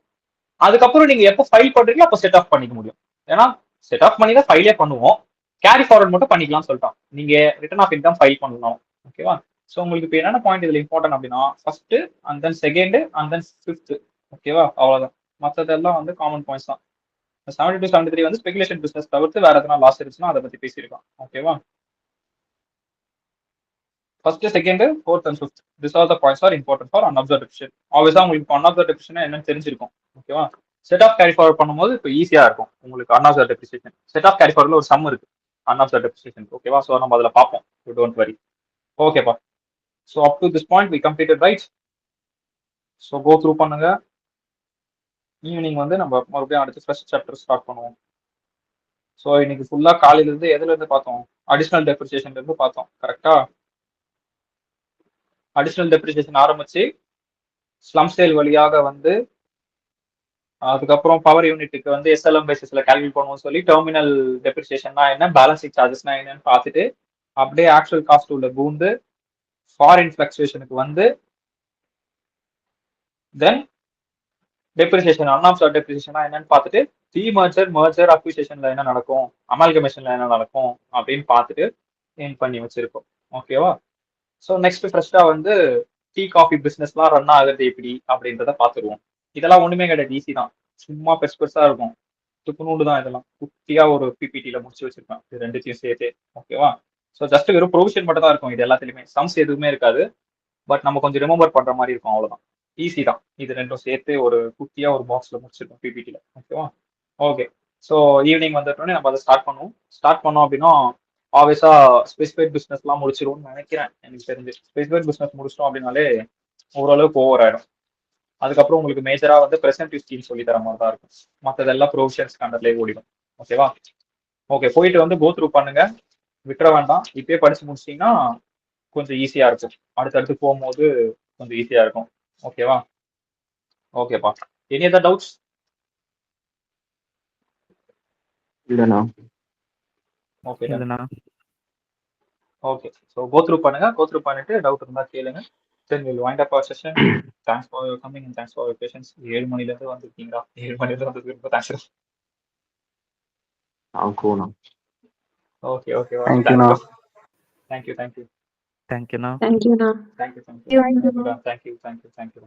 அதுக்கப்புறம் நீங்க எப்போ ஃபைல் பண்றீங்களோ அப்போ செட் ஆஃப் பண்ணிக்க முடியும். ஏன்னா செட் ஆஃப் பண்ணி தான் ஃபைலே பண்ணுவோம், கேரி ஃபார்வர்ட் மட்டும் பண்ணிக்கலாம்னு சொல்லிட்டோம். நீங்க ரிட்டர்ன் ஆஃப் இன்கம் ஃபைல் பண்ணணும். ஓகேவா? ஸோ உங்களுக்கு இப்போ என்னென்ன பாயிண்ட் இதுல இம்பார்ட்டன்ட் அப்படின்னா, first and then second and then fifth. ஓகேவா? அவ்வளவுதான். மற்றதெல்லாம் வந்து காமன் பாயிண்ட்ஸ் தான். 72 73 வந்து ஸ்பெகுலேஷன் பிசினஸ் தவிர்த்து வேற எதனா லாஸ் இருந்துச்சுன்னா அதை பத்தி பேசியிருக்கோம். ஓகேவா? First, second, fourth and fifth, this are the points are important for unobserved depreciation. ஆல்வேஸா உங்களுக்கு அன்அப்சர்வ் டெப்ரிசியேஷன் என்னன்னு தெரிஞ்சிருக்கும். ஓகேவா? செட் ஆஃப் கேரி ஃபார்வர்ட் பண்ணும்போது இப்போ ஈஸியா இருக்கும் உங்களுக்கு unobserved depreciation. Set of carry ஃபார்வர்ட்ல ஒரு சம் இருக்கு அன்அப்சர்வ் டெப்ரிசியேஷன். ஓகேவா? ஸோ நம்ம அதில் பார்ப்போம். You don't worry. ஓகேப்பா. So up to this point we completed, right? So go through பண்ணுங்க. ஈவினிங் வந்து நம்ம மறுபடியும் அடுத்து ஃபர்ஸ்ட் சாப்டர் ஸ்டார்ட் பண்ணுவோம். ஸோ இன்னைக்கு ஃபுல்லா காலையில இருந்து எதுல இருந்து பார்த்தோம்? அடிஷனல் டெப்ரிசியேஷன்ல இருந்து பார்த்தோம். கரெக்டா? அடிஷனல் டெப்ரிசியேஷன் ஆரம்பிச்சு ஸ்லம் ஸ்கேல் வழியாக வந்து அதுக்கப்புறம் பவர் யூனிட்டுக்கு வந்து எஸ்எல்எம் பேசிஸ்ல கால்குலேட் பண்ணுவோம் சொல்லி டெர்மினல் டெப்ரிசியேஷன்னா என்ன, பேலன்சிங் சார்ஜஸ்னா என்னன்னு பார்த்துட்டு அப்படியே ஆக்சுவல் காஸ்ட் உள்ள பூந்து ஃபாரின் ஃபிளக்சுவேஷனுக்கு வந்து தென் டெப்ரிசியேஷன் அன்அப்சர்வ் டெப்ரிசியேஷனா என்னன்னு பார்த்துட்டு டிமர்ஜர், மர்ஜர், அக்விசிஷன்ல என்ன நடக்கும், அமால்கமேஷன்ல என்ன நடக்கும் அப்படின்னு பார்த்துட்டு என் பண்ணி வச்சிருக்கோம். ஓகேவா? ஸோ நெக்ஸ்ட் ஃப்ரெஷ்ஷா வந்து டீ காஃபி பிஸ்னஸ்லாம் ரன் ஆகுறது எப்படி அப்படின்றத பார்த்துருவோம். இதெல்லாம் ஒண்ணுமே கிடையாது, ஈஸி தான். சும்மா பெருசு பெருசா இருக்கும், துப்புநூண்டு தான். இதெல்லாம் குட்டியா ஒரு பிபிடியில முடிச்சு வச்சிருக்கேன் இது ரெண்டுத்தையும் சேர்த்து. ஓகேவா? ஸோ ஜஸ்ட் வெறும் ப்ரொவிஷன் மட்டும் தான் இருக்கும் இது எல்லாத்துலயுமே, சம்ஸ் எதுவுமே இருக்காது. பட் நம்ம கொஞ்சம் ரிமெம்பர் பண்ற மாதிரி இருக்கும், அவ்வளவுதான். ஈஸி தான். இது ரெண்டும் சேர்த்து ஒரு குட்டியா ஒரு பாக்ஸ்ல முடிச்சிருக்கோம் பிபிடியில. ஓகேவா? ஓகே. ஸோ ஈவினிங் வந்துட்டோன்னே நம்ம அதை ஸ்டார்ட் பண்ணுவோம். ஸ்டார்ட் பண்ணோம் அப்படின்னா ஆப்வியஸா ஸ்பெசிஃபைட் பிசினஸ்லாம் முடிச்சிருவோம்னு நினைக்கிறேன். எனக்கு தெரிஞ்சு ஸ்பெசிஃபைட் பிசினஸ் முடிச்சிட்டோம் அப்படின்னாலே ஓரளவுக்கு ஓவர் ஆயிடும். அதுக்கப்புறம் உங்களுக்கு மேஜரா வந்து பிரசன்டிவ் ஸ்கீம் சொல்லி தர மாதிரி தான் இருக்கும். மற்றதெல்லாம் ப்ரொவிஷன்ஸ் கண்டர்லேயே ஓடிடும். ஓகேவா? ஓகே, போயிட்டு வந்து கோ த்ரூ பண்ணுங்க, விட்டுற வேண்டாம். இப்பயே படிச்சு முடிச்சிட்டீங்கன்னா கொஞ்சம் ஈஸியா இருக்கும், அடுத்தடுத்து போகும்போது கொஞ்சம் ஈஸியா இருக்கும். ஓகேவா? ஓகேப்பா. Any other doubts? இல்லைண்ணா. ஓகே இல்லைண்ணா. ஓகே. ஸோ கோ த்ரூ பண்ணுங்க, கோ த்ரூ பண்ணிட்டு டவுட் இருந்தால் கேளுங்க. Then will wind up our session. Thanks for your coming and thanks for your patience. 7 மணிலேருந்து வந்துருக்கீங்களா? 7 மணிலேருந்து வந்ததுக்கு ரொம்ப தேங்க்ஸ். ஓகே ஓகேவா? தேங்க்யூண்ணா. தேங்க்யூ தேங்க்யூ தேங்க்யூண்ணா. தேங்க்யூண்ணா. Thank you thank you Thank you. Thank you thank you.